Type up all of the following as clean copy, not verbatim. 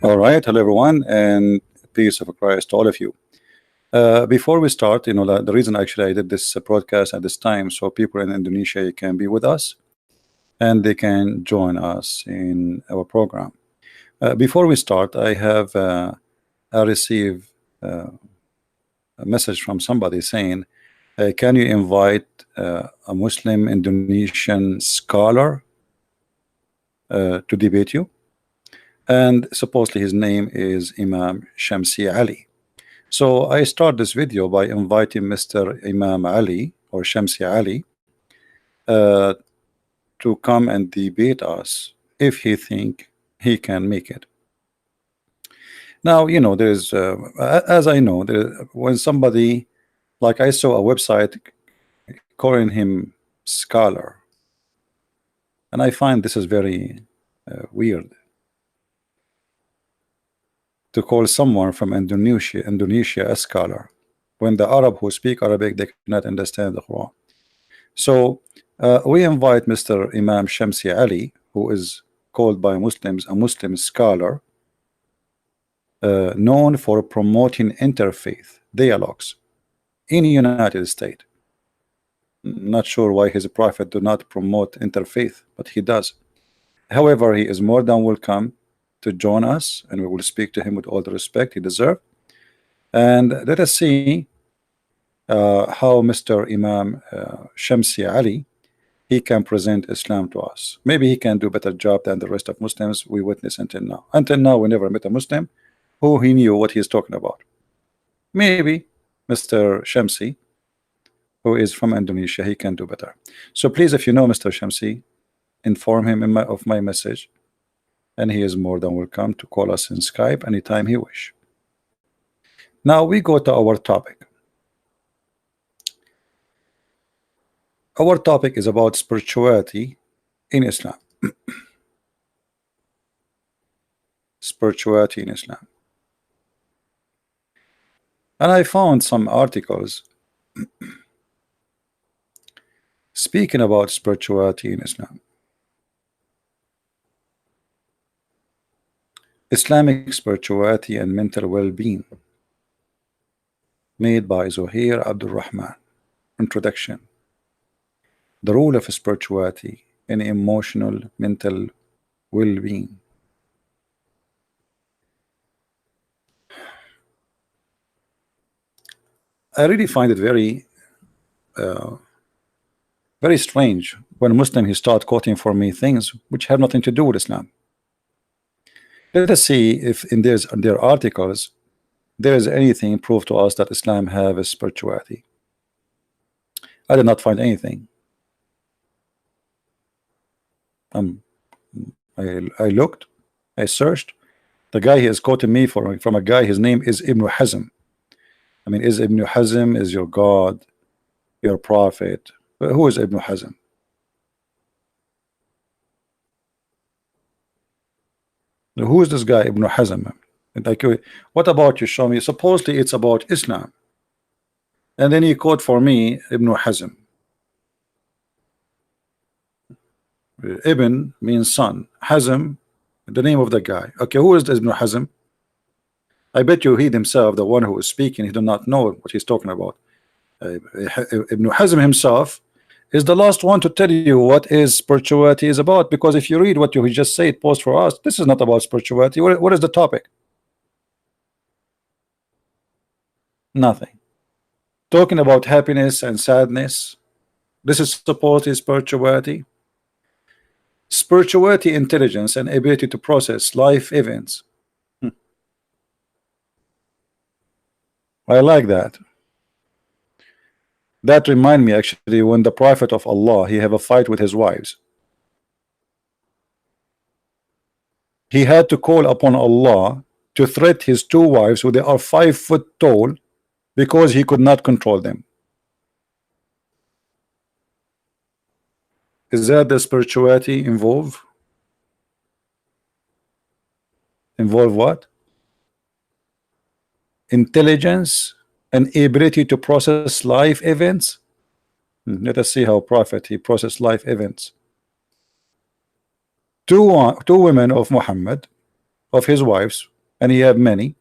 All right, hello everyone, and peace of Christ to all of you. Before we start, the reason actually I did this broadcast at this time, so people in Indonesia can be with us and they can join us in our program. Before we start, I received a message from somebody saying, can you invite a Muslim Indonesian scholar to debate you? And supposedly his name is Imam Shamsi Ali. So I start this video by inviting Mr. Imam Ali or Shamsi Ali to come and debate us if he think he can make it. Now, there's as I know, when somebody, like I saw a website calling him scholar, and I find this is very weird. To call someone from Indonesia a scholar, when the Arab who speak Arabic, they cannot understand the Quran. So we invite Mr. Imam Shamsi Ali, who is called by Muslims a Muslim scholar, known for promoting interfaith dialogues in the United States. Not sure why his prophet do not promote interfaith, but he does. However, he is more than welcome to join us, and we will speak to him with all the respect he deserves. And let us see how Mr. Imam Shamsi Ali, he can present Islam to us. Maybe he can do a better job than the rest of Muslims we witness until now. Until now, we never met a Muslim who he knew what he's talking about. Maybe Mr. Shamsi, who is from Indonesia, he can do better. So please, if you know Mr. Shamsi, inform him of my message, and he is more than welcome to call us in Skype anytime he wish. Now we go to our topic. Our topic is about spirituality in Islam. Spirituality in Islam. And I found some articles speaking about spirituality in Islam. Islamic spirituality and mental well-being, made by Zuhair Abdul Rahman. Introduction. The role of spirituality in emotional mental well-being. I really find it very strange when Muslim he start quoting for me things which have nothing to do with Islam. Let us see if in their articles there is anything proof to us that Islam have a spirituality. I did not find anything. I looked, I searched. The guy he is quoting me from a guy, his name is Ibn Hazm. I mean, is Ibn Hazm is your God, your prophet? Who is Ibn Hazm? Who is this guy Ibn Hazm? Like, what about you? Show me. Supposedly it's about Islam, and then he quote for me Ibn Hazm. Ibn means son. Hazm, the name of the guy. Okay, who is this Ibn Hazm? I bet you he himself, the one who is speaking, he do not know what he's talking about. Ibn Hazm himself is the last one to tell you what is spirituality is about, because if you read what you just said post for us, this is not about spirituality. What is the topic? Nothing. Talking about happiness and sadness. This is supposedly spirituality. Spirituality, intelligence, and ability to process life events. I like that. That remind me actually when the Prophet of Allah, he have a fight with his wives. He had to call upon Allah to threat his two wives who they are 5 foot tall because he could not control them. Is that the spirituality involved? Involve what? Intelligence and ability to process life events. Let us see how Prophet he processed life events. Two women of Muhammad, of his wives, and he have many.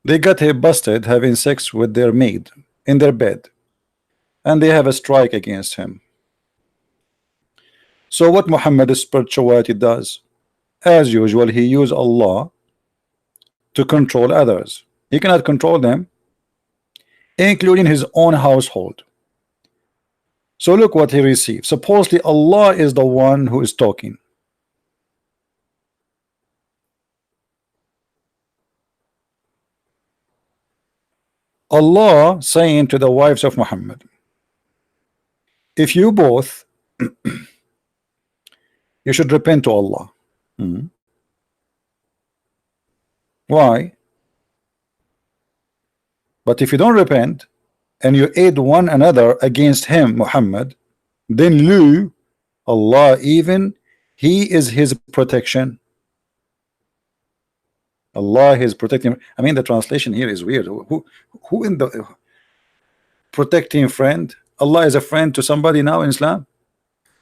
They got him busted having sex with their maid in their bed, and they have a strike against him. So what Muhammad's spirituality does, as usual, he used Allah to control others. He cannot control them, including his own household. So look what he received. Supposedly Allah is the one who is talking. Allah saying to the wives of Muhammad, if you both you should repent to Allah. Why? But if you don't repent and you aid one another against him, Muhammad, then Lu, Allah, even he is his protection. Allah is protecting. I mean, the translation here is weird. Who in the protecting friend? Allah is a friend to somebody now in Islam?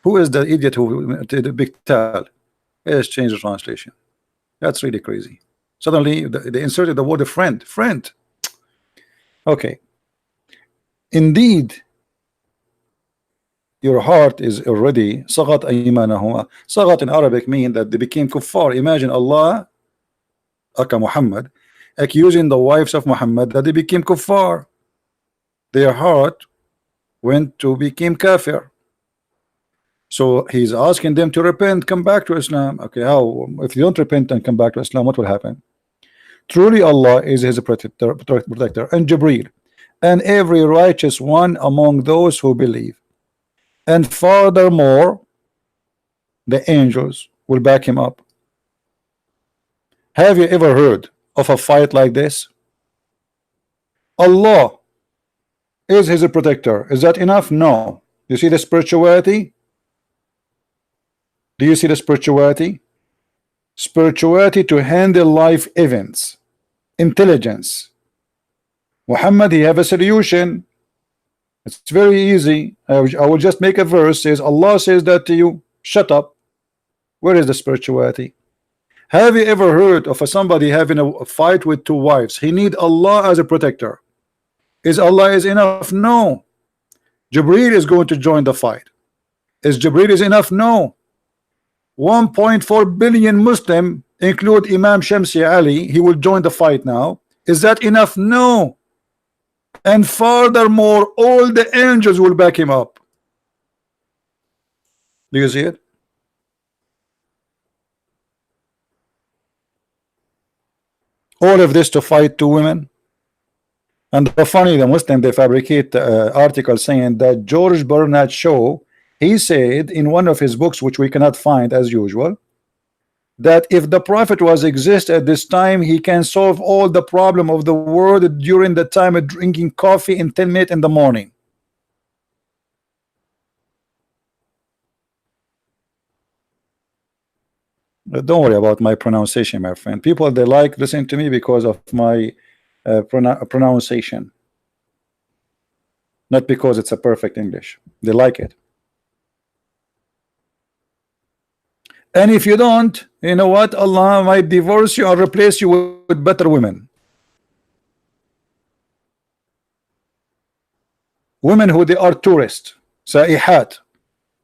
Who is the idiot who did the big tell? Let's change the translation. That's really crazy. Suddenly they inserted the word friend. Friend. Okay. Indeed, your heart is already sagat aymanahuma. Sagat in Arabic mean that they became kuffar. Imagine Allah, Aka Muhammad, accusing the wives of Muhammad that they became kuffar. Their heart went to become kafir. So he's asking them to repent, come back to Islam. Okay, how? If you don't repent and come back to Islam, what will happen? Truly Allah is his protector and Gabriel and every righteous one among those who believe. And furthermore, the angels will back him up. Have you ever heard of a fight like this? Allah is his protector. Is that enough? No. You see the spirituality? Do you see the spirituality? Spirituality to handle life events, intelligence. Muhammad, he have a solution. It's very easy. I will just make a verse. Says Allah says that to you. Shut up. Where is the spirituality? Have you ever heard of somebody having a fight with two wives? He need Allah as a protector. Is Allah is enough? No. Gabriel is going to join the fight. Is Gabriel is enough? No. 1.4 billion Muslim, include Imam Shamsi Ali, he will join the fight now. Is that enough? No. And furthermore, all the angels will back him up. Do you see it? All of this to fight two women. And the funny, the Muslim, they fabricate articles saying that George Bernard Shaw, he said in one of his books, which we cannot find as usual, that if the prophet was exist at this time, he can solve all the problem of the world during the time of drinking coffee in 10 minutes in the morning. But don't worry about my pronunciation, my friend. People, they like listening to me because of my pronunciation, not because it's a perfect English. They like it. And if you don't, you know what? Allah might divorce you or replace you with better women. Women who they are tourists, saihat,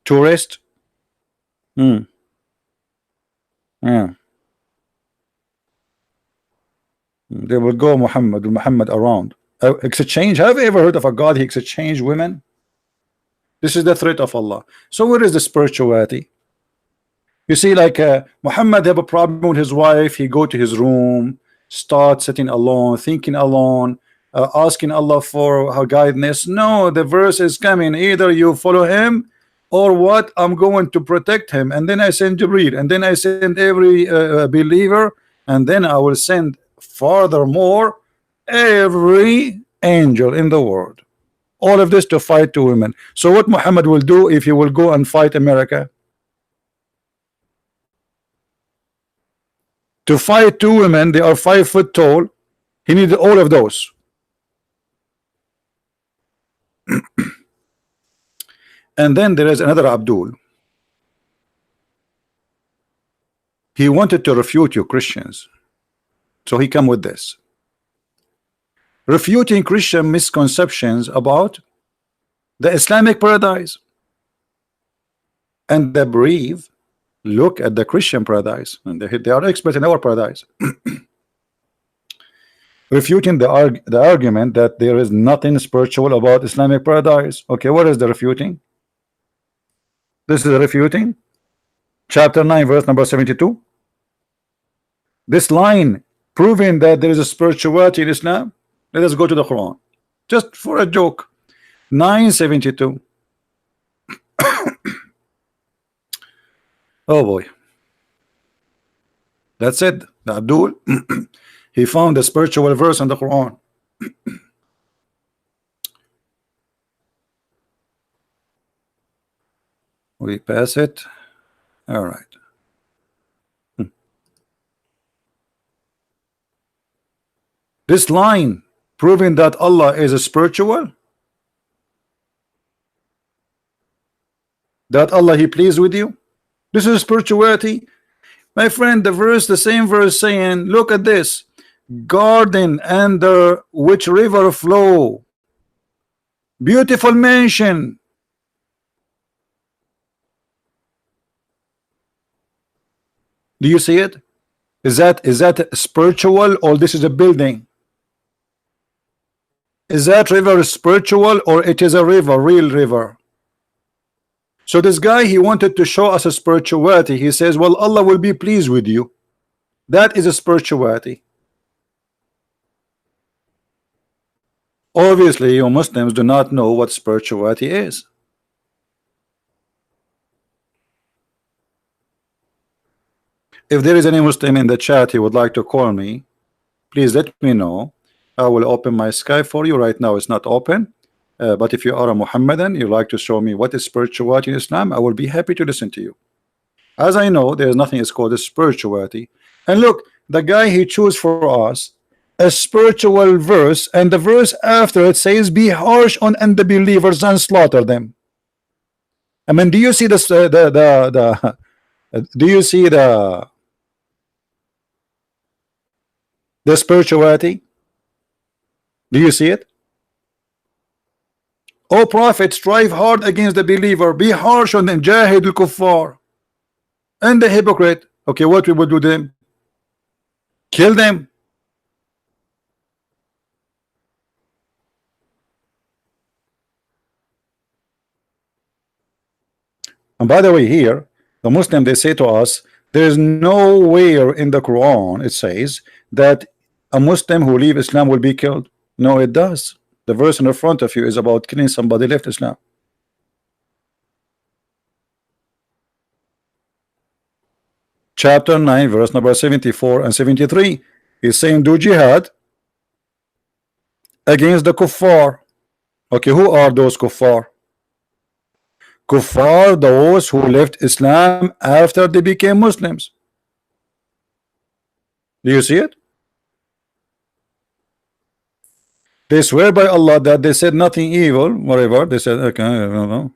tourist. Yeah. They will go Muhammad around. Exchange. Have you ever heard of a God he exchange women? This is the threat of Allah. So where is the spirituality? You see, like Muhammad have a problem with his wife. He go to his room, start sitting alone, thinking alone, asking Allah for her guidance. No, the verse is coming. Either you follow him or what? I'm going to protect him. And then I send Jibreel, and then I send every believer, and then I will send furthermore every angel in the world. All of this to fight two women. So what Muhammad will do if he will go and fight America? To fight two women, they are 5 foot tall. He needed all of those. And then there is another Abdul. He wanted to refute you Christians, so he come with this, refuting Christian misconceptions about the Islamic paradise. And the brave look at the Christian paradise, and they are experts in our paradise, refuting the argument that there is nothing spiritual about Islamic paradise. Okay, what is the refuting? This is refuting chapter 9 verse number 72. This line proving that there is a spirituality in Islam. Let us go to the Quran just for a joke. 972. Oh boy, that's it. Abdul he found a spiritual verse in the Quran. We pass it. All right. This line proving that Allah is a spiritual, that Allah he pleased with you. This is spirituality, my friend. The verse, the same verse saying, look at this, garden under which river flow, beautiful mansion. Do you see it? Is that spiritual, or this is a building? Is that river spiritual, or it is a river, real river? So this guy, he wanted to show us a spirituality. He says, well, Allah will be pleased with you. That is a spirituality. Obviously, you Muslims do not know what spirituality is. If there is any Muslim in the chat who would like to call me, please let me know. I will open my Skype for you. Right now it's not open. But if you are a Muhammadan, you like to show me what is spirituality in Islam, I will be happy to listen to you. As I know, there is nothing is called a spirituality. And look, the guy he chose for us a spiritual verse, and the verse after it says, "Be harsh on unbelievers and slaughter them." I mean, do you see this? Do you see the spirituality? Do you see it? O Prophet, strive hard against the believer, be harsh on them, jahid al-kuffar, and the hypocrite. Okay, what we would do them? Kill them. And by the way, here the Muslim, they say to us, there is nowhere in the Quran it says that a Muslim who leave Islam will be killed. No, it does. The verse in the front of you is about killing somebody left Islam. Chapter 9 verse number 74 and 73 is saying, do jihad against the kuffar. Okay, who are those kuffar? Kuffar, those who left Islam after they became Muslims. Do you see it? They swear by Allah that they said nothing evil, whatever they said. Okay, I don't know.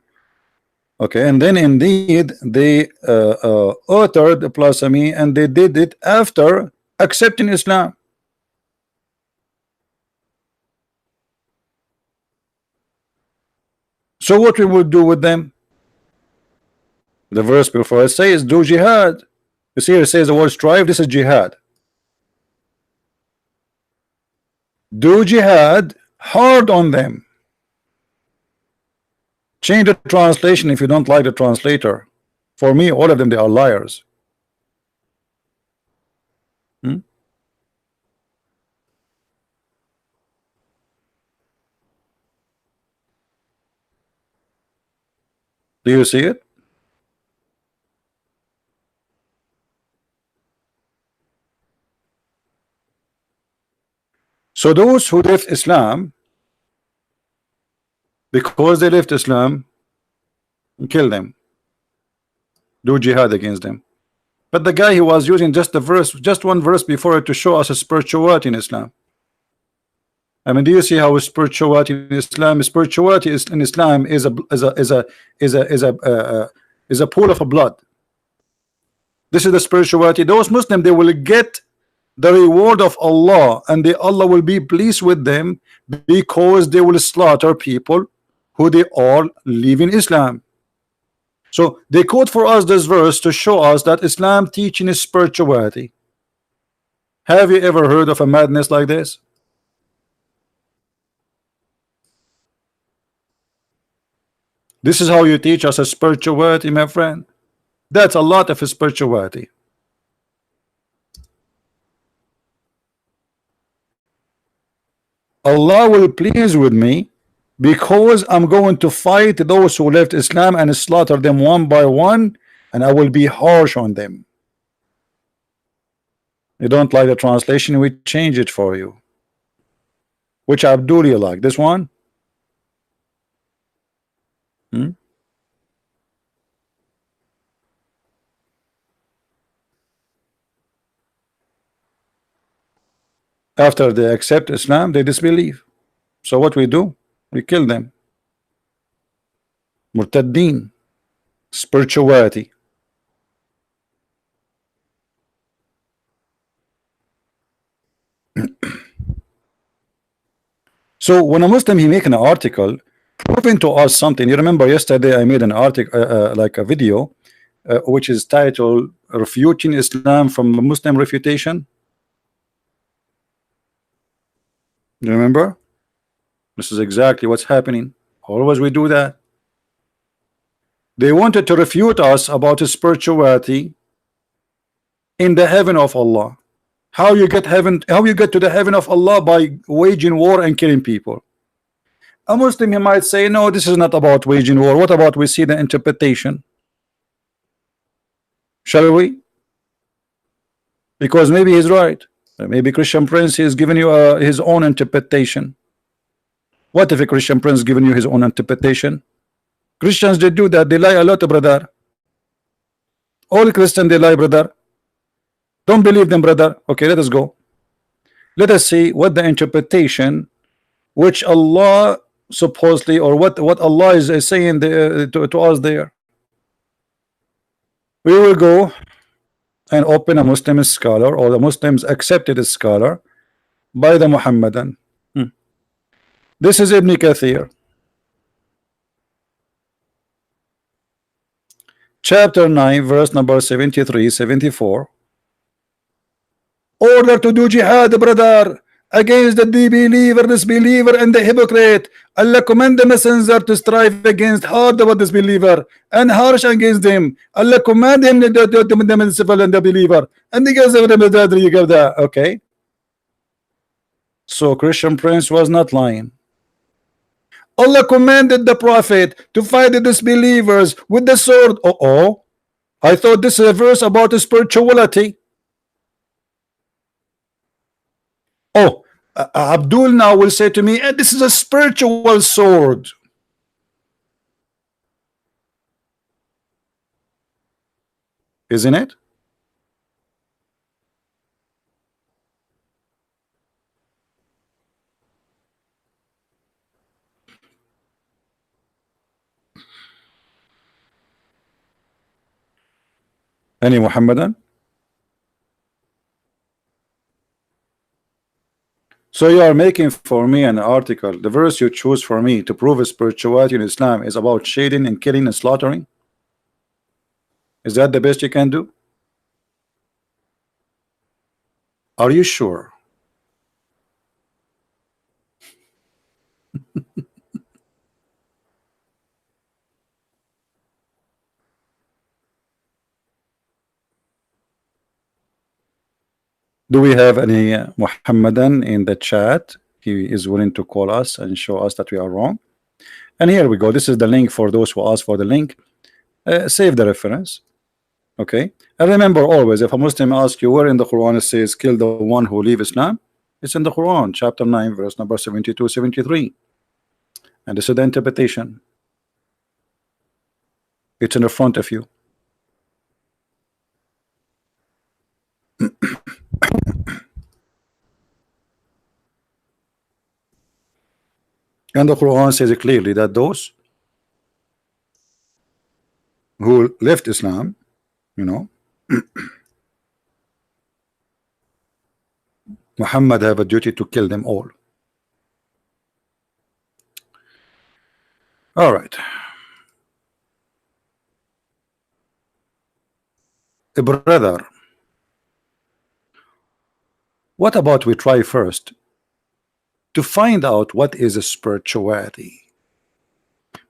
Okay, and then indeed they uttered blasphemy, and they did it after accepting Islam. So what we would do with them? The verse before it says, do jihad. You see, it says the word strive. This is jihad. Do jihad hard on them. Change the translation if you don't like the translator. For me, all of them, they are liars. Do you see it? So those who left Islam, because they left Islam, kill them, do jihad against them. But the guy, he was using just the verse, just one verse before it, to show us a spirituality in Islam. I mean, do you see how spirituality in Islam? Spirituality is in Islam is a pool of blood. This is the spirituality. Those Muslims, they will get the reward of Allah, and Allah will be pleased with them because they will slaughter people who they all live in Islam. So they quote for us this verse to show us that Islam teaching is spirituality. Have you ever heard of a madness like this? This is how you teach us a spirituality, my friend. That's a lot of a spirituality. Allah will please with me because I'm going to fight those who left Islam and slaughter them one by one, and I will be harsh on them. You don't like the translation, we change it for you. Which Abdullah you like? This one? After they accept Islam, they disbelieve. So what we do? We kill them. Murtaddeen. Spirituality. So when a Muslim he make an article proving to us something, you remember yesterday I made an article like a video which is titled "Refuting Islam from Muslim Refutation." You remember? This is exactly what's happening. Always we do that. They wanted to refute us about spirituality in the heaven of Allah. How you get heaven? How you get to the heaven of Allah? By waging war and killing people. A Muslim he might say, no, this is not about waging war. What about we see the interpretation? Shall we? Because maybe he's right. Maybe Christian Prince is giving you his own interpretation. What if a Christian Prince giving you his own interpretation? Christians, they do that. They lie a lot, brother. All Christians, they lie, brother. Don't believe them, brother. Okay, let us go. Let us see what the interpretation which Allah supposedly, or what Allah is saying to us there. We will go and open a Muslim scholar, or the Muslims accepted scholar by the Muhammadan. This is Ibn Kathir, chapter 9, verse number 73, 74. Order to do jihad, brother, against the disbeliever, and the hypocrite. Allah command the messenger to strive against hard about disbeliever and harsh against them. Allah command him to the civil and the believer, and the guys of the you give that. Okay, so Christian Prince was not lying. Allah commanded the Prophet to fight the disbelievers with the sword. I thought this is a verse about spirituality. Abdul now will say to me, this is a spiritual sword. Isn't it? Any Muhammadan? So you are making for me an article. The verse you choose for me to prove spirituality in Islam is about shading and killing and slaughtering. Is that the best you can do? Are you sure? Do we have any Muhammadan in the chat? He is willing to call us and show us that we are wrong. And here we go. This is the link for those who ask for the link. Save the reference. Okay. And remember always, if a Muslim asks you where in the Quran it says kill the one who leave Islam, it's in the Quran, chapter 9, verse number 72, 73. And this is the interpretation. It's in the front of you. And the Quran says clearly that those who left Islam, you know, Muhammad have a duty to kill them all. All right. Brother, what about we try first to find out what is a spirituality?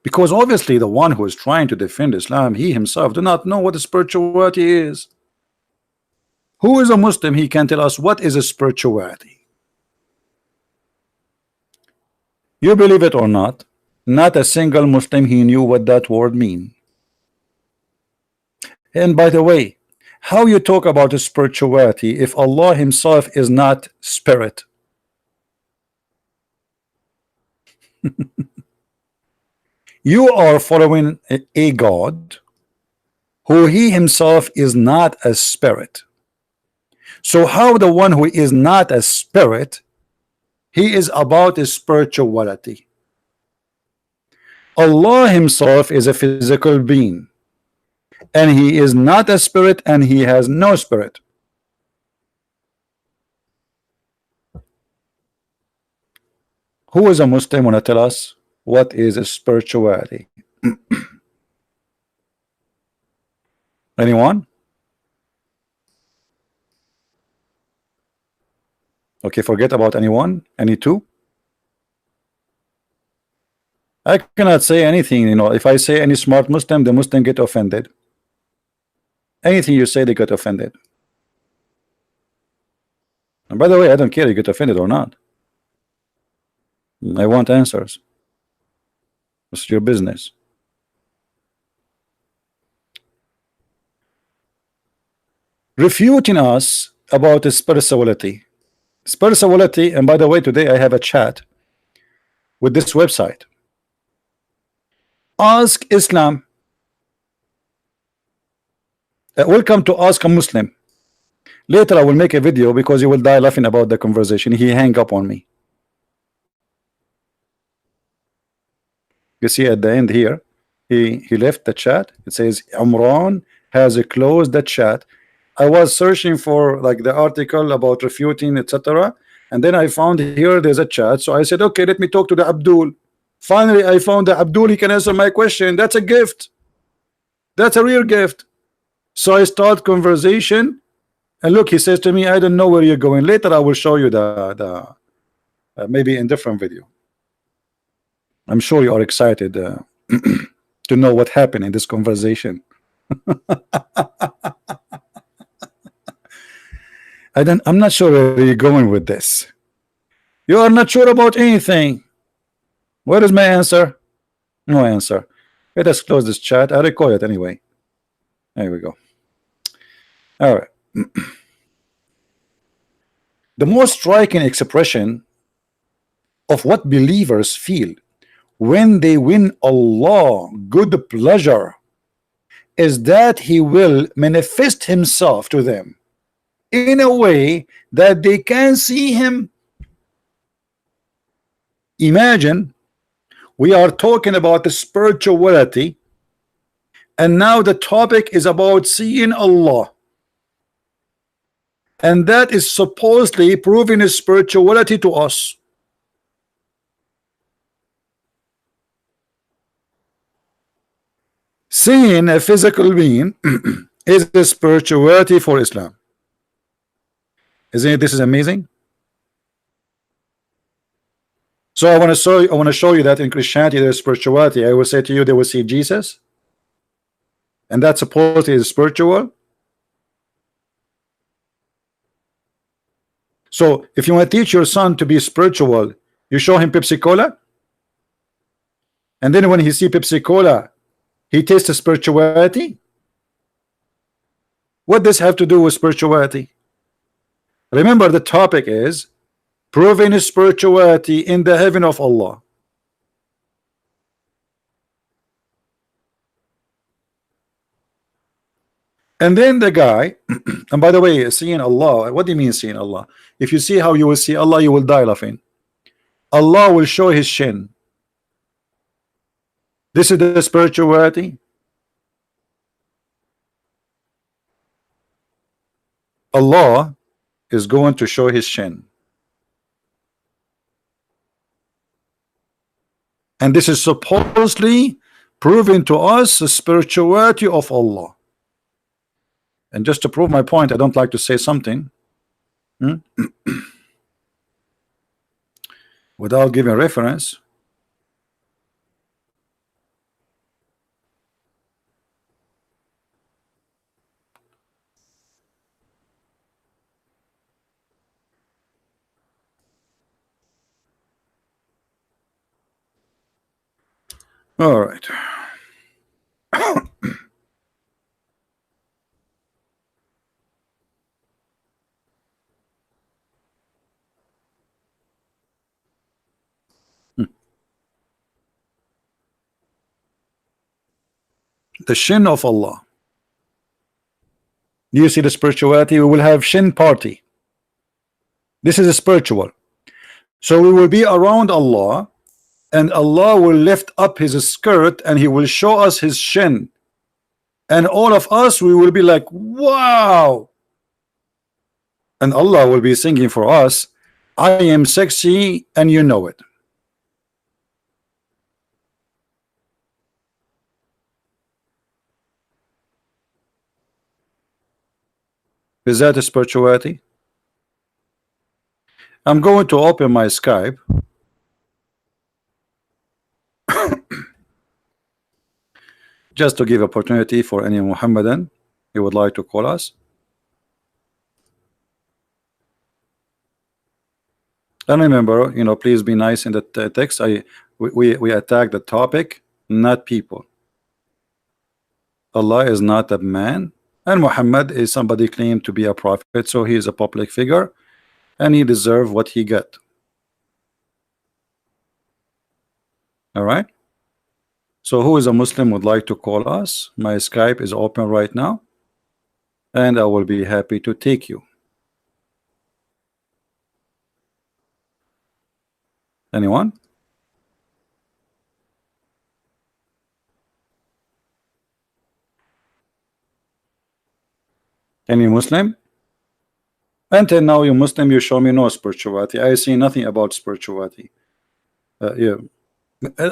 Because obviously the one who is trying to defend Islam, he himself do not know what a spirituality is. Who is a Muslim? He can tell us what is a spirituality. You believe it or not, not a single Muslim he knew what that word mean. And by the way, how you talk about a spirituality if Allah himself is not spirit? You are following a God who he himself is not a spirit. So how the one who is not a spirit, he is about a spirituality? Allah himself is a physical being, and he is not a spirit, and he has no spirit. Who is a Muslim want to tell us what is a spirituality? Anyone? Okay, forget about anyone. Any two? I cannot say anything, you know. If I say any smart Muslim, the Muslim get offended. Anything you say, they get offended. And by the way, I don't care you get offended or not. I want answers. It's your business. Refuting us about the spirituality. Spirituality, and by the way, today I have a chat with this website. Ask Islam. Welcome to Ask a Muslim. Later I will make a video because you will die laughing about the conversation. He hang up on me. You see at the end here, he left the chat. It says Imran has closed the chat. I was searching for like the article about refuting, etc. And then I found here there's a chat. So I said, okay, let me talk to the Abdul. Finally, I found the Abdul. He can answer my question. That's a gift. That's a real gift. So I start conversation, and look, he says to me, I don't know where you're going. Later, I will show you the maybe in different video. I'm sure you are excited to know what happened in this conversation. I'm not sure where you're going with this. You are not sure about anything. What is my answer? No answer. Let us close this chat. I record it anyway. There we go. All right. The most striking expression of what believers feel when they win Allah good pleasure is that he will manifest himself to them in a way that they can see him. Imagine we are talking about the spirituality, and now the topic is about seeing Allah, and that is supposedly proving his spirituality to us. Seeing a physical being is the spirituality for Islam. Isn't it? This is amazing. So I want to show you that in Christianity there's spirituality. I will say to you, they will see Jesus, and that supposedly is spiritual. So if you want to teach your son to be spiritual, you show him Pepsi Cola, and then when he see Pepsi Cola, he tastes the spirituality. What does this have to do with spirituality? Remember, the topic is proving his spirituality in the heaven of Allah. And then the guy, and by the way, seeing Allah, what do you mean seeing Allah? If you see how you will see Allah, you will die laughing. Allah will show his shin. This is the spirituality. Allah is going to show his shin. And this is supposedly proving to us the spirituality of Allah. And just to prove my point, I don't like to say something without giving reference. All right. The shin of Allah. Do you see the spirituality? We will have shin party. This is a spiritual. So we will be around Allah, and Allah will lift up his skirt and he will show us his shin. And all of us, we will be like, wow. And Allah will be singing for us, I am sexy and you know it. Is that a spirituality? I'm going to open my Skype. Just to give opportunity for any Muhammadan who would like to call us. And remember, you know, please be nice in the text. We attack the topic, not people. Allah is not a man, and Muhammad is somebody claimed to be a prophet, so he is a public figure, and he deserves what he got. All right. So who is a Muslim would like to call us? My Skype is open right now, and I will be happy to take you. Anyone? Any Muslim? Until now, you Muslim, you show me no spirituality. I see nothing about spirituality. Yeah.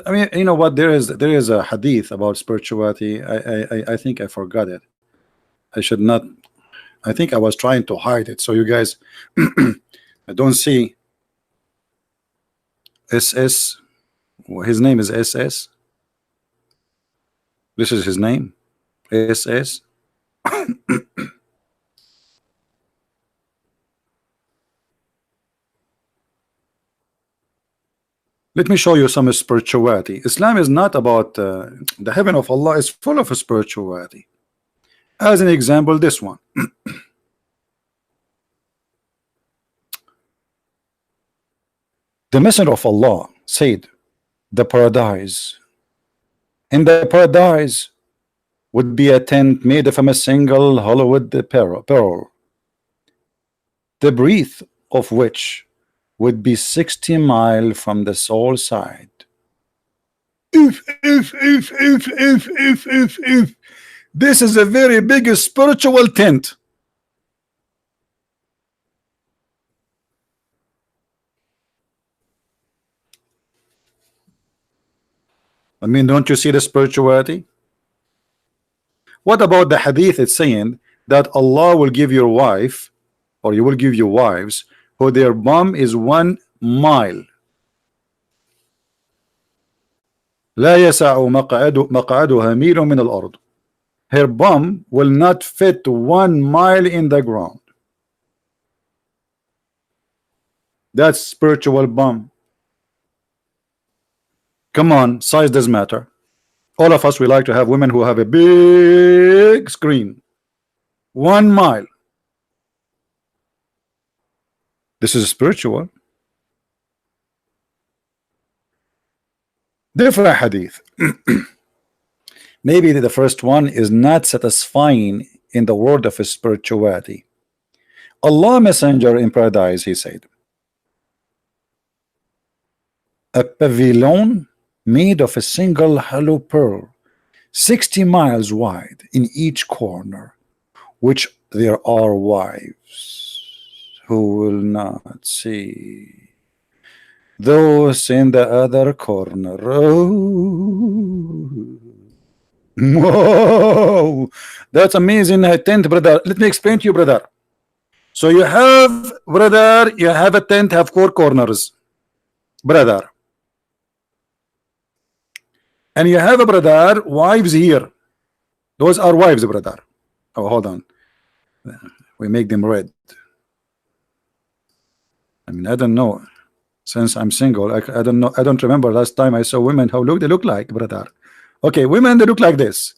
I mean, you know what? There is a hadith about spirituality. I think I forgot it. I should not. I think I was trying to hide it, so you guys I don't see. SS. His name is SS. This is his name. SS. Let me show you some spirituality. Islam is not about the heaven of Allah is full of spirituality. As an example, this one. The Messenger of Allah said, the paradise. In the paradise would be a tent made from a single hollowed pearl, the breadth of which would be 60 miles from the soul side. If this is a very big spiritual tent. I mean, don't you see the spirituality? What about the hadith? It's saying that Allah will give your wife, or you will give your wives, who their bum is 1 mile. لا يسع مقعدها ميل من الأرض. Her bum will not fit 1 mile in the ground. That's spiritual bum. Come on, size does matter. All of us, we like to have women who have a big screen. 1 mile. This is spiritual. Different hadith. Maybe the first one is not satisfying in the world of spirituality. Allah Messenger in paradise, he said, a pavilion made of a single hollow pearl, 60 miles wide in each corner, which there are wives who will not see those in the other corner. Oh. Whoa, that's amazing tent, brother. Let me explain to you, brother. So you have, brother, you have a tent, have 4 corners, brother, and you have a brother, wives here. Those are wives, brother. Oh, hold on. We make them red. I mean, I don't know. Since I'm single, I don't know. I don't remember last time I saw women how they look like, brother. Okay, women, they look like this.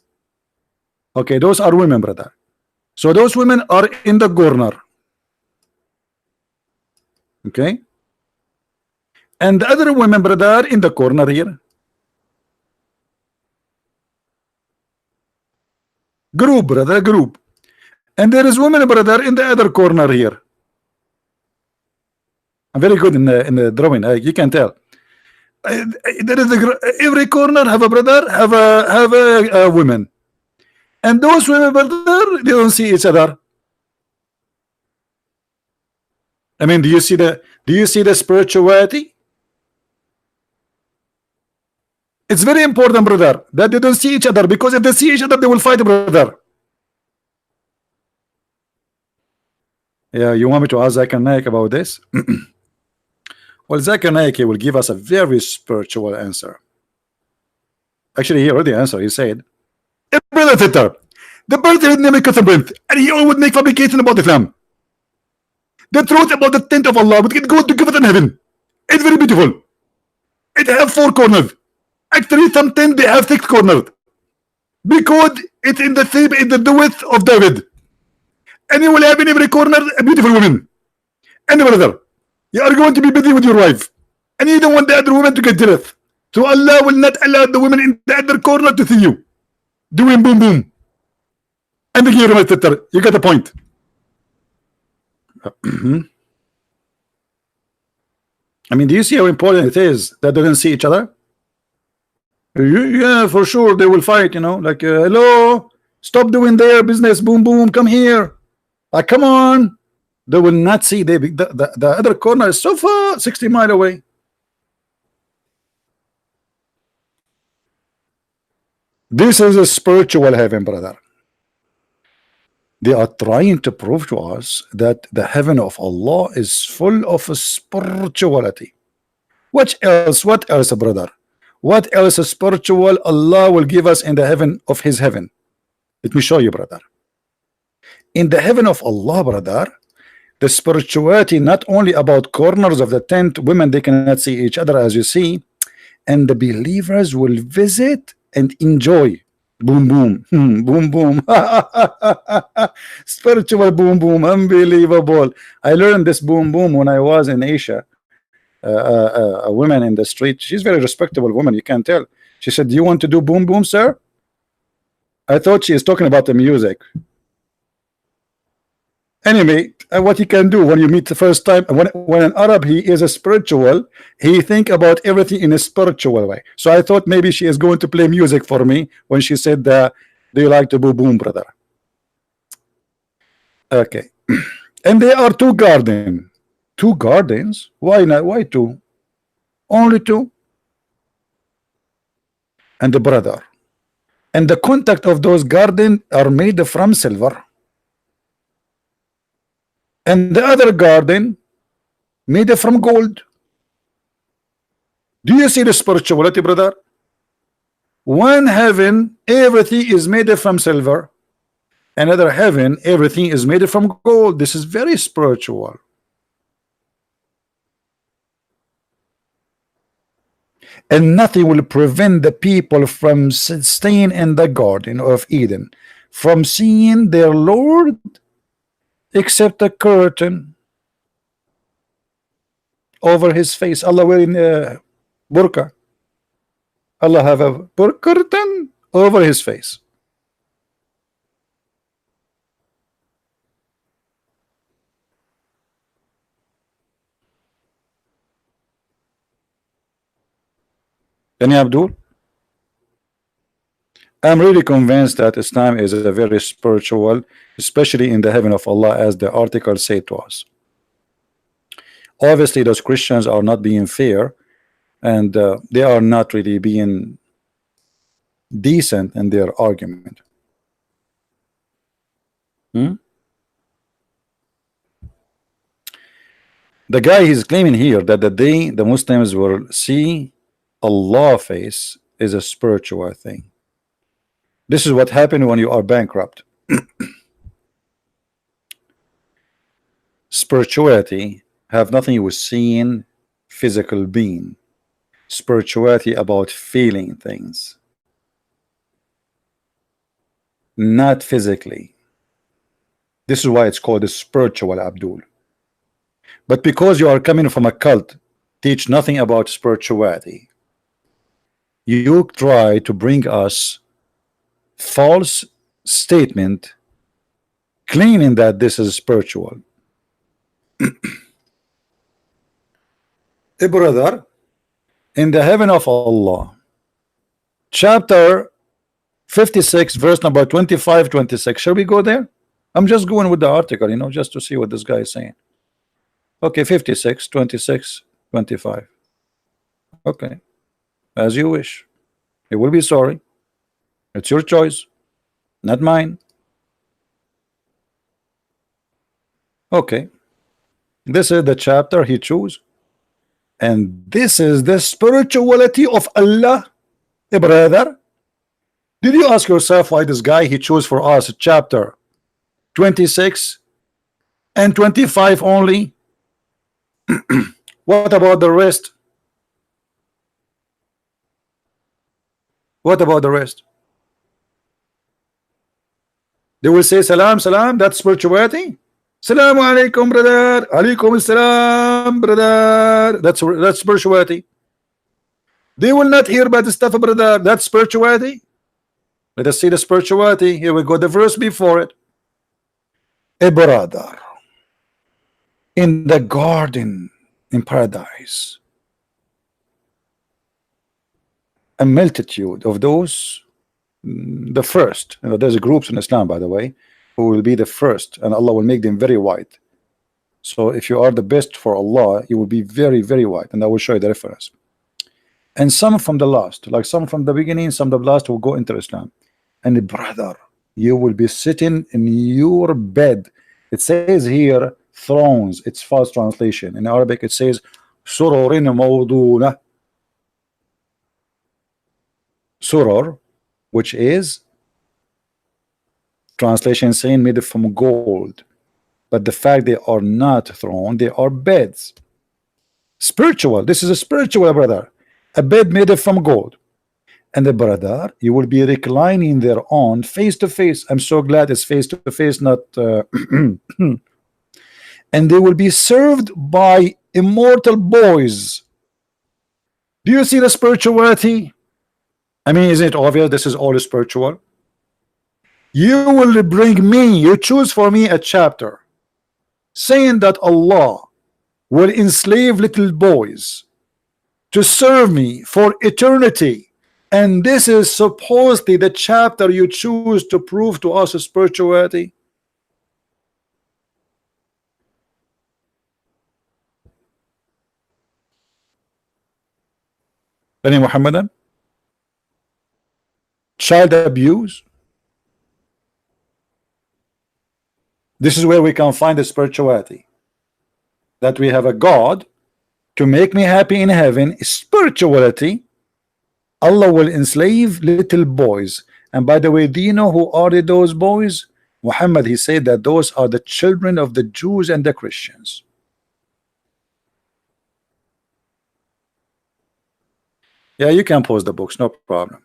Okay, those are women, brother. So those women are in the corner. Okay, and the other women, brother, in the corner here. Group, brother, group. And there is women, brother, in the other corner here. I'm very good in the drawing. You can tell. There is every corner have a brother, have a women, and those women, brother, they don't see each other. I mean, do you see the spirituality? It's very important, brother, that they don't see each other, because if they see each other, they will fight, brother. Yeah, you want me to ask Zakir Naik about this? Well, Zakir Naik will give us a very spiritual answer. Actually, he already answered. He said, brother Twitter, the birth name is and he would make fabrication about Islam. The truth about the tent of Allah would get God to give it in heaven. It's very beautiful. It have 4 corners. Actually, some tent they have 6 corners, because it's in the same in the width of David. And you will have in every corner a beautiful woman. And brother, you are going to be busy with your wife, and you don't want the other woman to get jealous. So Allah will not allow the women in the other corner to see you doing boom boom. And the hero, you got the point. I mean, do you see how important it is that they don't see each other? Yeah, for sure they will fight. You know, like hello, stop doing their business. Boom boom, come here. Come on. They will not see. The other corner is so far, 60 miles away. This is a spiritual heaven, brother. They are trying to prove to us that the heaven of Allah is full of spirituality. What else? What else, brother? What else spiritual Allah will give us in the heaven of His heaven? Let me show you, brother. In the heaven of Allah, brother, the spirituality not only about corners of the tent, women they cannot see each other, as you see, and the believers will visit and enjoy. Boom boom, boom boom, spiritual boom boom, unbelievable. I learned this boom boom when I was in Asia. A woman in the street, she's very respectable woman, you can tell. She said, do you want to do boom boom, sir? I thought she is talking about the music. Anyway, what you can do when you meet the first time, when an Arab, he is a spiritual, he think about everything in a spiritual way. So I thought maybe she is going to play music for me when she said, do you like to boom boom, brother? Okay. And there are 2 gardens. 2 gardens? Why not? Why 2? Only 2? And the brother. And the contact of those gardens are made from silver. And the other garden made from gold. Do you see the spirituality, brother? One heaven, everything is made from silver. Another heaven, everything is made from gold. This is very spiritual. And nothing will prevent the people from staying in the Garden of Eden, from seeing their Lord, except a curtain over his face. Allah wearing a burqa. Allah have a curtain over his face. Any Abdul? I'm really convinced that Islam is a very spiritual, especially in the heaven of Allah, as the article said to us. Obviously, those Christians are not being fair, and they are not really being decent in their argument. The guy is claiming here that the day the Muslims will see Allah face is a spiritual thing. This is what happened when you are bankrupt. Spirituality have nothing with seeing physical being. Spirituality about feeling things, not physically. This is why it's called a spiritual, Abdul. But because you are coming from a cult, teach nothing about spirituality, you try to bring us false statement claiming that this is spiritual. A brother, in the heaven of Allah, chapter 56, verse number 25, 26. Shall we go there? I'm just going with the article, you know, just to see what this guy is saying. Okay, 56, 26, 25. Okay, as you wish. You will be sorry. It's your choice, not mine. Okay, this is the chapter he chose, and this is the spirituality of Allah. Hey, brother, did you ask yourself why this guy he chose for us chapter 26 and 25 only? What about the rest? What about the rest? They will say salam, salam, that's spirituality. Salamu alaikum, brother. Alaikum salam, brother. That's spirituality. They will not hear about the stuff, brother. That's spirituality. Let us see the spirituality. Here we go, the verse before it. A brother in the garden in paradise, a multitude of those, the first, you know, there's groups in Islam, by the way, who will be the first, and Allah will make them very white. So if you are the best for Allah, you will be very, very white, and I will show you the reference. And some from the last, like some from the beginning, some of the last will go into Islam. And brother, you will be sitting in your bed. It says here thrones, it's false translation. In Arabic it says sururin mawduna. Surur, which is translation saying made from gold, but the fact they are not throne, they are beds. Spiritual, this is a spiritual, brother, a bed made from gold. And the brother, you will be reclining there on face to face. I'm so glad it's face to face, not and they will be served by immortal boys. Do you see the spirituality? I mean, isn't it obvious this is all spiritual? You will bring me, you choose for me a chapter saying that Allah will enslave little boys to serve me for eternity, and this is supposedly the chapter you choose to prove to us spirituality. Any Muhammadan? Child abuse. This is where we can find the spirituality, that we have a God to make me happy in heaven. Spirituality, Allah will enslave little boys. And by the way, do you know who are those boys? Muhammad, he said that those are the children of the Jews and the Christians. Yeah, you can post the books, no problem.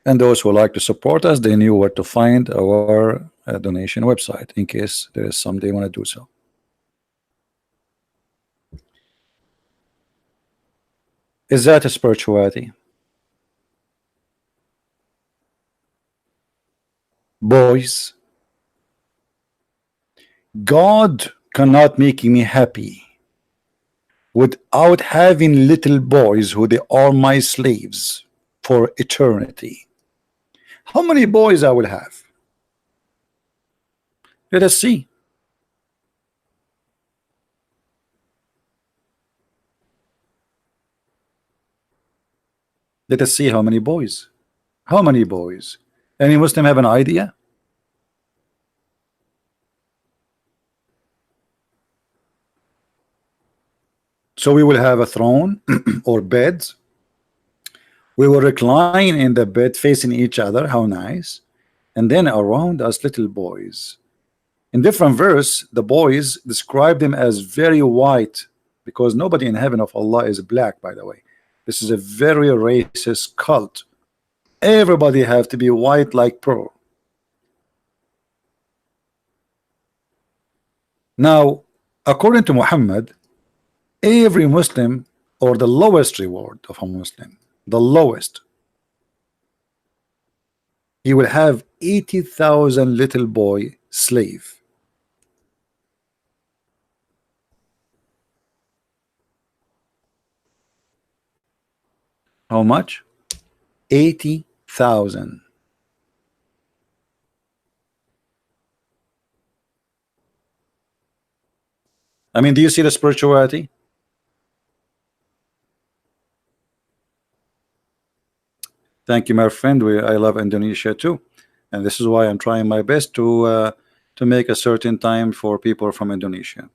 And those who like to support us, they knew where to find our donation website in case there is some they want to do so. Is that a spirituality? Boys, God cannot make me happy without having little boys who they are my slaves for eternity. How many boys I will have? Let us see. Let us see how many boys. How many boys? Any Muslim have an idea? So we will have a throne or beds. We will recline in the bed facing each other. How nice. And then around us little boys. In different verse, the boys describe them as very white, because nobody in heaven of Allah is black, by the way. This is a very racist cult. Everybody have to be white like pearl. Now, according to Muhammad, every Muslim, or the lowest reward of a Muslim, the lowest, he will have 80,000 little boy slave. How much? 80,000. I mean, do you see the spirituality? Thank you, my friend. I love Indonesia too, and this is why I'm trying my best to make a certain time for people from Indonesia.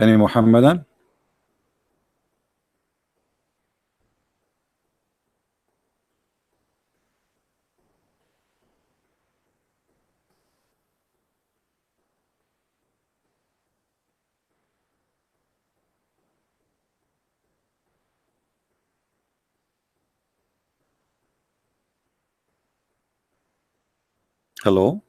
Any Muhammadan? Hello?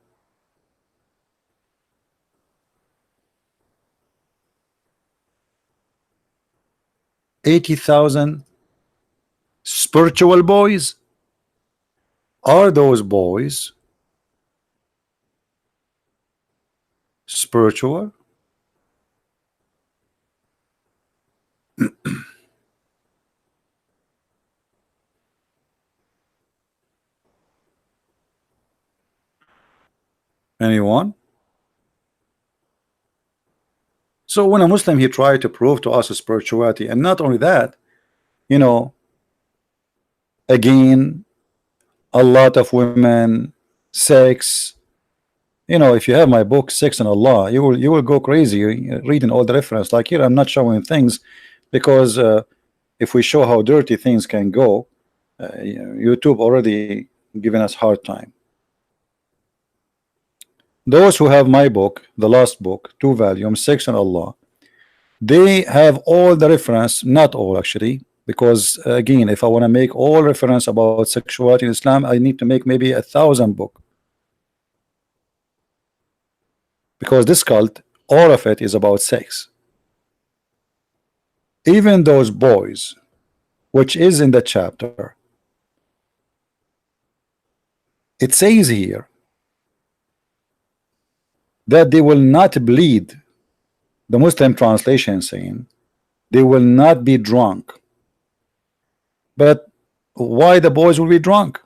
$80,000 spiritual boys? Are those boys spiritual? Anyone? So when a Muslim, he tried to prove to us a spirituality, and not only that, you know, again, a lot of women, sex. You know, if you have my book Sex and Allah, you will go crazy reading all the reference. Like here, I'm not showing things because if we show how dirty things can go, YouTube already giving us hard time. Those who have my book, the last book, 2 volumes, Sex and Allah, they have all the reference, not all actually, because again, if I want to make all reference about sexuality in Islam, I need to make maybe 1,000 book, because this cult, all of it is about sex. Even those boys, which is in the chapter, it says here that they will not bleed. The Muslim translation saying they will not be drunk. But why the boys will be drunk?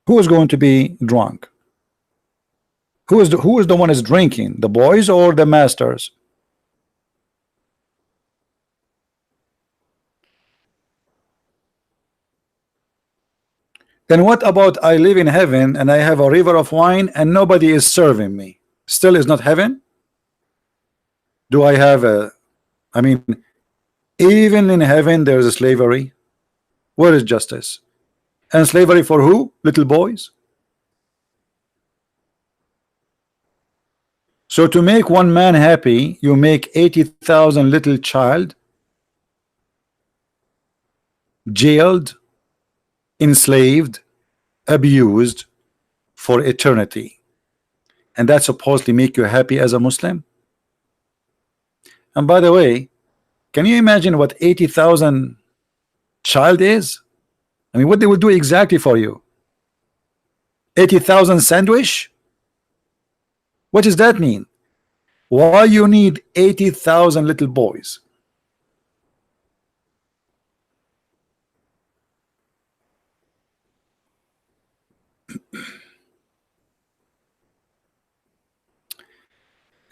Who is going to be drunk? Who is the one is drinking? The boys or the masters? Then what about I live in heaven and I have a river of wine and nobody is serving me? Still is not heaven? Do I have a, I mean, even in heaven there is a slavery. Where is justice? And slavery for who? Little boys. So to make one man happy, you make 80,000 little child jailed, enslaved, abused for eternity, and that supposedly make you happy as a Muslim. And by the way, can you imagine what 80,000 child is? I mean, what they will do exactly for you? 80,000 sandwich? What does that mean? Why you need 80,000 little boys?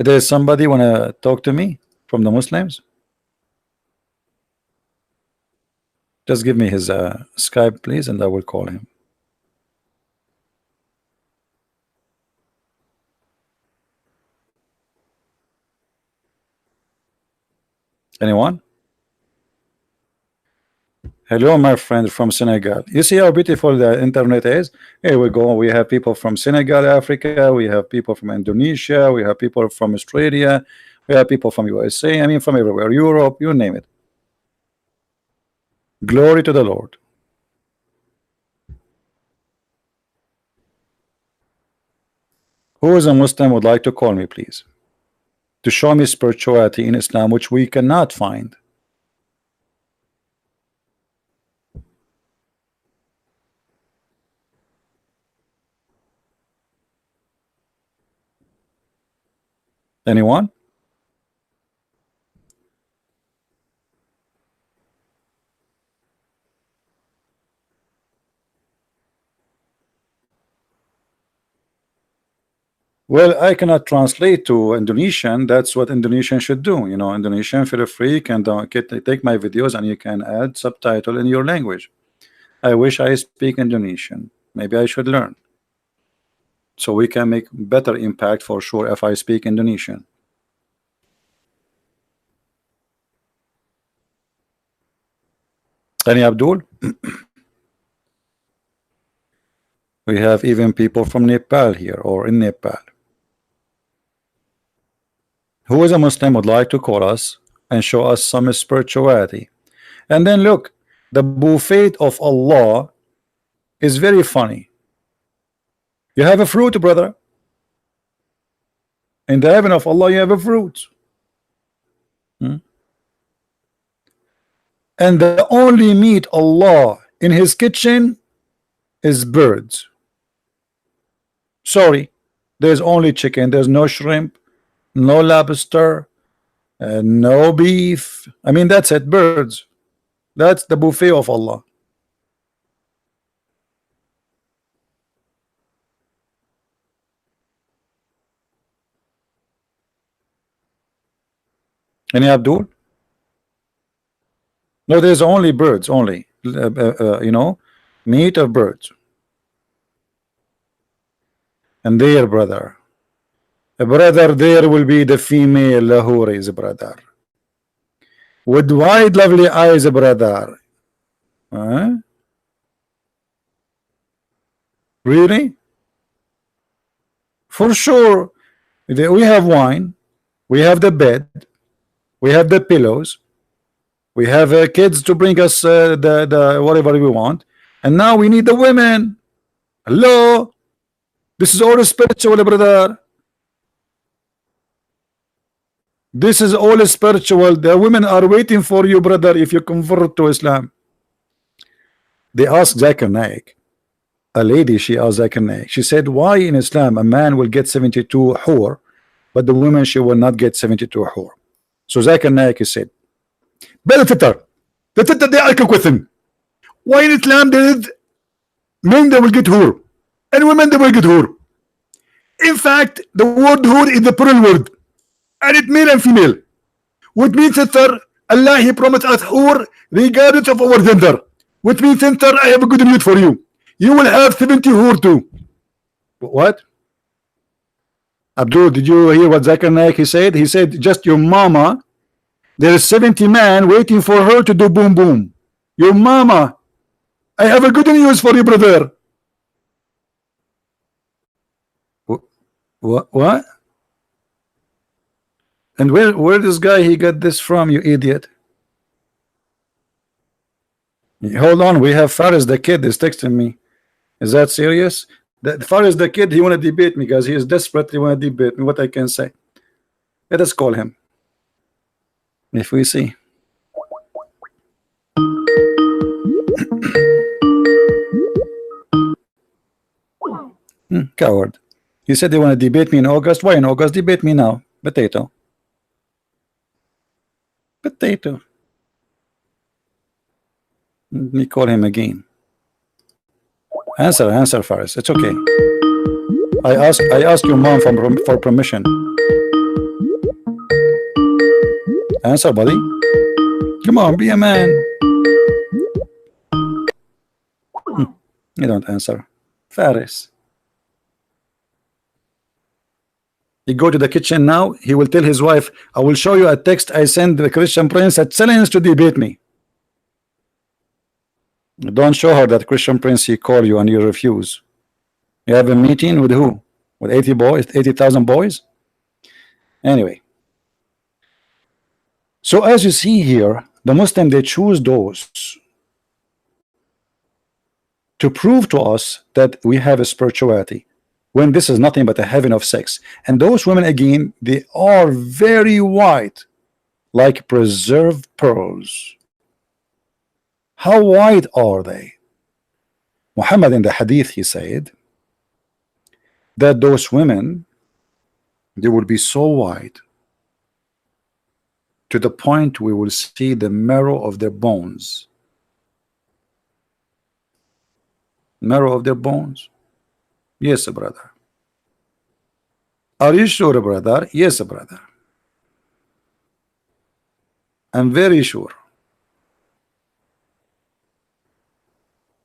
There's somebody wanna talk to me from the Muslims? Just give me his Skype, please, and I will call him. Anyone? Hello, my friend from Senegal. You see how beautiful the internet is? Here we go. We have people from Senegal, Africa. We have people from Indonesia. We have people from Australia. We have people from USA. I mean, from everywhere. Europe, you name it. Glory to the Lord. Who is a Muslim would like to call me, please, to show me spirituality in Islam, which we cannot find? Anyone? Well, I cannot translate to Indonesian. That's what Indonesian should do. You know, Indonesian, feel free, you can take my videos and you can add subtitle in your language. I wish I speak Indonesian. Maybe I should learn, so we can make better impact for sure if I speak Indonesian. Any Abdul? We have even people from Nepal here, or in Nepal. Who is a Muslim would like to call us and show us some spirituality? And then look, the buffet of Allah is very funny. You have a fruit, brother. In the heaven of Allah, you have a fruit. And the only meat Allah in his kitchen is birds. Sorry, there's only chicken. There's no shrimp, no lobster, no beef. I mean, that's it, birds. That's the buffet of Allah. Any Abdul? No, there's only birds, only you know, meat of birds. And there, brother, there will be the female Lahoris, brother, with wide lovely eyes, brother. Really? For sure. We have wine, we have the bed, we have the pillows, we have kids to bring us the whatever we want, and now we need the women. Hello, this is all spiritual, brother. This is all spiritual. The women are waiting for you, brother, if you convert to Islam. They asked Zakir Naik, a lady, she asked Zakir Naik, she said, why in Islam a man will get 72 hur, but the woman, she will not get 72 hur? So Zakir Naik said, the they are question. Why in Islam there is men that will get hur and women that will get hur? In fact, the word hur is the plural word, and it male and female, which means, sister, Allah, he promised us hur regardless of our gender, which means, sister, I have a good news for you. You will have 70 hur too. What? Abdul, did you hear what Zakir Naik he said? He said, just your mama, there is 70 men waiting for her to do boom boom. Your mama, I have a good news for you, brother. What? And where this guy he got this from, you idiot? Hold on, we have Faris the kid is texting me. Is that serious? As far as the kid, he want to debate me, guys. He is desperately want to debate me. What I can say? Let us call him. If we see. Coward. He said they want to debate me in August. Why in August? Debate me now. Potato. Potato. Let me call him again. Answer, Faris. It's okay. I ask your mom for permission. Answer, buddy. Come on, be a man. You don't answer. Faris. He go to the kitchen now. He will tell his wife, I will show you a text I sent the Christian prince at challenge to debate me. Don't show her that Christian prince he called you and you refuse. You have a meeting with who? With 80 boys, 80,000 boys? Anyway. So as you see here, the Muslim, they choose those to prove to us that we have a spirituality, when this is nothing but a heaven of sex. And those women, again, they are very white, like preserved pearls. How white are they? Muhammad in the Hadith, he said that those women, they will be so white to the point we will see the marrow of their bones. Marrow of their bones? Yes, brother. Are you sure, brother? Yes, brother. I'm very sure.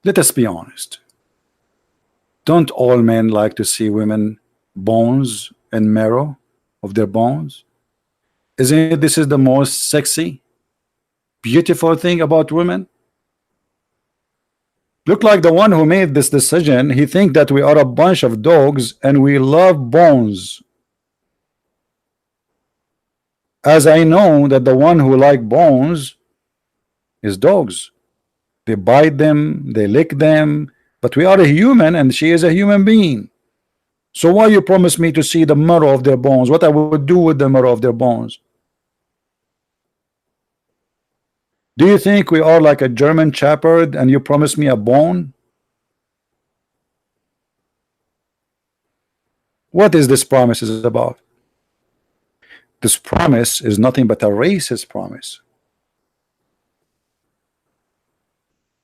Let us be honest. Don't all men like to see women bones and marrow of their bones? Isn't it this is the most sexy, beautiful thing about women? Look like the one who made this decision, he think that we are a bunch of dogs and we love bones. As I know that the one who like bones is dogs. They bite them, they lick them, but we are a human and she is a human being. So why you promise me to see the marrow of their bones? What I would do with the marrow of their bones? Do you think we are like a German shepherd and you promise me a bone? What is this promise is about? This promise is nothing but a racist promise.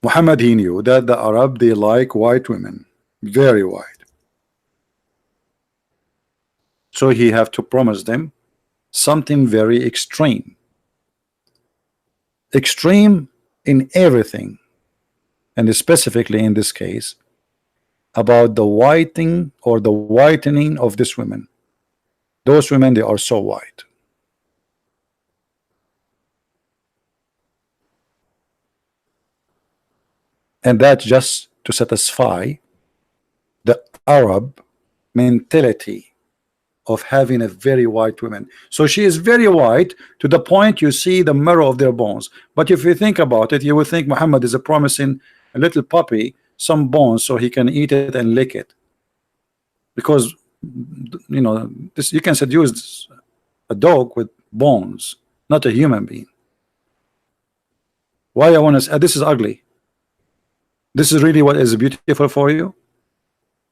Muhammad, he knew that the Arab, they like white women, very white. So he have to promise them something very extreme. Extreme in everything, and specifically in this case about the whitening or the whitening of this women. Those women, they are so white. And that's just to satisfy the Arab mentality of having a very white woman. So she is very white to the point you see the marrow of their bones. But if you think about it, you would think Muhammad is promising a little puppy some bones so he can eat it and lick it, because you know this, you can seduce a dog with bones, not a human being. Why I want to say this is ugly? This is really what is beautiful for you?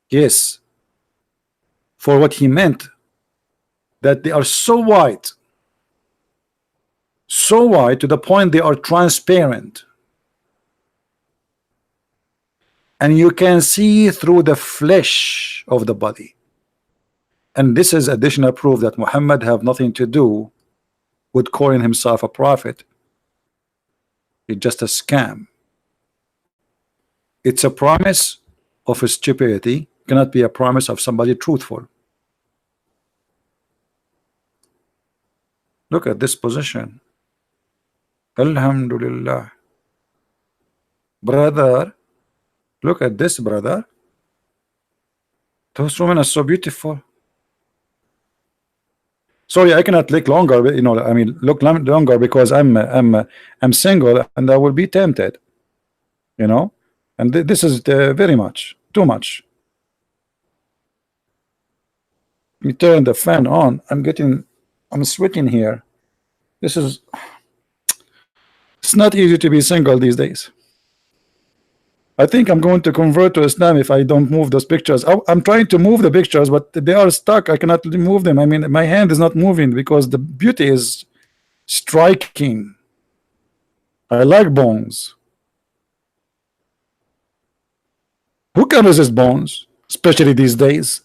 Yes, for what he meant, that they are so white to the point they are transparent, and you can see through the flesh of the body. And this is additional proof that Muhammad have nothing to do with calling himself a prophet. It's just a scam. It's a promise of a stupidity, cannot be a promise of somebody truthful. Look at this position. Alhamdulillah. Brother, look at this, brother. Those women are so beautiful. Sorry, I cannot look longer. You know, I mean, look longer because I'm single and I will be tempted. You know, and this is very much too much. You turn the fan on. I'm sweating here. It's not easy to be single these days. I think I'm going to convert to Islam if I don't move those pictures. I'm trying to move the pictures, but they are stuck. I cannot move them. I mean, my hand is not moving because the beauty is striking. I like bones. Who can resist bones, especially these days?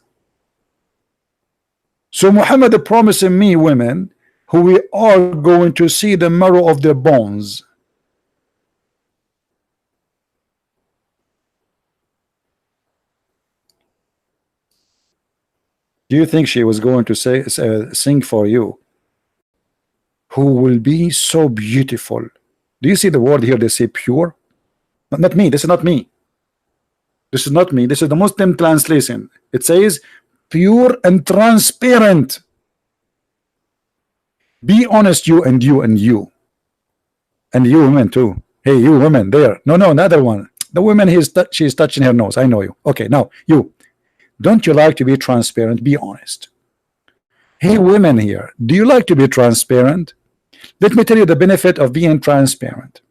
So Muhammad promising me women who we are going to see the marrow of their bones. Do you think she was going to say sing for you? Who will be so beautiful? Do you see the word here? They say pure. Not me. This is not me. This is not me. This is the Muslim translation. It says pure and transparent. Be honest, you and you and you. And you women too. Hey, you women there. No, another one. The woman she's touching her nose. I know you. Okay, now you. Don't you like to be transparent? Be honest. Hey, women here. Do you like to be transparent? Let me tell you the benefit of being transparent.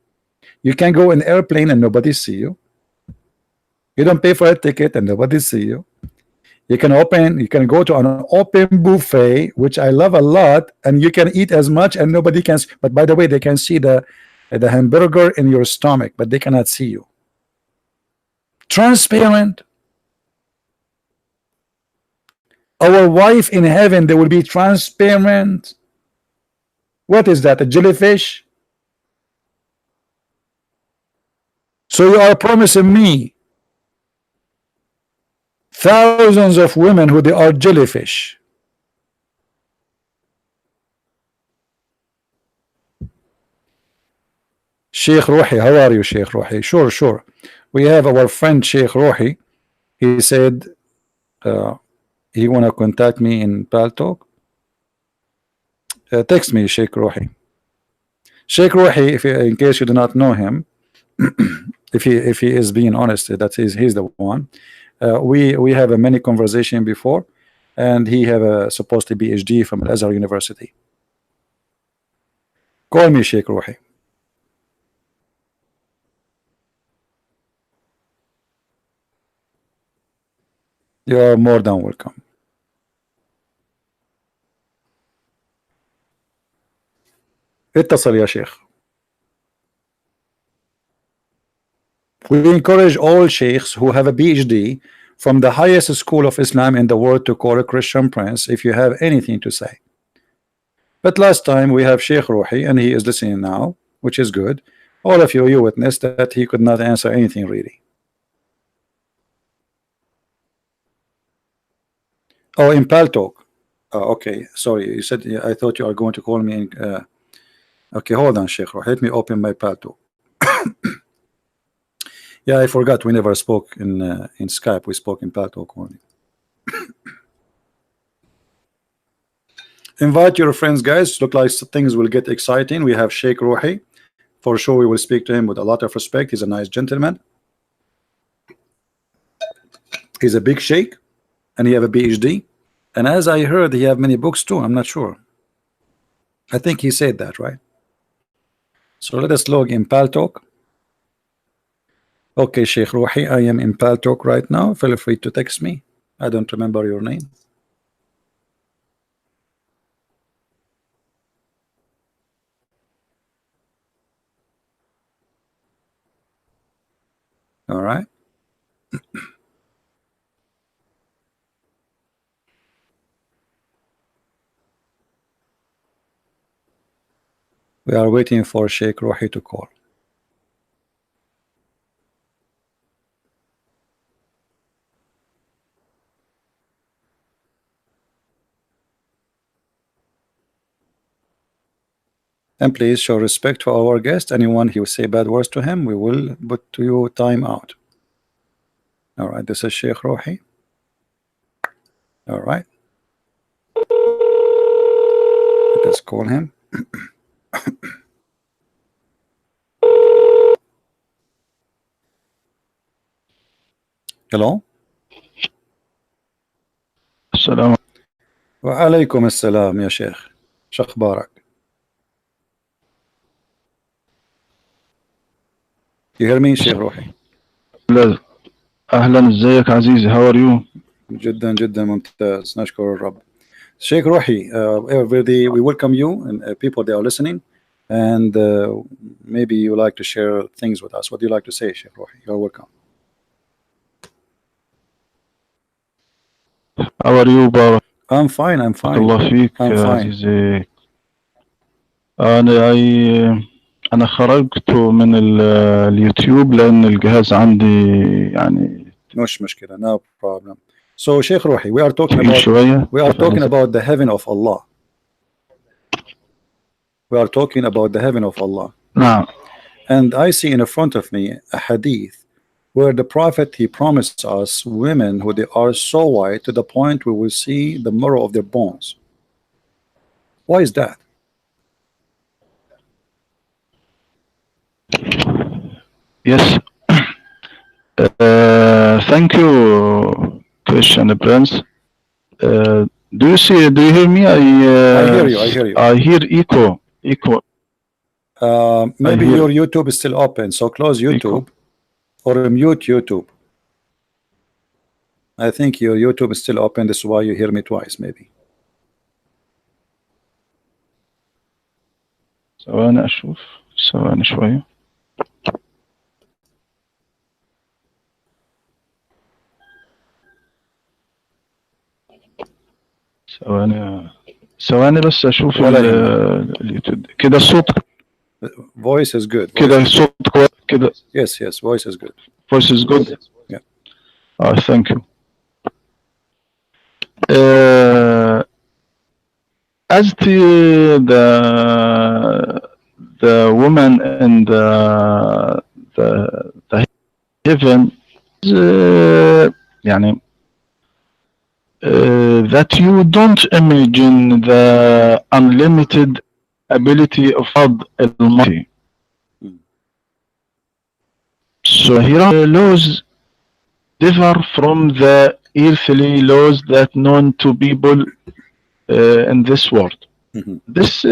You can go in an airplane and nobody see you. You don't pay for a ticket and nobody see you. You can go to an open buffet, which I love a lot, and you can eat as much and nobody can. But by the way, they can see the hamburger in your stomach, but they cannot see you. Transparent. Our wife in heaven, they will be transparent. What is that? A jellyfish? So you are promising me thousands of women who they are jellyfish. Sheikh Rohi, how are you, Sheikh Rohi? Sure. We have our friend Sheikh Rohi. He said he wanna contact me in Paltalk. Text me, Sheikh Rohi. Sheikh Rohi, in case you do not know him, if he is being honest, he's the one. We have a many conversation before, and he have a supposed to PhD from Al-Azhar University. Call me, Sheikh Rohi. You are more than welcome. اتصل يا شيخ. We encourage all sheikhs who have a PhD from the highest school of Islam in the world to call a Christian prince if you have anything to say. But last time we have Sheikh Rohi, and he is listening now, which is good. All of you witnessed that he could not answer anything really. Oh, in Paltalk. Okay, sorry. You said, I thought you are going to call me in. Okay, hold on, Sheikh Rohi. Let me open my Paltalk. Yeah, I forgot. We never spoke in Skype. We spoke in Paltalk only. Invite your friends, guys. Look like things will get exciting. We have Sheikh Rohi. For sure, we will speak to him with a lot of respect. He's a nice gentleman. He's a big sheikh, and he have a PhD. And as I heard, he have many books too. I'm not sure. I think he said that, right? So let us log in Paltalk. Okay, Sheikh Rohi, I am in Paltalk right now. Feel free to text me. I don't remember your name. All right. We are waiting for Sheikh Rohi to call. And please show respect to our guest. Anyone who say bad words to him, we will put to you time out. All right, this is Sheikh Rohi. All right. Let's call him. Hello. Assalamu. وعليكم السلام يا شيخ، شو أخبارك؟ You hear me شيخ روحي؟ لا أهلا، ازيك عزيزي؟ how are you؟ جدا جدا ممتاز، نشكر الرب. Sheikh Rohi, we welcome you and people that are listening, and maybe you like to share things with us. What do you like to say, Sheikh Rohi? You're welcome. how are you بارك I'm fine. I'm fine. الله فيك I'm يا fine. عزيزي. أنا خرجت من اليوتيوب لأن الجهاز عندي يعني مش مشكلة. No problem. So Sheikh Rohi, we are talking تقيل about شوية. the heaven of Allah. We are talking about the heaven of Allah. نعم. And I see in front of me a hadith where the Prophet, he promised us women who they are so white to the point we will see the marrow of their bones. Why is that? Yes. Thank you, Christian Prince. Do you hear me? I hear you. I hear you. I hear echo. Maybe your YouTube is still open, so close YouTube or mute YouTube. I think your YouTube is still open. This is why you hear me twice, maybe. ثواني أشوف، ثواني شوية. ثواني بس أشوف اليوتيوب. كده الصوت. Voice is good. كده الصوت كويس كده. Yes, voice is good. Voice is good. Yeah. Thank you. As the woman in the heaven, يعني that you don't imagine the unlimited ability of God Almighty. So here are laws differ from the earthly laws that known to people in this world. This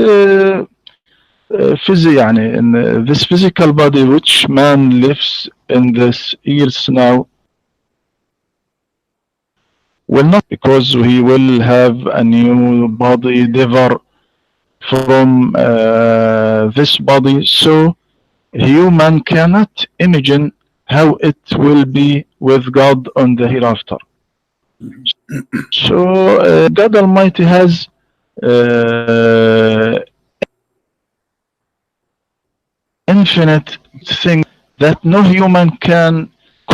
يعني in this physical body which man lives in this earth now will not, because he will have a new body differ from this body, so human cannot imagine how it will be with God on the hereafter. So God Almighty has infinite things that no human can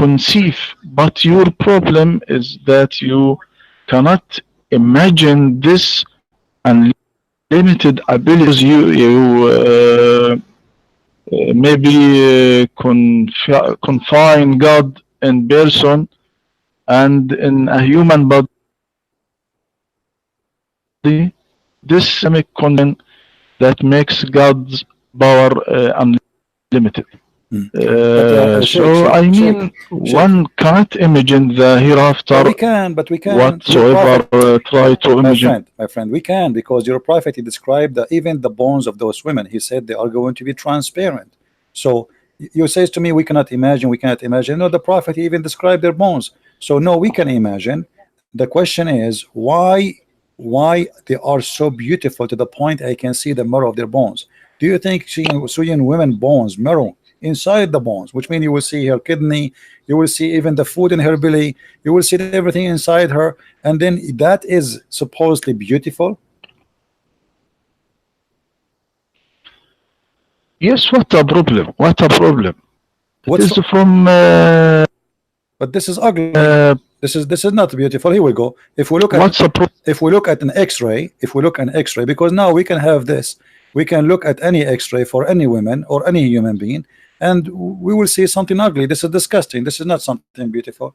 conceive, but your problem is that you cannot imagine this unlimited abilities. You maybe confine God in person and in a human body. This Islamic content that makes God's power unlimited. So I mean, one can't imagine the hereafter. We can, but we can whatsoever try to imagine. My friend, we can, because your prophet, he described even the bones of those women. He said they are going to be transparent. So you say to me we cannot imagine, we cannot imagine. No, the prophet, he even described their bones. So no, we can imagine. The question is why they are so beautiful to the point I can see the marrow of their bones. Do you think seeing women bones, marrow inside the bones, which means you will see her kidney, you will see even the food in her belly, you will see everything inside her, and then that is supposedly beautiful? Yes, what a problem. This is from but this is ugly. This is not beautiful. Here we go. If we look at an x-ray, because now we can have this, we can look at any x-ray for any woman or any human being, and we will see something ugly. This is disgusting. This is not something beautiful.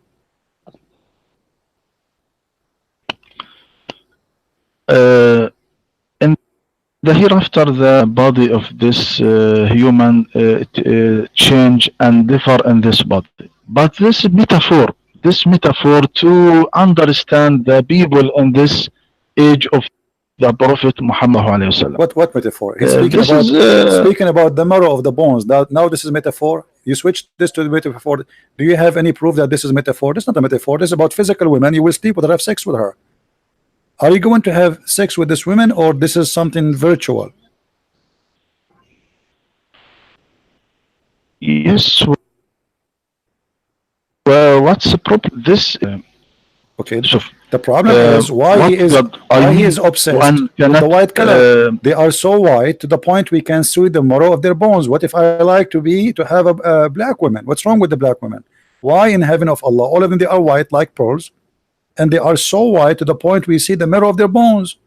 In the hereafter, the body of this human change and differ in this body. But this metaphor to understand the people in this age of the Prophet Muhammad alayhi wasallam. What metaphor? He's speaking about the marrow of the bones. Now this is metaphor. You switch this to the metaphor. Do you have any proof that this is metaphor? This is not a metaphor. This is about physical women. You will sleep with her, have sex with her. Are you going to have sex with this woman, or this is something virtual? Yes. Well, what's the problem? This okay. The problem is why he is obsessed with the white color. They are so white to the point we can see the marrow of their bones. What if I like to have a black woman? What's wrong with the black women? Why in heaven of Allah, all of them, they are white like pearls, and they are so white to the point we see the marrow of their bones?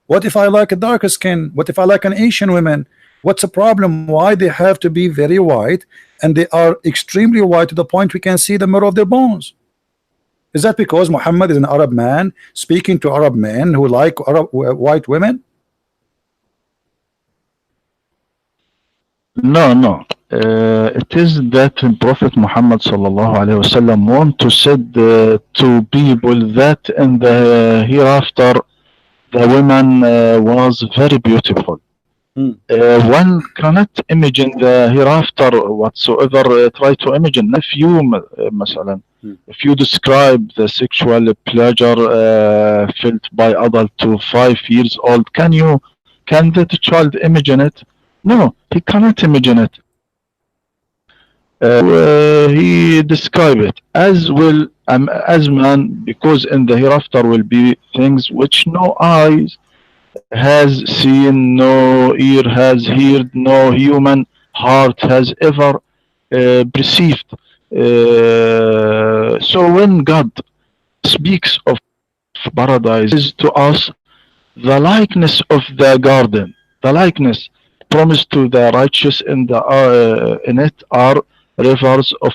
What if I like a darker skin? What if I like an Asian woman? What's the problem? Why they have to be very white, and they are extremely white to the point we can see the marrow of their bones? Is that because Muhammad is an Arab man speaking to Arab men who like white women? No. It is that Prophet Muhammad sallallahu alaihi wasallam want to say to people that in the hereafter the woman was very beautiful. One cannot imagine the hereafter whatsoever. Try to imagine if you مثلا if you describe the sexual pleasure felt by adult to 5 years old, can that child imagine it? No, he cannot imagine it. He described it as well as man, because in the hereafter will be things which no eyes has seen, no ear has heard, no human heart has ever perceived. So when God speaks of paradise, is to us the likeness of the garden, the likeness promised to the righteous in it are rivers of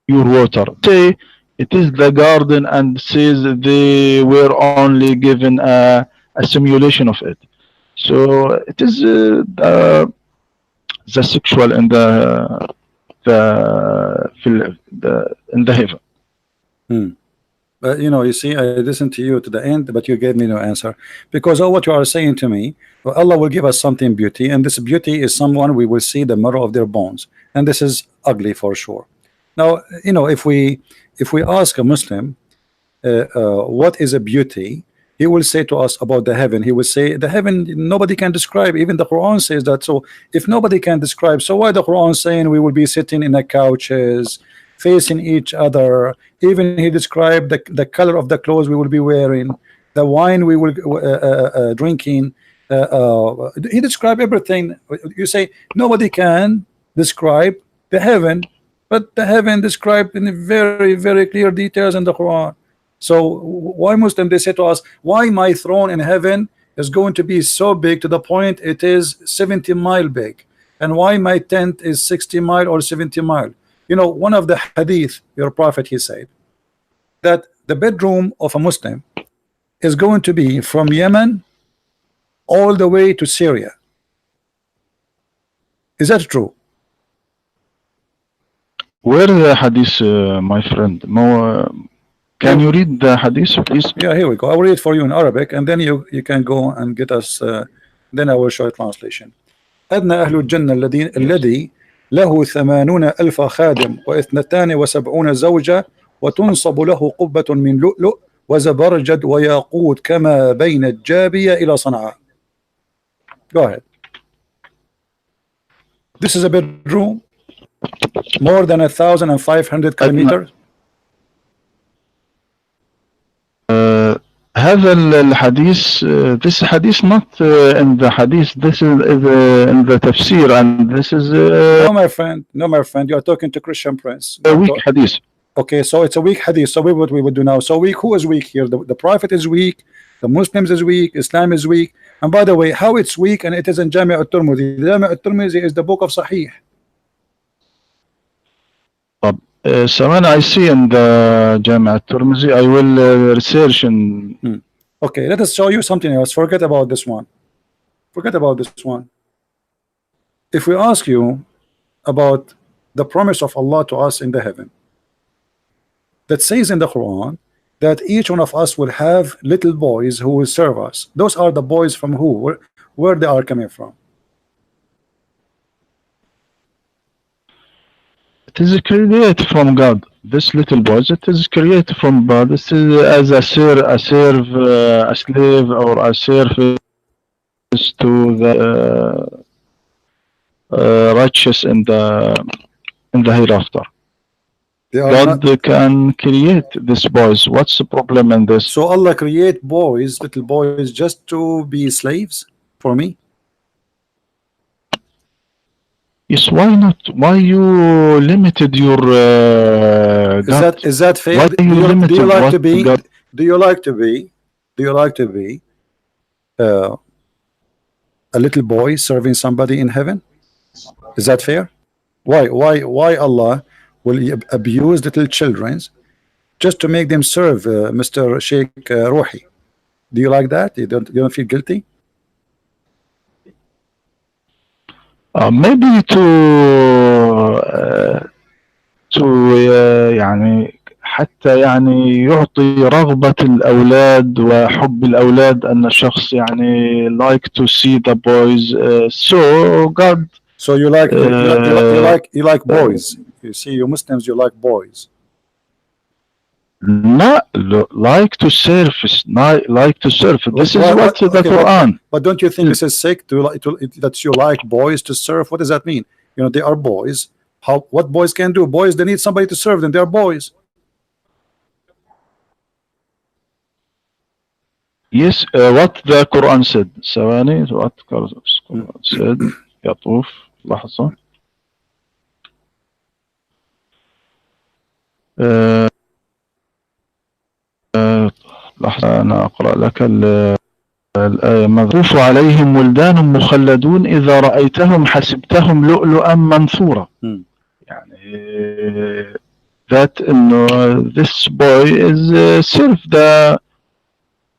pure water. Say it is the garden, and says they were only given a simulation of it. So it is the sexual in the heaven. But you see, I listened to you to the end, but you gave me no answer, because all what you are saying to me, well, Allah will give us something beauty, and this beauty is someone we will see the marrow of their bones, and this is ugly for sure. Now, if we ask a Muslim what is a beauty, he will say to us about the heaven. He will say the heaven nobody can describe. Even the Quran says that. So if nobody can describe, so why the Quran saying we will be sitting in the couches facing each other? Even he described the color of the clothes we will be wearing, the wine we will drinking. He described everything. You say nobody can describe the heaven, but the heaven described in very, very clear details in the Quran. So why Muslim, they say to us, why my throne in heaven is going to be so big to the point it is 70 mile big, and why my tent is 60 mile or 70 mile? One of the hadith, your prophet, he said that the bedroom of a Muslim is going to be from Yemen all the way to Syria. Is that true? Where the hadith, my friend? Can you read the hadith, please? Yeah, here we go. I will read it for you in Arabic, and then you can go and get us. Then I will show a translation. أدنى أهل الجنة الذي له 80,000 خادم و72 زوجة وتنصب له قبة من لؤلؤ وزبرجد وياقوت كما بين الجابية إلى صنعاء. Go ahead. This is a bedroom more than 1,500 kilometers. هذا الحديث, this hadith not in the hadith, this is in the Tafsir, and this is no my friend, you are talking to Christian Prince. A weak hadith. Okay, so it's a weak hadith. So what we would do now? So who is weak here? The Prophet is weak, the Muslims is weak, Islam is weak. And by the way, how it's weak, and it is in Jami' al-Tirmidhi. Jami' al-Tirmidhi is the book of Sahih. Someone I see in the Jami' al-Tirmidhi, I will research and Okay, let us show you something else. Forget about this one. If we ask you about the promise of Allah to us in the heaven, that says in the Quran that each one of us will have little boys who will serve us. Those are the boys from who? Where they are coming from? It is created from God. This little boys, it is created from God. This is as a slave, or a service to the righteous in the hereafter. God can create these boys. What's the problem in this? So Allah create boys, little boys, just to be slaves for me? Yes, why not? Why you limited your God? Is that fair? Why Do you like to be a little boy serving somebody in heaven? Is that fair? Why Allah will abuse little children just to make them serve Mr. Sheikh Rohi? Do you like that? You don't feel guilty? Maybe to يعني حتى يعني يعطي رغبة الأولاد وحب الأولاد أن الشخص يعني like to see the boys. So God. So you like boys. You see, you Muslims, you like boys. Not like to serve. Like to serve. This is what the Quran. But don't you think this is sick that you like boys to serve? What does that mean? You know, they are boys. What boys can do? Boys, they need somebody to serve them. They are boys. Yes, what the Quran said. ثواني, what the Quran said. يطوف لحظة. لحظة أنا أقرأ لك الآية. مطوف عليهم ولدان مخلدون إذا رأيتهم حسبتهم لؤلؤا منثورا. يعني that this boy is serve the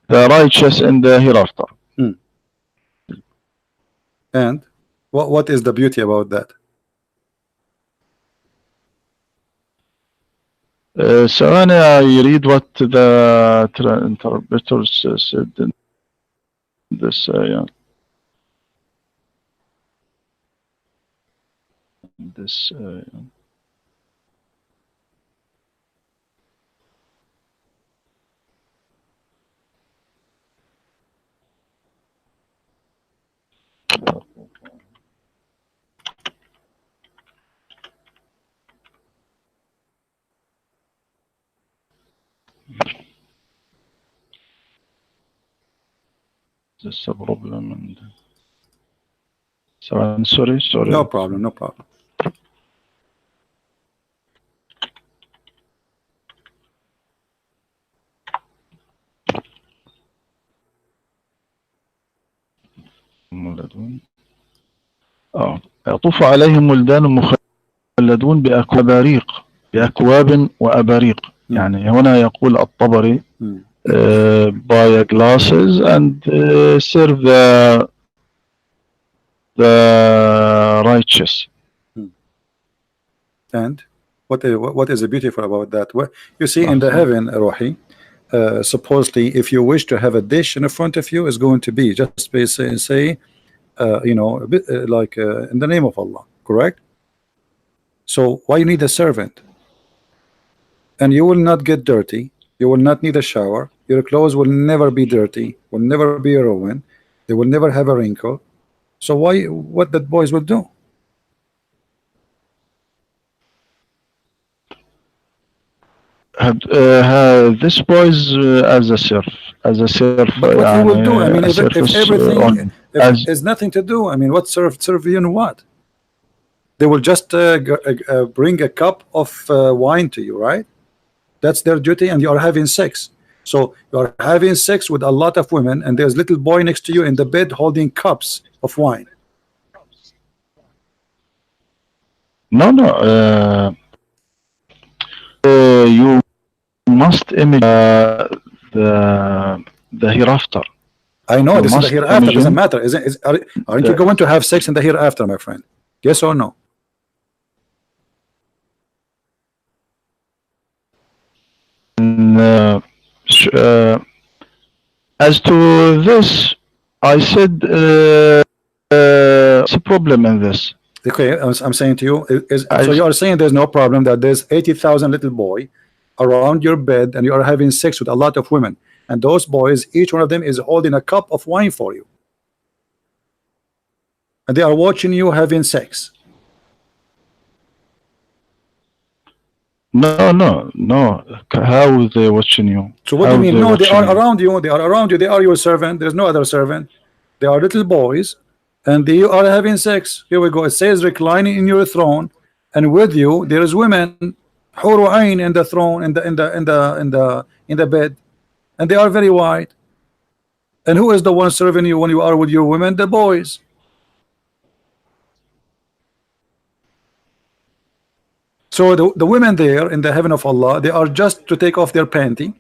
righteous in the hereafter. And what is the beauty about that? ثواني, I read what the interpreters said in this ayah. This This a problem and so I'm sorry. No problem. يطوف عليهم ولدان مخلدون بأكواب وأباريق. يعني هنا يقول الطبري buy glasses and serve the righteous. And what is beautiful about that? You see, in the heaven, Rohi, supposedly, if you wish to have a dish in front of you, is going to be just say you know, a bit, like in the name of Allah, correct? So why you need a servant? And you will not get dirty. You will not need a shower. Your clothes will never be dirty, will never be ruined. They will never have a wrinkle. So what that boys will do? This boys as a serf. But what you will do? I mean, if everything is nothing to do, I mean, what serve you in what? They will just bring a cup of wine to you, right? That's their duty, and you are having sex. So you are having sex with a lot of women, and there's little boy next to you in the bed holding cups of wine. No. You must image the hereafter. I know this is the hereafter. Doesn't matter. Aren't you going to have sex in the hereafter, my friend? Yes or no? much. As to this, I said what's the problem in this? Okay, I'm saying to you, so you are saying there's no problem that there's 80,000 little boy around your bed and you are having sex with a lot of women, and those boys, each one of them is holding a cup of wine for you, and they are watching you having sex. No. How they watching you? So what do you mean? No, they are around you. They are around you. They are your servant. There's no other servant. They are little boys, and they are having sex. Here we go. It says reclining in your throne, and with you there is women, huru ain in the throne, in the bed, and they are very white. And who is the one serving you when you are with your women? The boys. So the women there in the heaven of Allah, they are just to take off their panty,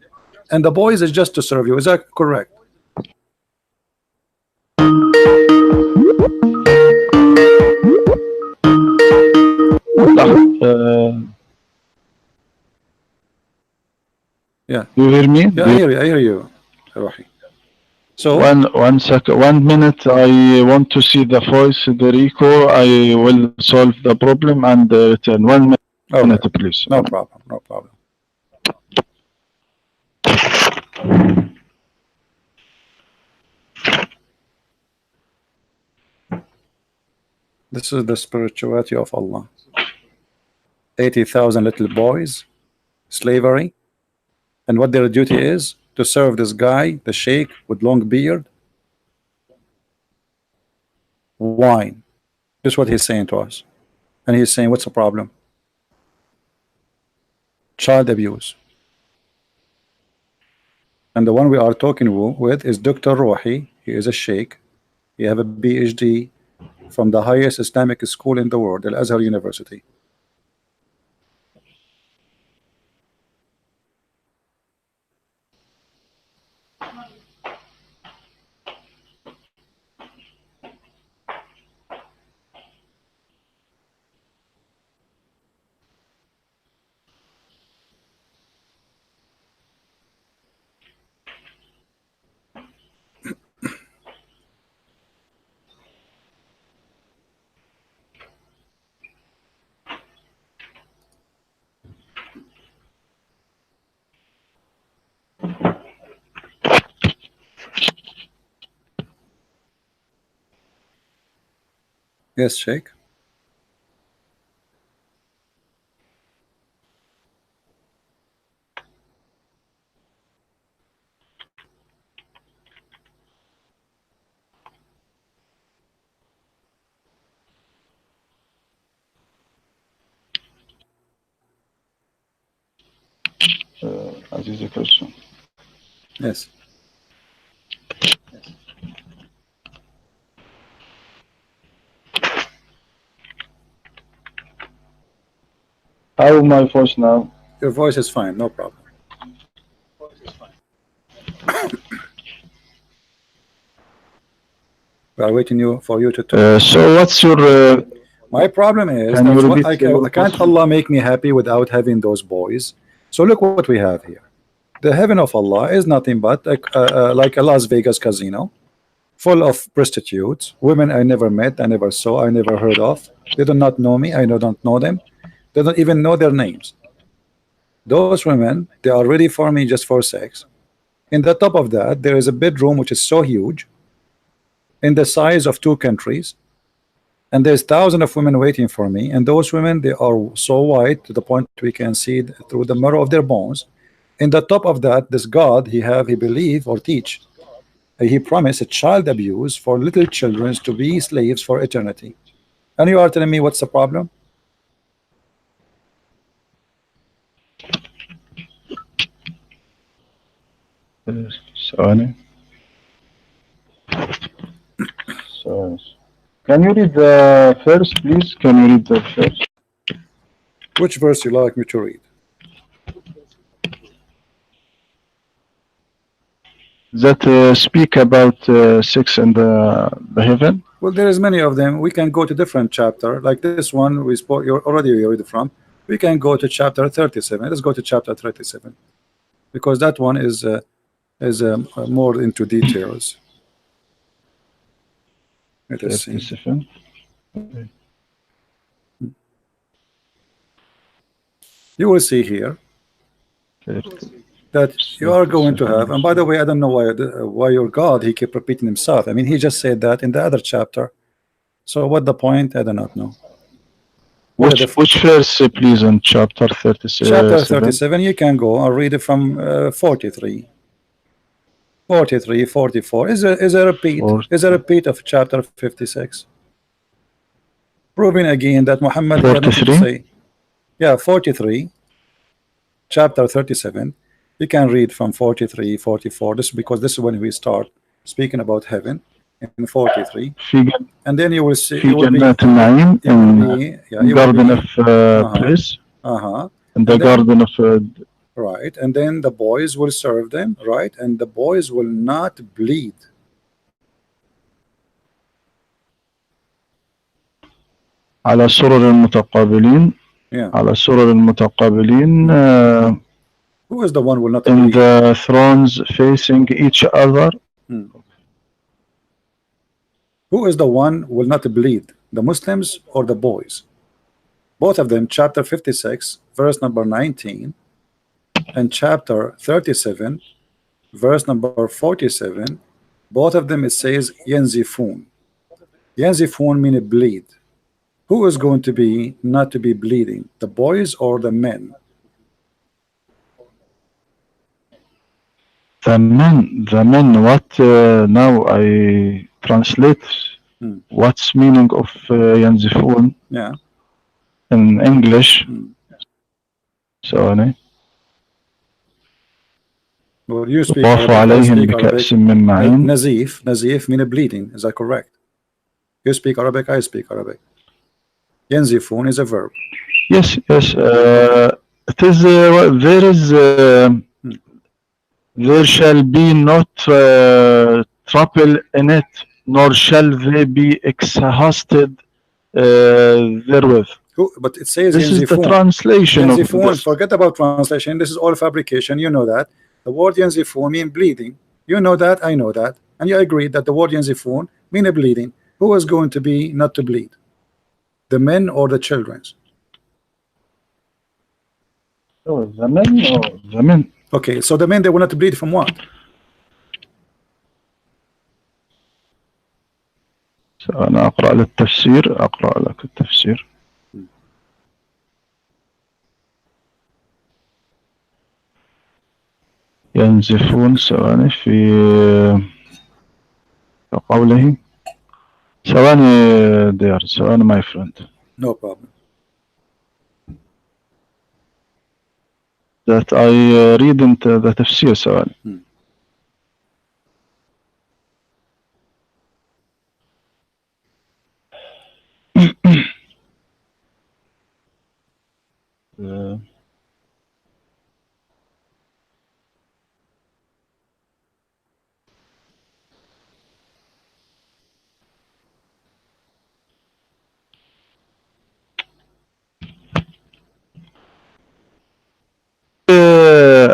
and the boys is just to serve you. Is that correct? Yeah. You hear me? Yeah, I hear you, Rohi. So 1 second, 1 minute. I want to see the voice, Derico. I will solve the problem and return. 1 minute. Okay. Please. No problem. No problem. This is the spirituality of Allah. 80,000 little boys, slavery, and what their duty is to serve this guy, the sheikh with long beard, wine. This is what he's saying to us, and he's saying, what's the problem? Child abuse. And the one we are talking with is Dr. Rohi. He is a sheikh. He have a PhD from the highest Islamic school in the world, Al-Azhar University. Yes, Sheikh. That is the question. Yes. How my voice now? Your voice is fine, no problem. We are waiting for you to talk. So what's your? My problem is can't Allah make me happy without having those boys? So look what we have here. The heaven of Allah is nothing but like a Las Vegas casino, full of prostitutes, women I never met, I never saw, I never heard of. They do not know me, I don't know them. They don't even know their names. Those women, they are ready for me just for sex. In the top of that, there is a bedroom which is so huge, in the size of 2 countries, and there's thousands of women waiting for me. And those women, they are so white to the point we can see through the marrow of their bones. In the top of that, this God he believe or teach, he promised a child abuse for little children to be slaves for eternity. And you are telling me what's the problem? Sorry. So, can you read the first, please? Can you read the first? Which verse you like me to read? That speak about sex and the heaven? Well, there is many of them. We can go to different chapter. Like this one we spoke. You already read from. We can go to chapter 37. Let's go to chapter 37. because that one is more into details. Let us see. 37. You will see here that you are going to have, and by the way, I don't know why your God, he kept repeating himself. I mean, he just said that in the other chapter. So what the point? I do not know. Which verse, please, in chapter 37? Chapter 37, you can go and read it from 43. 43, 44 is a repeat. Is a repeat of chapter 56, proving again that Muhammad had nothing to say. Yeah, 43, chapter 37. You can read from 43, 44. This because this is when we start speaking about heaven in 43, and then you will see. You will be, Garden of Bliss. In the garden of. Right, and then the boys will serve them, right, and the boys will not bleed. على سرر المتقابلين. على سرر المتقابلين. Who is the one who will not in bleed? The thrones facing each other. Who is the one who will not bleed? The Muslims or the boys? Both of them, chapter 56, verse number 19. And chapter 37, verse number 47, both of them it says Yanzifun. Yanzifun means bleed. Who is going to be not to be bleeding? The boys or the men? The men. What now I translate what's meaning of Yanzifun? Yeah. In English. Sorry. Well, you speak Arabic. Nazif means bleeding. Is that correct? You speak Arabic, I speak Arabic. Yanzifun is a verb. Yes. It is there shall be not trouble in it, nor shall they be exhausted therewith. But it says this is the translation of this. Forget about translation. This is all fabrication. You know that. The word Yanzifun means bleeding. You know that, I know that. And you agree that the word Yanzifun means bleeding. Who is going to be not to bleed? The men or the children? Oh, the men or the men. Okay, so the men, they will not bleed from what? أنا أقرأ للتفسير. أقرأ لك التفسير. ينزفون ثواني في قوله ثواني dear ثواني my friend. No problem. That I read into the تفسير ثواني.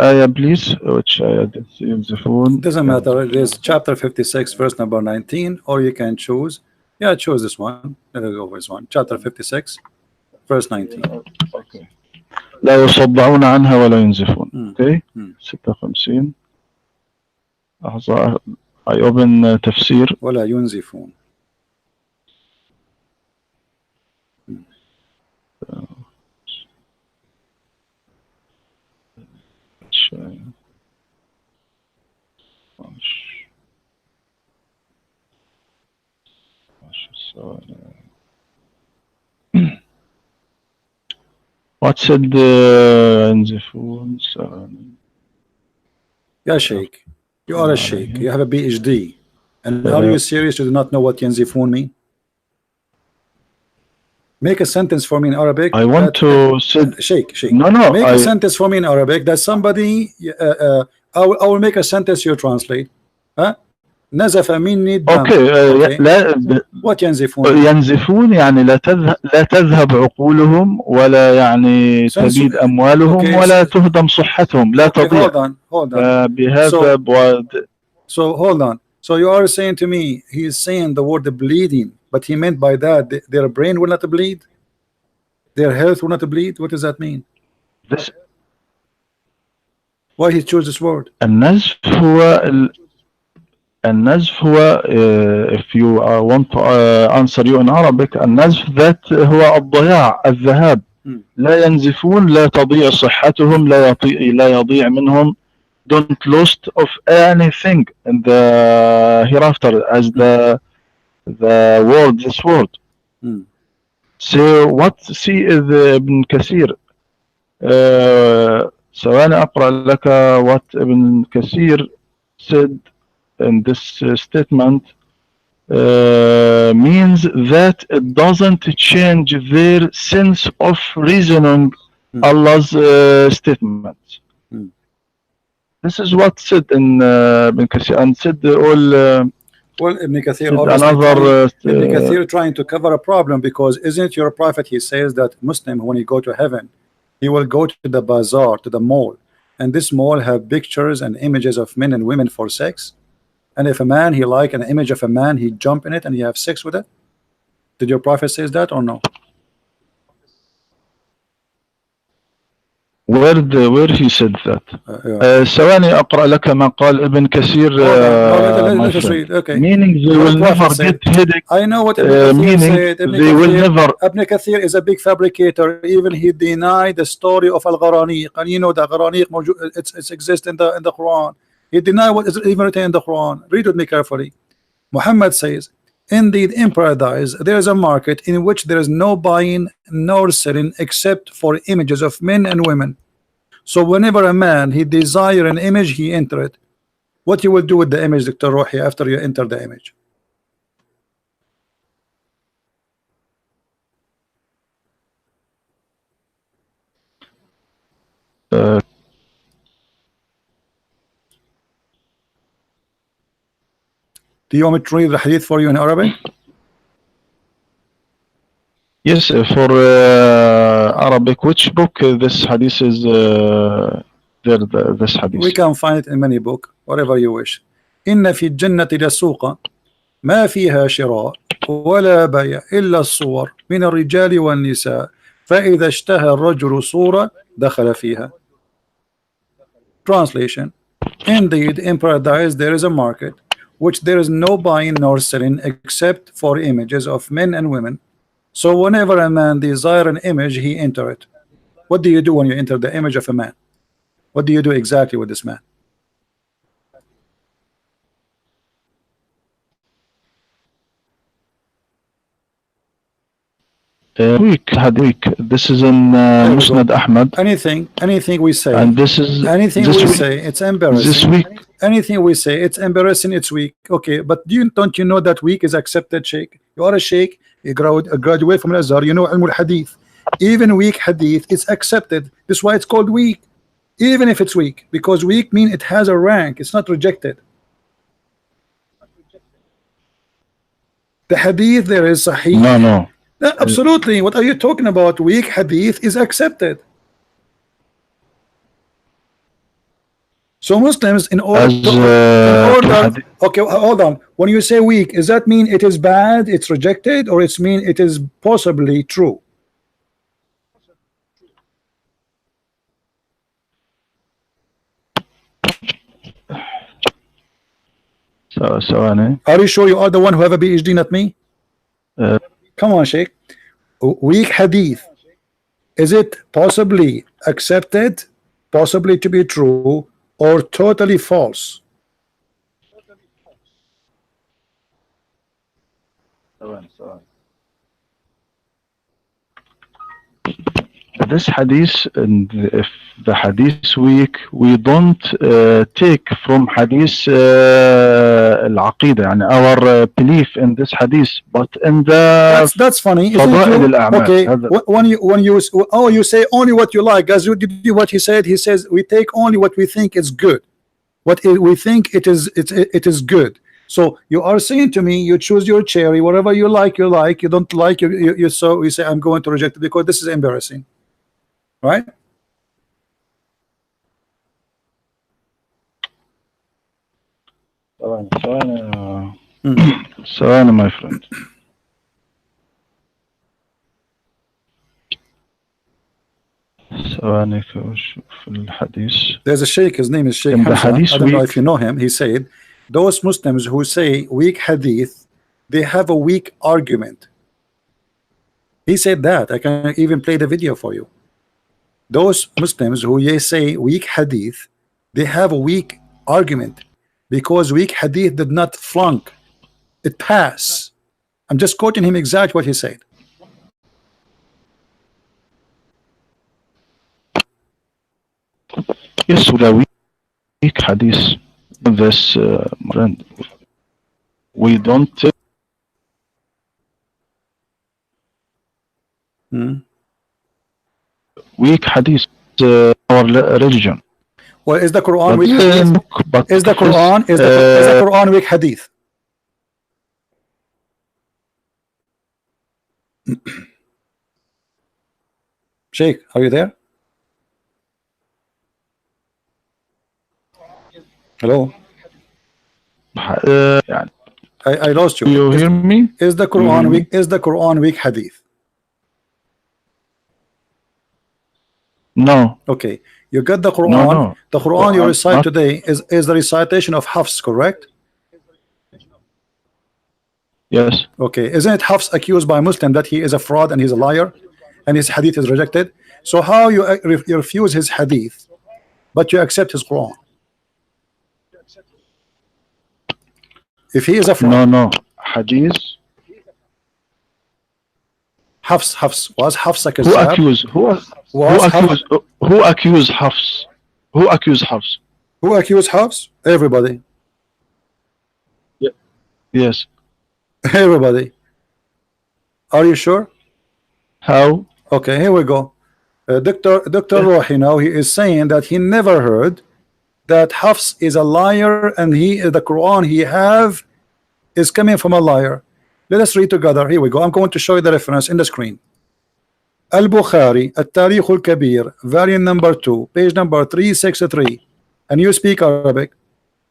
ayah please, which ayah the phone. Doesn't matter. There's chapter 56 verse number 19, or you can choose. Yeah, choose this one. Let us go with this one. Chapter 56 verse 19. Okay. لا يصدعون عنها ولا ينزفون. Okay. 56 لحظة. I open تفسير. ولا ينزفون. What said ينزفون? Yeah, Sheikh. You are a Sheikh. You have a PhD. And are you serious? You do not know what Yanzifun mean? Make a sentence for me in Arabic. I want to say Sheikh. No. Make a sentence for me in Arabic that somebody I will make a sentence you translate. Huh? نزف مني الدم. اوكي Okay. لا What ينزفون؟ ينزفون يعني لا تذهب عقولهم ولا يعني Since تبيد أموالهم okay, ولا تهدم صحتهم لا okay, تضيع. hold on. بهذا So hold on. So you are saying to me he is saying the word bleeding, but he meant by that their brain will not bleed, their health will not bleed. What does that mean? this Why he chose this word? النزف هو if you want to answer you in Arabic النزف that هو الضياع الذهاب. لا ينزفون لا تضيع صحتهم لا يضيع منهم. Don't lost of anything in the hereafter as the word this word. So what see is ابن كثير ثواني أقرأ لك what ابن كثير said in this statement means that it doesn't change their sense of reasoning Allah's statements. This is what said in Ibn Kathir and said all. Well, Ibn Kathir Ibn Kathir trying to cover a problem because isn't your prophet? He says that Muslim when he go to heaven, he will go to the bazaar, to the mall, and this mall have pictures and images of men and women for sex. And if a man he like an image of a man, he jump in it and he have sex with it. Did your prophet says that or no? Where he said that? ثواني أقرأ لك ما قال ابن كثير. Okay. Meaning they will never get headache. I know what Ibn Kathir said. They will never. Ibn Kathir is a big fabricator. Even he denied the story of Al-Gharaniq, and you know the Gharaniq it's exists in the Quran. He denied what is even written in the Quran. Read with me carefully. Muhammad says, indeed in paradise there is a market in which there is no buying nor selling except for images of men and women. So whenever a man he desire an image, he enter it. What you will do with the image, Dr. Rohi, after you enter the image? Do you want me to read the hadith for you in Arabic? Yes, for Arabic. Which book this hadith is there? This hadith. We can find it in many books, whatever you wish. إن في الجنة لسوقا ما فيها شراء ولا بيع إلا الصور من الرجال والنساء فإذا اشتهى الرجل صورة دخل فيها. Translation: indeed in paradise there is a market which there is no buying nor selling except for images of men and women. So whenever a man desire an image, he enter it. What do you do when you enter the image of a man? What do you do exactly with this man? Week. This is in Musnad Ahmad. Anything we say, and this is anything this we week, say, it's embarrassing. This week, anything we say, it's embarrassing. It's weak. Okay, but don't you know that weak is accepted, Sheikh? You are a Sheikh. You graduate from Al-Azhar. You know Al Hadith. Even weak Hadith is accepted. That's why it's called weak, even if it's weak, because weak means it has a rank. It's not rejected. The Hadith there is Sahih. No. No, absolutely. What are you talking about? Weak hadith is accepted. So Muslims in order okay, hold on. When you say weak, does that mean it is bad, it's rejected, or it's mean it is possibly true? So are you sure you are the one who have a PhD, not me? Come on, Sheikh. Weak hadith, is it possibly accepted, possibly to be true, or totally false? This hadith, and if the hadith weak, we don't take from hadith al-aqidah, and our belief in this hadith, but in the that's funny, isn't it? Okay, when you say only what you like, as what he says we take only what we think is good, what we think it is good. So you are saying to me, you choose your cherry, whatever you like, you like. You don't like, you so you say I'm going to reject it because this is embarrassing, right? ثواني my friend. ثواني أشوف الحديث. There's a sheikh, his name is Sheikh Hamza. I don't know if you know him. He said those Muslims who say weak hadith, they have a weak argument. He said that. I can even play the video for you. Those Muslims who say weak hadith, they have a weak argument because weak hadith did not flunk, it passed. I'm just quoting him exactly what he said. Yes, with a weak hadith, this friend, we don't take weak hadith our religion. Well, is the Quran weak hadith? Is the Quran weak hadith? Sheikh, are you there? Hello. I lost you. You hear me? Is the Quran weak? Is the Quran weak hadith? No. Okay, you got the Quran. No. The Quran you recite today is the recitation of Hafs, correct? Yes. Okay, isn't it Hafs accused by Muslim that he is a fraud and he's a liar, and his hadith is rejected? So how you refuse his hadith, but you accept his Quran? If he is a fraud. No. Hadith. Hafs was Hafs a Who accused? Who accused Hafs? Who accused Hafs? Who accused Hafs? Everybody. Yes. Everybody. Are you sure? How? Okay, here we go. Dr. Rohi now, he is saying that he never heard that Hafs is a liar and the Quran he have is coming from a liar. Let us read together. Here we go. I'm going to show you the reference in the screen. Al-Bukhari, At-Tarikh Al-Kabir, variant number 2, page number 363. And you speak Arabic.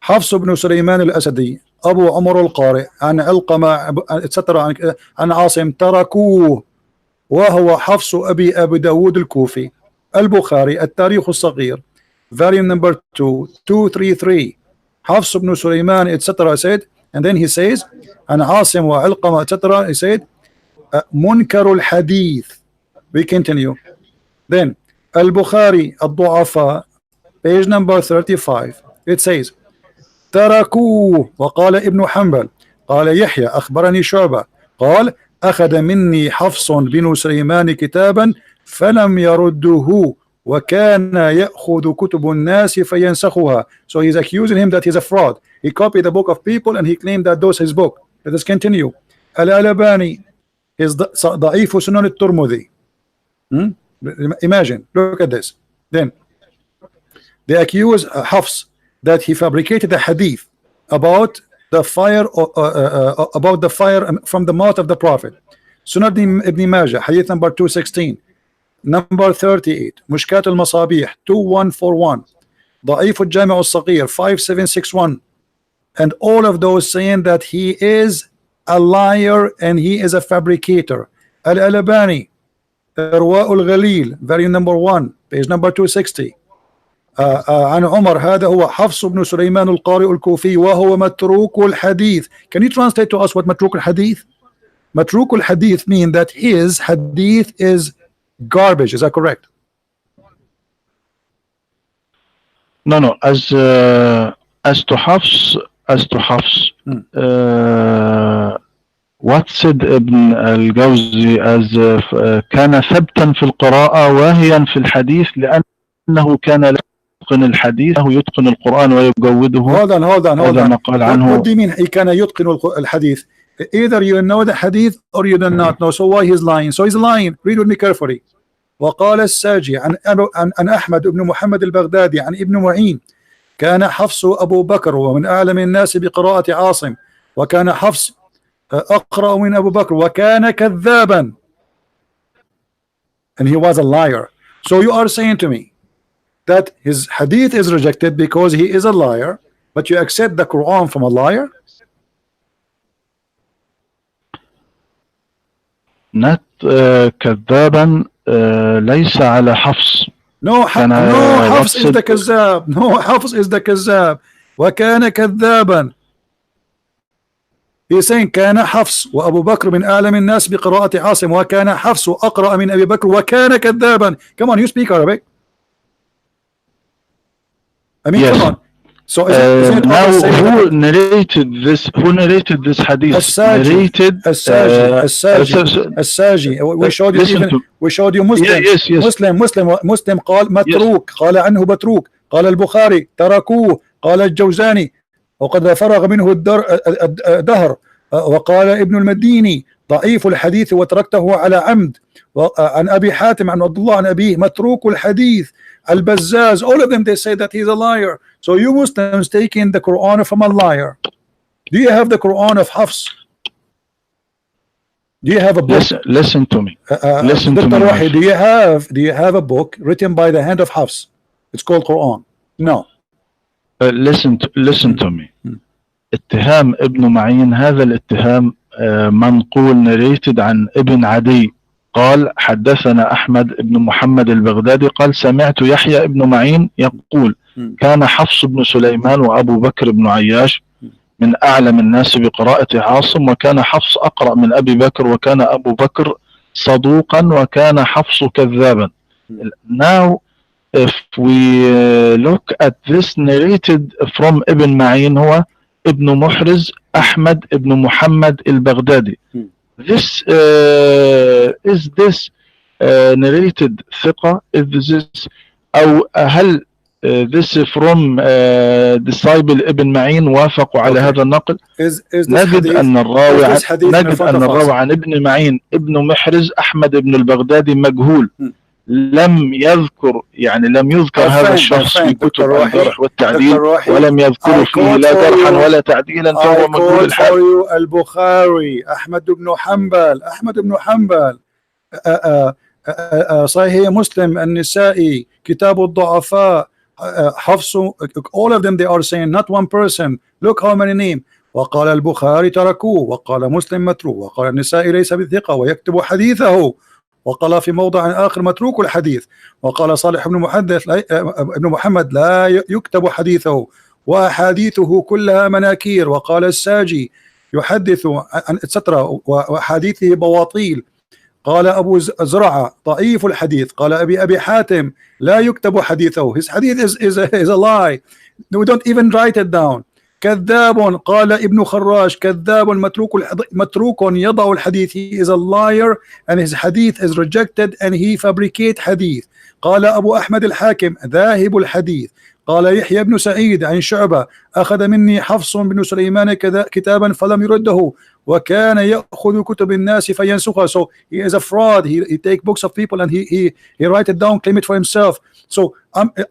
Hafs ibn Sulaiman al-Asadi, Abu Umar al-Qari, an Alqama, etc. an Asim tarakuh, وهو حفص أبي داود الكوفي. Al-Bukhari, At-Tarikh Al-Saghir, variant number 2, 233. Hafs ibn Sulaiman, etc. said, and then he says, and Asim wa Alqama, etc. he said, Munkar al-Hadith. We continue. Then Al-Bukhari Al-Du'afa, page number 35. It says, تركوه وقال ابن حنبل قال يحيى أخبرني شعبة قال أخذ مني حفص بن سليمان كتابا فلم يرده وكان يأخذ كتب الناس فينسخها. So he's accusing him that he's a fraud. He copied the book of people and he claimed that those his book. Let us continue. Al-Albani is ضعيف سنن الترمذي. Imagine, look at this. Then they accuse Hafs that he fabricated a hadith about the fire from the mouth of the Prophet. Sunan ibn Majah, hadith number 216, number 38, Mushkat al-Masabih 2141, Da'if al-Jami' al-Saghir 5761, and all of those saying that he is a liar and he is a fabricator. Al-Albani, Irwa al-Ghalil, variant number 1, page number 260. عن عمر هذا هو حفص بن سليمان القارئ الكوفي وهو متروك الحديث. Can you translate to us what متروك الحديث? متروك الحديث mean that his hadith is garbage. Is that correct? No. As to Hafs, what said Ibn al-Jawzi as كان ثبتا في القراءة واهيا في الحديث لأنه كان يتقن الحديث يتقن القرآن ويجوده. Hold on. What do you mean he كان يتقن الحديث? Either you know the hadith or you do not know. So why he's lying? So he's lying. Read with me carefully. وقال الساجي عن أحمد بن محمد البغدادي عن ابن معين كان حفص أبو بكر ومن أعلم الناس بقراءة عاصم وكان حفص أقرأ من أبو بكر وكان كذابا, and he was a liar. So you are saying to me that his hadith is rejected because he is a liar, but you accept the Quran from a liar? Not كذابا ليس على حفص. No, Hafs is the كذاب. No, Hafs is the كذاب. وكان كذابا. He's saying كان حفص وأبو بكر من أعلم الناس بقراءة عاصم وكان حفص أقرأ من أبي بكر وكان كذابا. Come on, you speak Arabic. I mean, yes. Come on. So isn't it now who narrated this? Who narrated this hadith? Narrated الساجي. We showed you even. We showed you Muslim. Yes. Muslim قال متروك, قال عنه متروك, قال البخاري تركوه, قال الجوزاني وقد فرغ منه الدهر, وقال ابن المديني ضعيف الحديث وتركته على عمد, عن أبي حاتم عن عبد الله عن أبيه متروك الحديث, البزاز. All of them, they say that he's a liar. So you Muslims taking the Quran from a liar. Do you have the Quran of Hafs? Do you have a book? Listen to me. Listen to me. Rohi, do you have a book written by the hand of Hafs? It's called Quran. No. Listen to me. اتهام ابن معين, هذا الاتهام منقول narrated عن ابن عدي قال حدثنا أحمد بن محمد البغدادي قال سمعت يحيى بن معين يقول كان حفص بن سليمان وأبو بكر بن عياش من أعلم الناس بقراءة عاصم وكان حفص أقرأ من أبي بكر وكان أبو بكر صدوقا وكان حفص كذابا. Now if we look at this narrated from Ibn Ma'in هو ابن محرز أحمد بن محمد البغدادي. This is this narrated ثقة? Is this أو هل this from disciple ابن معين وافقوا على هذا النقل؟ نجد أن الراوي عن ابن معين ابن محرز أحمد بن البغدادي مجهول, لم يذكر هذا الشخص في كتب الجرح والتعديل ولم يذكر فيه لا جرحا ولا تعديلا, فهو مجهول الحال. البخاري أحمد بن حنبل صحيح مسلم النسائي كتاب الضعفاء حفص, all of them they are saying not one person. Look how many names. وقال البخاري تركوه, وقال مسلم متروك, وقال النسائي ليس بثقة ويكتب حديثه, وقال في موضع آخر متروك الحديث, وقال صالح ابن محمد لا يكتب حديثه وأحاديثه كلها مناكير, وقال الساجي يحدث عن etc وحديثه بواطيل, قال أبو زرعة ضعيف الحديث, قال أبي حاتم لا يكتب حديثه, his hadith is a lie, we don't even write it down. كذاب, قال ابن خراش كذاب متروك يضع الحديث, he is a liar and his hadith is rejected and he fabricate hadith. قال أبو أحمد الحاكم ذاهب الحديث, قال يحيى بن سعيد عن شعبة أخذ مني حفص بن سليمان كتابا فلم يرده وكان يأخذ كتب الناس فينسخها. So he is a fraud, he take books of people and he write it down, claim it for himself. So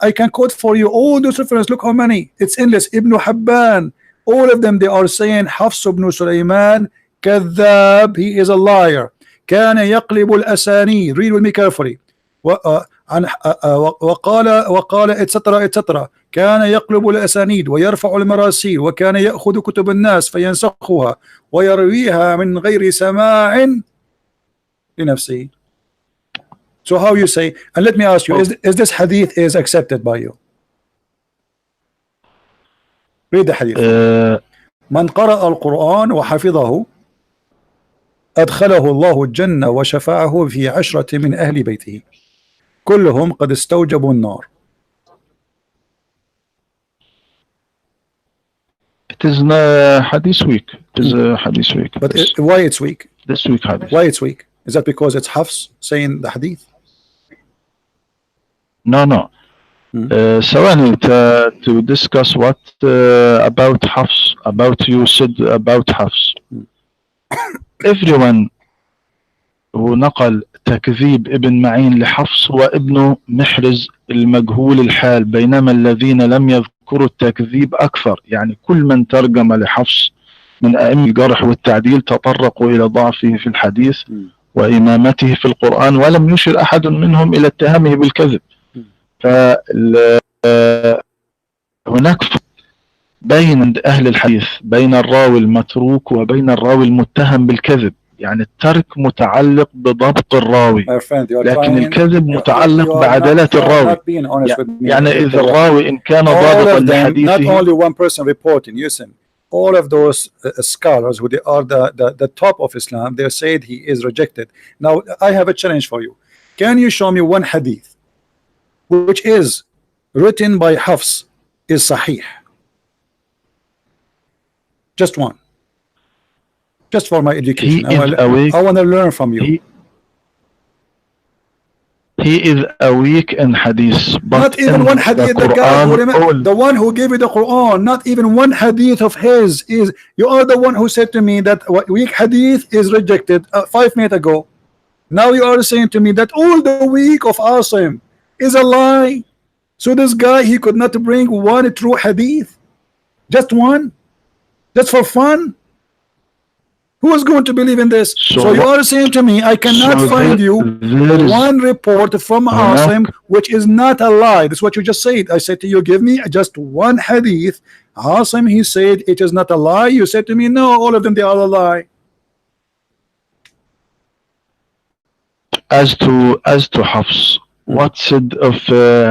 I can quote for you all those references. Look how many, it's endless. Ibn Habban, all of them they are saying Hafs ibn Sulaiman كذاب, he is a liar. كان يقلب الأسانيد, read with me carefully. وقال etc كان يقلب الأسانيد ويرفع المراسيل وكان يأخذ كتب الناس فينسخها ويرويها من غير سماع لنفسه. So how you say, and let me ask you, is this hadith is accepted by you? Read the hadith. من قرأ القرآن وحفظه أدخله الله الجنة وشفعه في 10 من أهل بيته كلهم قد استوجبوا النار. It is hadith weak. It is hadith weak. But why it's weak? This week hadith. Why it's weak? Is that because it's Hafs saying the hadith? No. ثواني to discuss what about Hafs, about you said about Hafs. Everyone who نقل تكذيب ابن معين لحفص وابن محرز المجهول الحال, بينما الذين لم يذكروا التكذيب أكثر. يعني كل من ترجم لحفص من أئمة الجرح والتعديل تطرقوا إلى ضعفه في الحديث وإمامته في القرآن، ولم يشر أحد منهم إلى اتهامه بالكذب. فهناك بين عند أهل الحديث بين الراوي المتروك وبين الراوي المتهم بالكذب. يعني الترك متعلق بضبط الراوي، لكن الكذب متعلق بعدالة الراوي. يعني إذا الراوي إن كان ضابطا لحديثه. Not only one person reporting. Listen, all of those scholars who they are the top of Islam, they said he is rejected. Now I have a challenge for you. Can you show me one hadith which is written by Hafs is Sahih? Just one. Just for my education. I want to learn from you. He is awake in hadith. But not even one hadith. The one who gave you the Quran, not even one hadith of his is. You are the one who said to me that weak hadith is rejected 5 minutes ago. Now you are saying to me that all the weak of Asim is a lie. So this guy, he could not bring one true hadith, just one, just for fun. Who is going to believe in this? So you are saying to me, I cannot find you one report from Asim which is not a lie. That's what you just said. I said to you, give me just one hadith. Asim, he said it is not a lie. You said to me, no, all of them, they are a lie. As to Hafs, what said of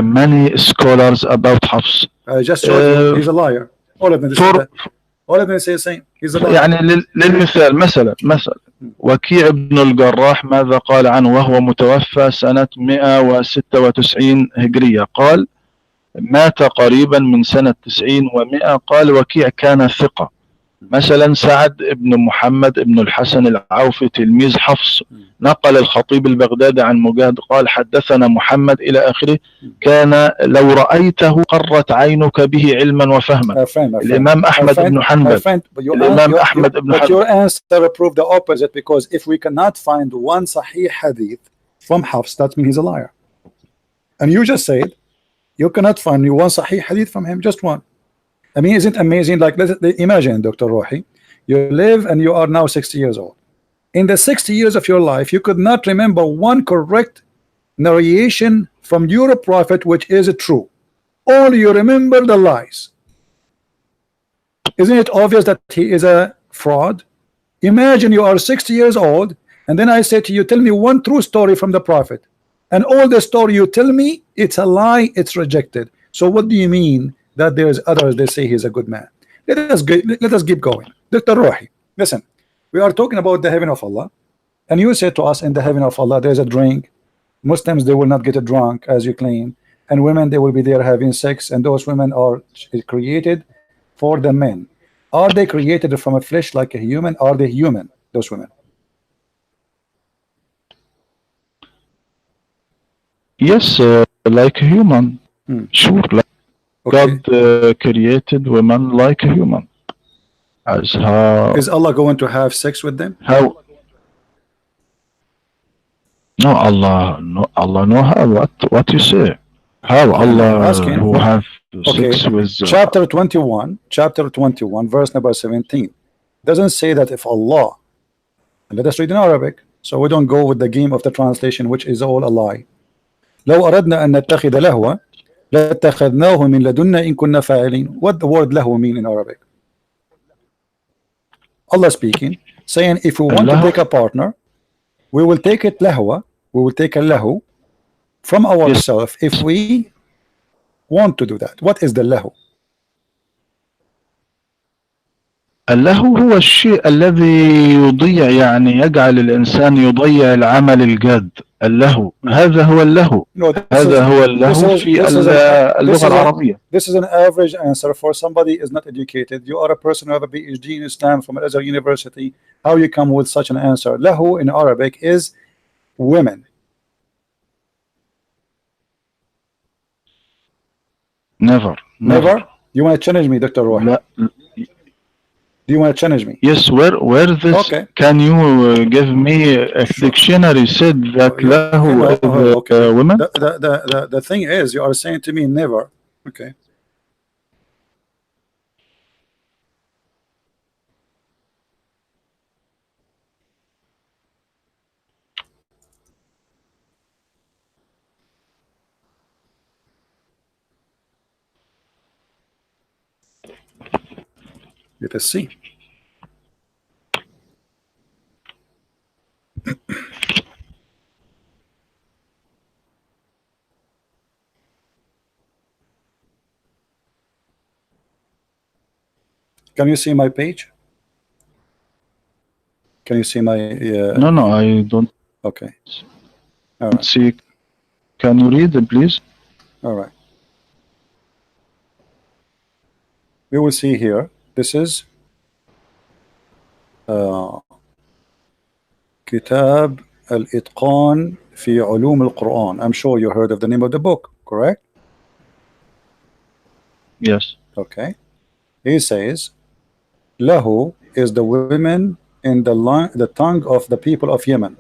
many scholars about Hafs? I just showed you, he's a liar. All of them say the same. He's a liar. يعني للمثال مثلا وكيع بن الجراح ماذا قال عنه وهو متوفى سنة 196 هجرية؟ قال مات قريبا من سنة 90 و100. قال وكيع كان ثقة. مثلا سعد بن محمد بن الحسن العوفي تلميذ حفص نقل الخطيب البغدادي عن مجاهد قال حدثنا محمد إلى آخره، كان لو رأيته قرت عينك به علما وفهما. الإمام أحمد بن حنبل الإمام أحمد بن حنبل. But your answer proved the opposite, because if we cannot find one Sahih hadith from Hafs, that means he's a liar. And you just said you cannot find one Sahih hadith from him, just one. I mean, isn't it amazing? Like, imagine, Dr. Rohi, you live and you are now 60 years old. In the 60 years of your life, you could not remember one correct narration from your prophet which is true. All you remember the lies. Isn't it obvious that he is a fraud? Imagine you are 60 years old, and then I say to you, tell me one true story from the prophet, and all the story you tell me, it's a lie, it's rejected. So what do you mean that there's others they say he's a good man? Let us keep going. Dr. Rohi, listen, we are talking about the heaven of Allah, and you said to us in the heaven of Allah there's a drink. Muslims, they will not get drunk as you claim, and women, they will be there having sex, and those women are created for the men. Are they created from a flesh like a human? Are they human, those women? Yes, like a human. Sure. Okay. God created women like a human. As how is Allah going to have sex with them? How? No, Allah know how. What you say? How Allah who have sex with? Chapter 21, verse number 17, doesn't say that if Allah. And let us read in Arabic, so we don't go with the game of the translation, which is all a lie. لو أردنا أن نتخذ لهوا لاتخذناه من لدنا إن كنا فاعلين. What the word lahu mean in Arabic? Allah speaking, saying if we want to take a partner, we will take it lahwa, we will take a lahu from ourselves if we want to do that. What is the lahu? اللهو هو الشيء الذي يضيع، يعني يجعل الإنسان يضيع العمل الجاد. اللهو هذا هو اللهو. هذا هو اللهو في اللغة العربية. This is an average answer for somebody who is not educated. You are a person who have a PhD in Islam from Al-Azhar University. How you come with such an answer? Lahu in Arabic is women. Never. You want to challenge me, Dr. Rohi? لا. Do you want to challenge me? Yes, where this? Okay. Can you give me a dictionary said that lahu women? The thing is, you are saying to me never. Okay. Let us see. Can you see my page? Can you see my? No, I don't. Okay. All right. See. Can you read it, please? All right. We will see here. This is كتاب الإتقان في علوم القرآن. I'm sure you heard of the name of the book, correct? Yes. Okay. He says, Lahu is the women in the tongue of the people of Yemen.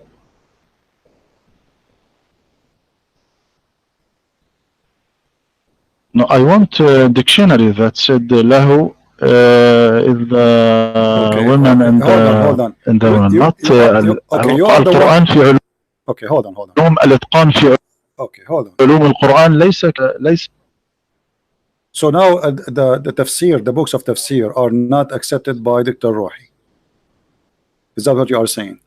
No, I want a dictionary that said Lahu is the women and hold on. in the women, not okay, you are the القرآن في علوم. Okay, hold on. الإتقان في Okay, hold on. علوم القرآن ليس. So now the Tafsir, the books of Tafsir are not accepted by Dr. Rohi. Is that what you are saying?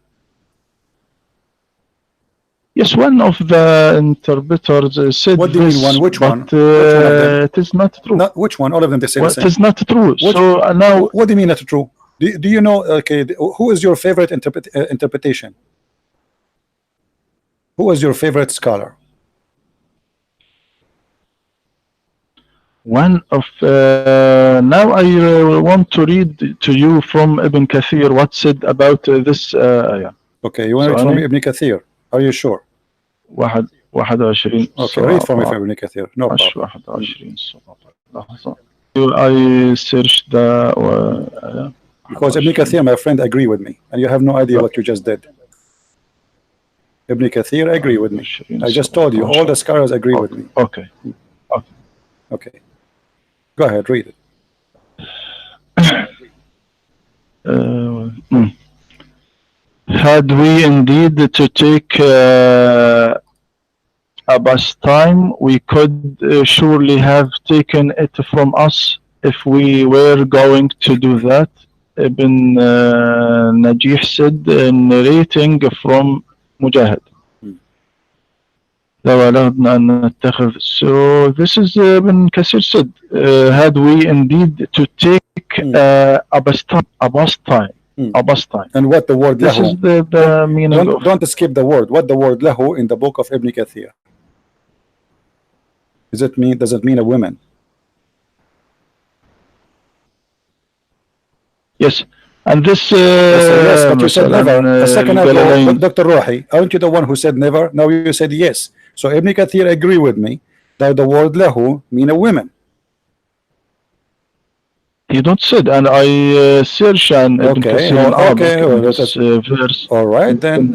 Yes, one of the interpreters said what do you this, mean one? Which one? Which one of them? It is not true. Which one? All of them they say the same. It is not true. So now, what do you mean not true? Do you know? Okay, who is your favorite interpretation? Who is your favorite scholar? One of now I want to read to you from Ibn Kathir what said about this ayah. Okay, you want to read from Ibn Kathir? Are you sure? 21. Okay, read from Ibn Kathir. No problem. 21. I searched the because Ibn Kathir, my friend, agree with me, and you have no idea what you just did. Ibn Kathir agree with me. I just told you, all the scholars agree with me. Okay. Okay. Go ahead, read it. Had we indeed to take a pastime, we could surely have taken it from us if we were going to do that. Ibn Najih said, narrating from Mujahid. So this is Ibn Kathir said, had we indeed to take a pastime. And what the word this lahu? Is the meaning don't skip the word. What the word lahu in the book of Ibn Kathir? Does it mean a woman? Yes. And this yes, but you said never. A second ago, Dr. Rohi, aren't you the one who said never? Now you said yes. So Ibn Kathir agree with me that the word lahu mean a woman. He don't said, and I search and Ibn Kathir verse. All right, then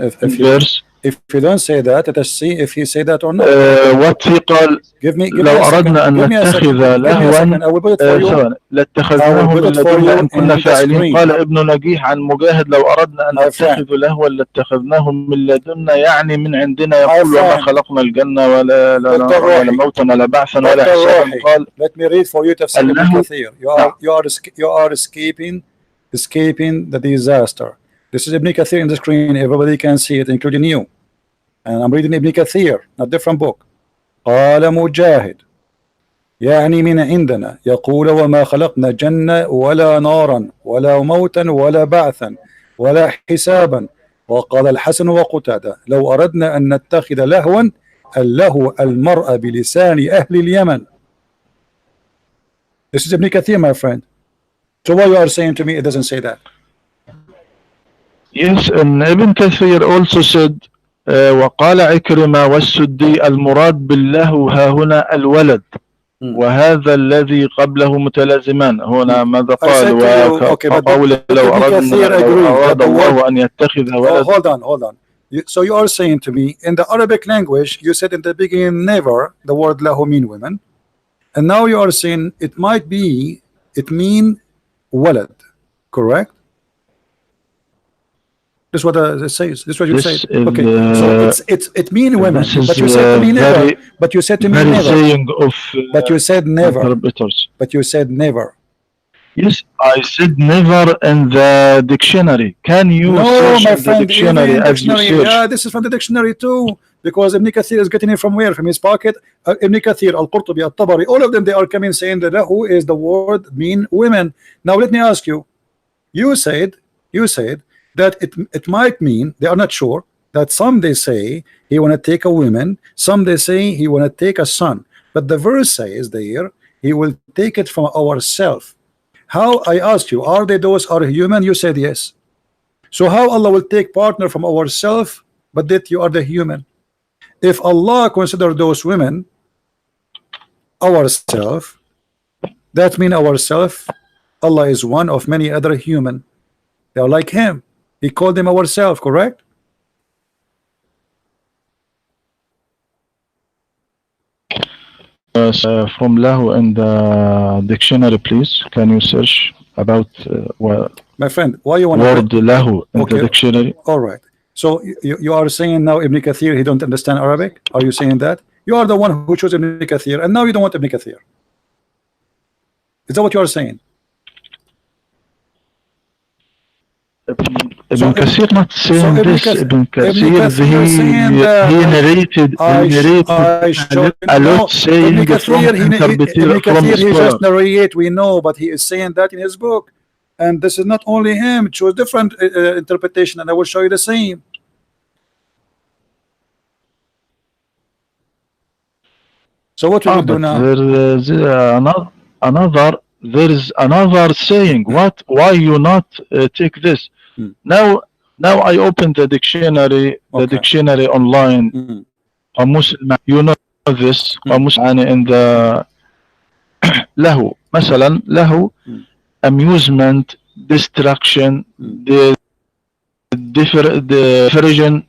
if you don't say that, let us see if he say that or not. What he قال لو أردنا أن نتخذ لهوا لاتخذناه من لدنا إن كنا فاعلين. قال ابن نجيح عن مجاهد لو أردنا أن نتخذ لهوا لاتخذناه من لدنا، يعني من عندنا. يقول وما خلقنا الجنة ولا موتا ولا بعثا ولا حسابا. قال let me read for you Tafsir Ibn Kathir. You are escaping the disaster. This is Ibn Kathir in the screen. Everybody can see it, including you. And I'm reading Ibn Kathir, a different book. قال مجاهد يعني من عندنا يقول وما خلقنا جنة ولا نارا ولا موتا ولا بعثا ولا حسابا. وقال الحسن وقتادة لو أردنا أن نتخذ لهوا اللهو المرء بلسان أهل اليمن. This is Ibn Kathir, my friend. So why you are saying to me it doesn't say that? Yes, and Ibn Kathir also said وقال عكرمة والسدي المراد باللهو ها هنا الولد وهذا الذي قبله متلازمان. هنا ماذا قال وقول لو أراد الله أن يتخذ ولد. Hold on. So you are saying to me in the Arabic language you said in the beginning never the word lahu mean women, and now you are saying it mean walad, correct? This is what it says. This is what you said. Okay, so it mean women, but you said to me never. But you said to me never. But you said never. But you said never. Yes, I said never in the dictionary. Can you No, search my in the friend, dictionary even as you dictionary. search? Yeah, this is from the dictionary too. Because Ibn Kathir is getting it from where? From his pocket. Ibn Kathir, Al-Qurtubi, Al-Tabari, all of them, they are coming saying that lahu is the word mean women. Now let me ask you. You said, you said that it might mean, they are not sure, that some they say he want to take a woman, some they say he want to take a son. But the verse says there, he will take it from ourself. How, I asked you, are they those are human? You said yes. So how Allah will take partner from ourself, but that you are the human? If Allah consider those women ourself, that mean ourself, Allah is one of many other human. They are like him. He called them ourselves, correct? From lahu in the dictionary, please. Can you search about My friend, why you want to word lahu in the okay, dictionary? all right. So you are saying now Ibn Kathir, he don't understand Arabic? Are you saying that? You are the one who chose Ibn Kathir, and now you don't want Ibn Kathir. Is that what you are saying? Ibn Kathir not saying Ibn this. Kathir, Ibn Ibn Kathir, Kathir saying that he narrated I showed a lot no Ibn saying from Kathir, Ibn from Kathir, he scholar. just narrate, we know, but he is saying that in his book. And this is not only him, it shows different interpretation, and I will show you the same. So what we will do But now? there is there is another saying. What? Why you not take this? Now, I open the dictionary, dictionary online. قاموس you know this قاموس يعني in the له مثلا له amusement, distraction, the diversion,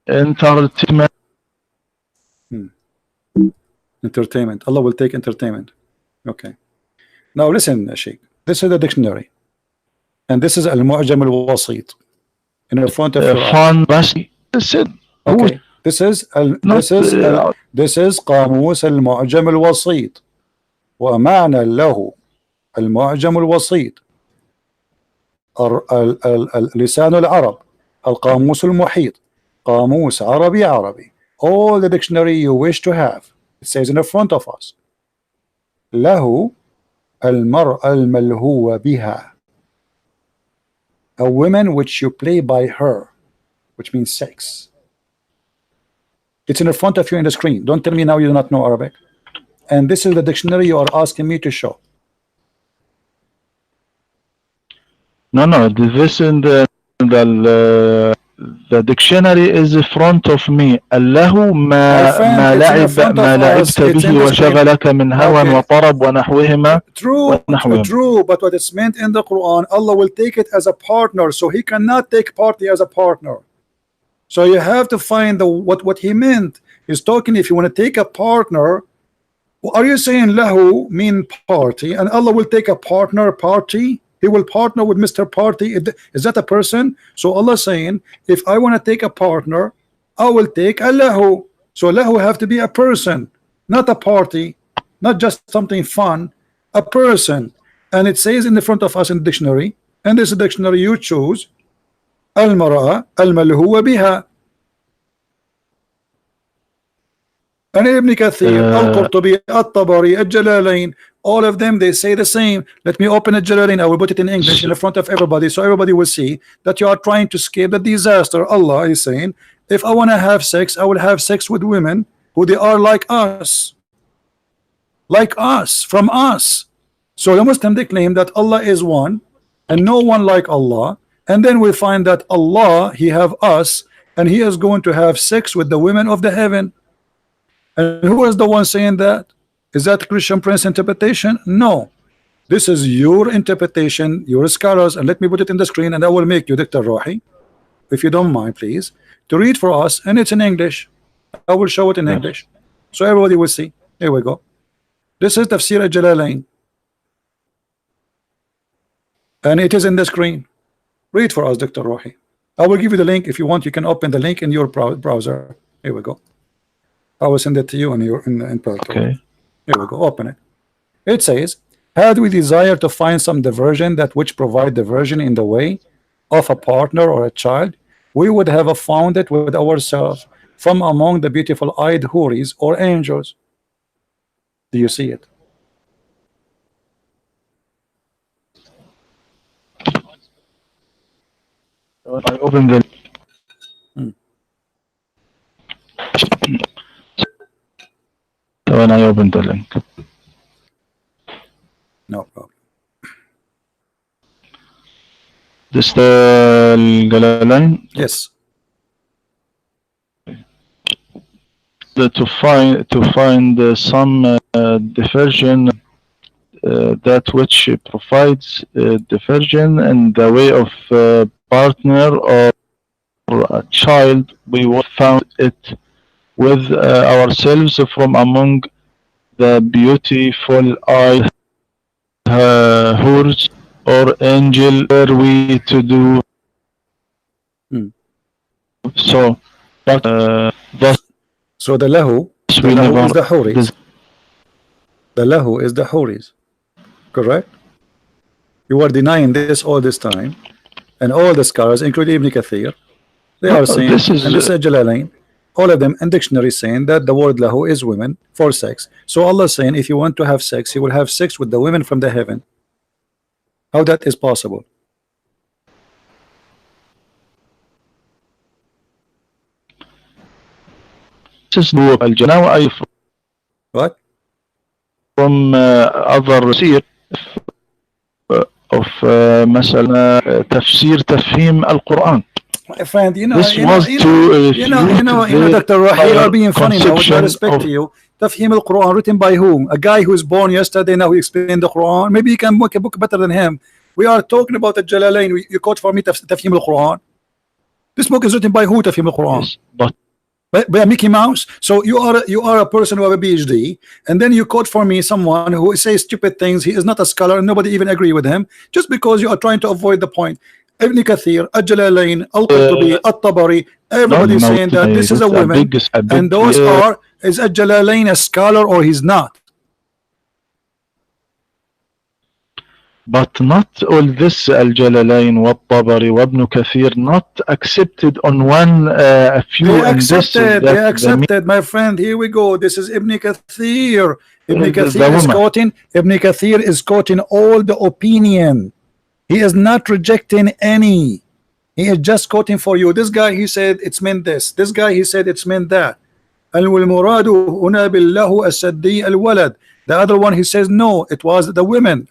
entertainment. Entertainment. Allah will take entertainment. Okay. Now listen, Sheikh. This is the dictionary, and this is Al-Mu'jam Al-Wasit in the front of your fun بس okay. This is قاموس المعجم الوسيط ومعنى له المعجم الوسيط لسان العرب القاموس المحيط قاموس عربي all the dictionary you wish to have. It says in the front of us له المرأة الملهو بها, a woman which you play by her, which means sex. It's in the front of you in the screen. Don't tell me now you do not know Arabic. And this is the dictionary you are asking me to show. No, this in the dictionary is in front of me. الله ما لعبت به وشغلك من هوى وطرب ونحوهما. True, but what is meant in the Quran, Allah will take it as a partner, so he cannot take party as a partner. So you have to find what he meant. He's talking if you want to take a partner. Are you saying lahu mean party, and Allah will take a partner party? He will partner with Mr. Party. Is that a person? So Allah saying, if I want to take a partner, I will take a lahu. So lahu have to be a person, not a party, not just something fun, a person. And it says in the front of us in the dictionary, and this dictionary you choose, al-mar'a al-malhuwa biha. And Ibn Kathir, Al-Qurtubi, Al-Tabari, Al-Jalalain, all of them, they say the same. Let me open Al-Jalalain. I will put it in English in the front of everybody, so everybody will see that you are trying to escape the disaster. Allah is saying, if I want to have sex, I will have sex with women who they are like us, from us. So the Muslim, they claim that Allah is one and no one like Allah, and then we find that Allah, he have us, and he is going to have sex with the women of the heaven. And who is the one saying that? Is that Christian Prince interpretation? No, this is your interpretation, your scholars. And let me put it in the screen, and I will make you, Dr. Rohi, if you don't mind, please, to read for us. And it's in English. I will show it in English, so everybody will see. Here we go. This is Tafsir al-Jalalain, and it is in the screen. Read for us, Dr. Rohi. I will give you the link. If you want, you can open the link in your browser. Here we go. I will send it to you in your in Okay. Here we go. Open it. It says, had we desire to find some diversion that which provide diversion in the way of a partner or a child, we would have found it with ourselves from among the beautiful eyed houris or angels. Do you see it? I open the when I open the link. No problem. This the Jalalain. Yes. To find some diversion that which provides diversion in the way of partner or a child, we will found it with ourselves from among the beautiful eyes hoods or angel were we to do so, but thus so the lahu is the houris. The lahu is the houris, correct? You are denying this all this time, and all the scholars, including Ibn Kathir, they are saying, and this is Jalalain, all of them in dictionary saying that the word lahu is women for sex. So Allah is saying if you want to have sex, you will have sex with the women from the heaven. How that is possible? This is now I what from other seer of مثلا تفسير تفهيم القرآن. My friend, you know, Dr. Rohi, you are being funny now. With all respect to you, Tafhim al-Quran written by whom? A guy who was born yesterday, now he explained the Quran. Maybe you can make a book better than him. We are talking about the Jalalain. You quote for me Tafhim al-Quran. This book is written by who? Tafhim al-Quran. Yes, but by Mickey Mouse. So you are a person who have a PhD, and then you quote for me someone who says stupid things. He is not a scholar, and nobody even agree with him, just because you are trying to avoid the point. Ibn Kathir, Al-Jalalain, Al-Qurtubi, Al-Tabari, everybody is saying that this is a woman, and those are, is Al-Jalalain a scholar or he's not? But not all this Al-Jalalain, Al-Tabari, Ibn Kathir not accepted on one few. They accepted, my friend. Here we go. This is Ibn Kathir. Ibn Kathir is quoting all the opinion. He is not rejecting any. He is just quoting for you. This guy, he said it's meant this. This guy, he said it's meant that. The other one, he says no, it was the women.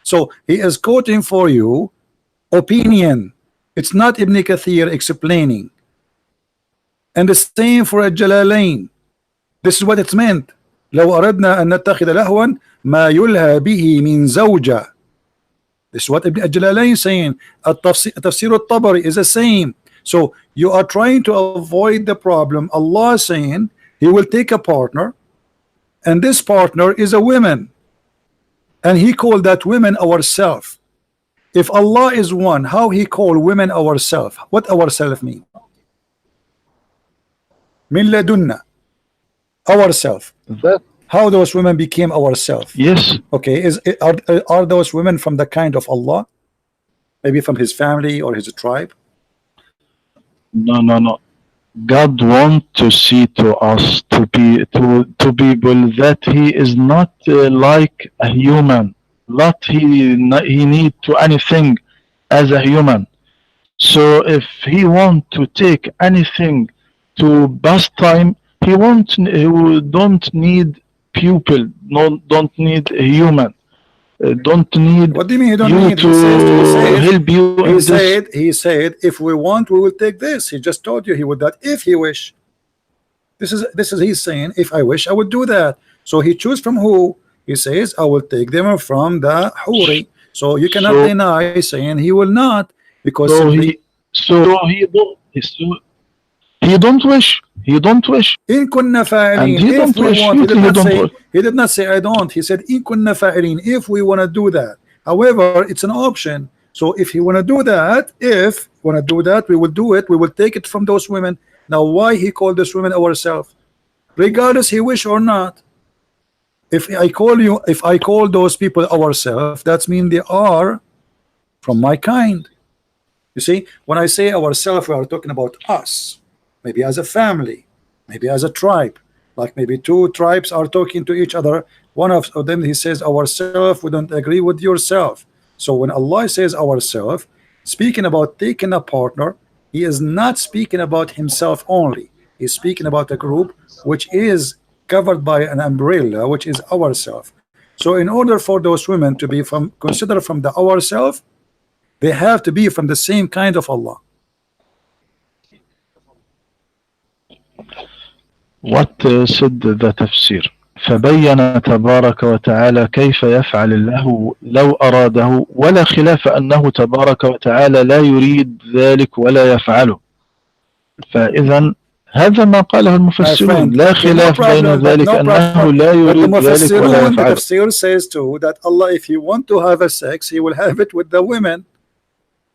So he is quoting for you opinion. It's not Ibn Kathir explaining. And the same for Al-Jalalain. This is what it's meant. لو أردنا أن نتخذ لهوا ما يلهى به من زوجة. This is what Ibn Al-Jalalain is saying. Tafsir al-Tabari is the same. So you are trying to avoid the problem. Allah is saying he will take a partner, and this partner is a woman, and he called that women ourself. If Allah is one, how he call women ourself? What ourself mean? Min ladunna, ourself. How those women became ourselves? Yes. Okay, are those women from the kind of Allah? Maybe from his family or his tribe? No. God wants to see to us to people that he is not like a human. Not he need to anything as a human. So if he want to take anything to pass time, he don't need people, don't need a human, don't need. What do you mean you don't you need? to help you? He said if we want we will take this. He just told you he would that if he wish. This is he's saying if I wish I would do that. So he choose from who? He says I will take them from the huri. So you cannot deny saying he will not, because he don't wish. He don't wish. In kunna fa'ilin, if we want, he did not say I don't. He said in kunna fa'ilin, if we want to do that. However, it's an option. So if he want to do that, we will do it. We will take it from those women. Now, why he called those women ourselves? Regardless he wish or not. if I call those people ourselves, that means they are from my kind. You see, when I say ourselves, we are talking about us, maybe as a family, maybe as a tribe, like maybe two tribes are talking to each other. One of them, he says ourselves, we don't agree with yourself. So when Allah says ourselves, speaking about taking a partner, he is not speaking about himself only. He's speaking about a group which is covered by an umbrella, which is ourself. So in order for those women to be considered from the ourself, they have to be from the same kind of Allah. What said the Tafsir? فبين تبارك وتعالى كيف يفعل الله لو أراده ولا خلاف أنه تبارك وتعالى لا يريد ذلك ولا يفعله. فإذا هذا ما قاله المفسرون لا خلاف بين ذلك أنه لا يريد ذلك ولا يفعله. The Tafsir says too that Allah, if He want to have a sex, He will have it with the women.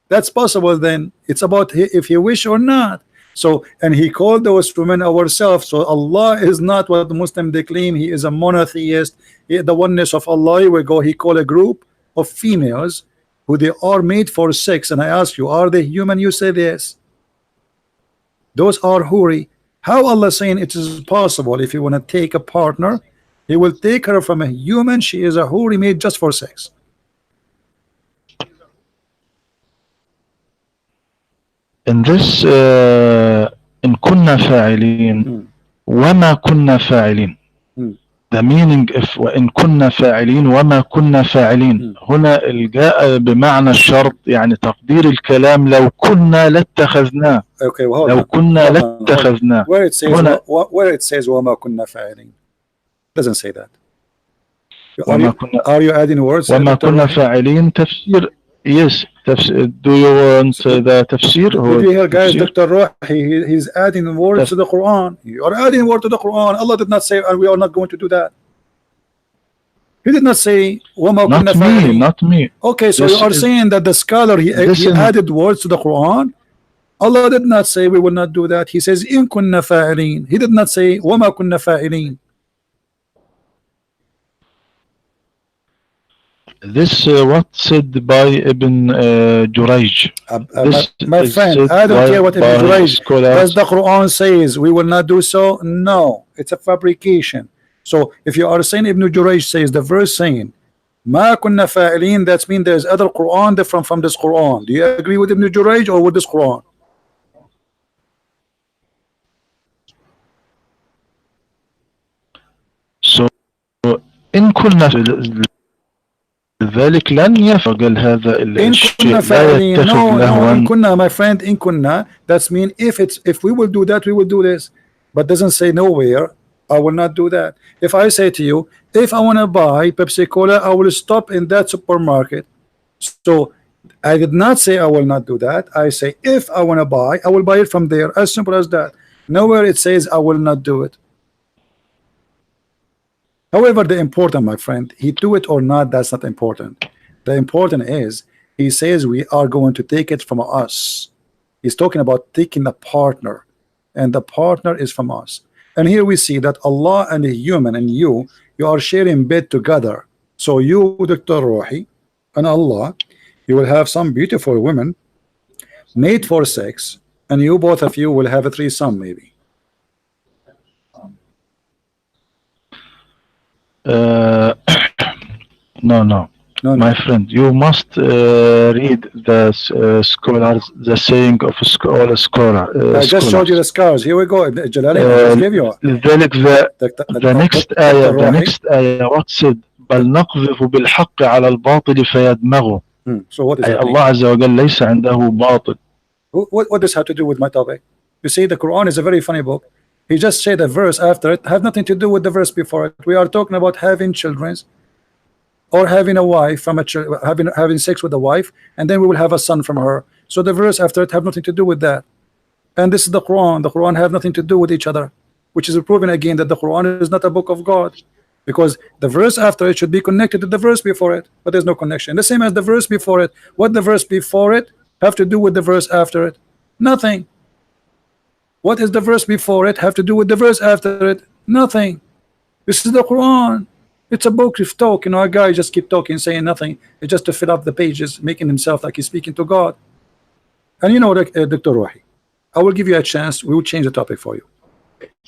That's possible. Then it's about if He wish or not. So, and He called those women ourselves. So Allah is not what the Muslim they claim. He is a monotheist. The oneness of Allah, He called a group of females who they are made for sex. And I ask you, are they human? You say yes. Those are huri. How Allah saying it is possible if you want to take a partner, He will take her from a human. She is a huri made just for sex. In this إن كنا فاعلين وما كنا فاعلين, the meaning if وإن كنا فاعلين وما كنا فاعلين, هنا الجاء بمعنى الشرط, يعني تقدير الكلام لو كنا لاتخذناه. Okay, well, لو كنا لاتخذناه. Where it says وما كنا فاعلين, doesn't say that. Are you adding words? وما كنا فاعلين تفسير. Yes, do you want the Tafsir? Did you hear, guys? Dr. Rohi, he's adding words to the Quran. You are adding words to the Quran. Allah did not say, and we are not going to do that. He did not say, not me. Okay, so you are saying that the scholar, he added words to the Quran. Allah did not say we will not do that. He says, in kunna fa'ilin. He did not say, wama kunna fa'ilin. This what said by Ibn Jurayj. My friend, I don't care what Ibn Jurayj. Does the Quran says we will not do so? No, it's a fabrication. So if you are saying Ibn Jurayj says the verse saying Ma kunna fa'ilin, that means there's other Quran different from this Quran. Do you agree with Ibn Jurayj or with this Quran? So in kunna ذلك لن يفعل هذا الشيء لا يتخذ لهوا. إن كنا, my friend, إن كنا, that's mean if we will do that, we will do this, but doesn't say nowhere I will not do that. If I say to you, if I want to buy Pepsi Cola, I will stop in that supermarket. So I did not say I will not do that. I say if I want to buy, I will buy it from there. As simple as that. Nowhere it says I will not do it. However, the important, my friend, he do it or not, that's not important. The important is he says we are going to take it from us. He's talking about taking a partner, and the partner is from us. And here we see that Allah and the human and you are sharing bed together. So you, Dr. Rohi, and Allah, you will have some beautiful women made for sex, and you both of you will have a threesome maybe. No, my friend, you must read the scholars, the saying of all scholar. I just showed you the scholars. Here we go. Jalali, give you. The next ayah, what said? بل نقذف بالحق على الباطل فيدمغه. So what is that? Allah Azza wa Jalla ليس عنده باطل. What does have to do with my topic? You see, the Quran is a very funny book. He just said the verse after it have nothing to do with the verse before it. We are talking about having children or having a wife from a having sex with a wife, and then we will have a son from her. So the verse after it have nothing to do with that. And this is the Quran. The Quran have nothing to do with each other, which is proving again that the Quran is not a book of God, because the verse after it should be connected to the verse before it, but there's no connection. The same as the verse before it. What the verse before it have to do with the verse after it? Nothing. What is the verse before it have to do with the verse after it? Nothing. This is the Quran. It's a book of talk, you know, a guy just keep talking, saying nothing. It's just to fill up the pages, making himself like he's speaking to God. And you know, Dr. Rohi, I will give you a chance. We will change the topic for you.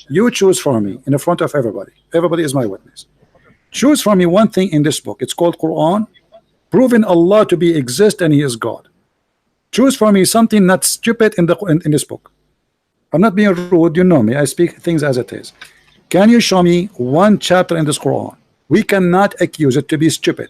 You choose for me in the front of everybody. Everybody is my witness. Choose for me one thing in this book. It's called Quran, proving Allah to be exist and He is God. Choose for me something not stupid in this book. I'm not being rude. You know me. I speak things as it is. Can you show me one chapter in this Quran? We cannot accuse it to be stupid.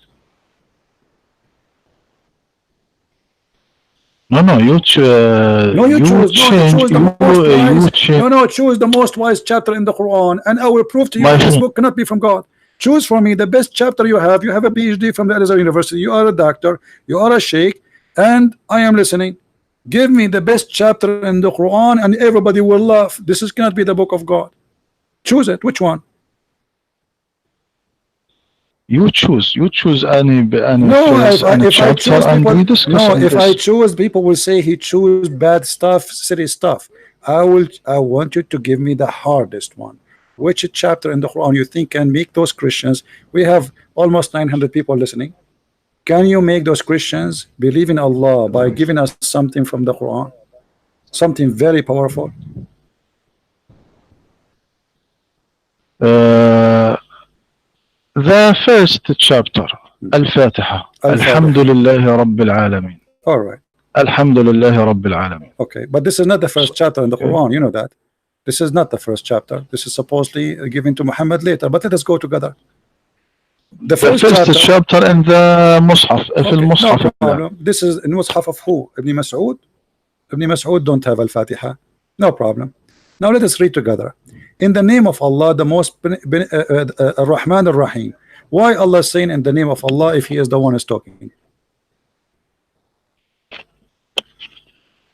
No, you choose. No, you choose. Choose the most wise. No, choose the most wise chapter in the Quran, and I will prove to you this book cannot be from God. Choose for me the best chapter you have. You have a PhD from the Al-Azhar University. You are a doctor. You are a sheikh, and I am listening. Give me the best chapter in the Quran, and everybody will laugh. This cannot be the book of God. Choose it. Which one? You choose any no, verse, any chapter, and we discuss. No, if I choose, people will say he choose bad stuff, silly stuff. I want you to give me the hardest one. Which chapter in the Quran you think can make those Christians? We have almost 900 people listening. Can you make those Christians believe in Allah by giving us something from the Quran? Something very powerful. The first chapter, Al-Fatiha. Alhamdulillah Rabbil Alameen. All right. Alhamdulillah Rabbil Alameen. Okay, but this is not the first chapter in the Quran. You know that. This is not the first chapter. This is supposedly given to Muhammad later. But let us go together. The first chapter in the Mus'haf. Okay, no problem. This is in Mus'haf of who? Ibn Mas'ud? Ibn Mas'ud don't have Al-Fatiha. No problem. Now let us read together. In the name of Allah, the most Ar-Rahman Ar-Rahim. Why Allah is saying in the name of Allah if He is the one who is talking?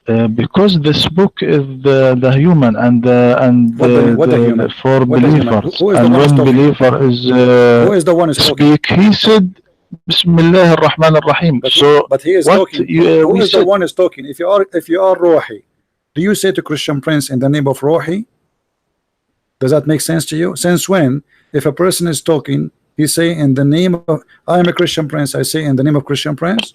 Because this book is the human and for believers. And when believer is who is the one who speak, he said Bismillah ar-Rahman ar-Rahim. But he is talking. Who is the one who is talking? If you are Rohi, do you say to Christian Prince in the name of Rohi? Does that make sense to you? Since when, if a person is talking, he say in the name of I am a Christian Prince, I say in the name of Christian Prince?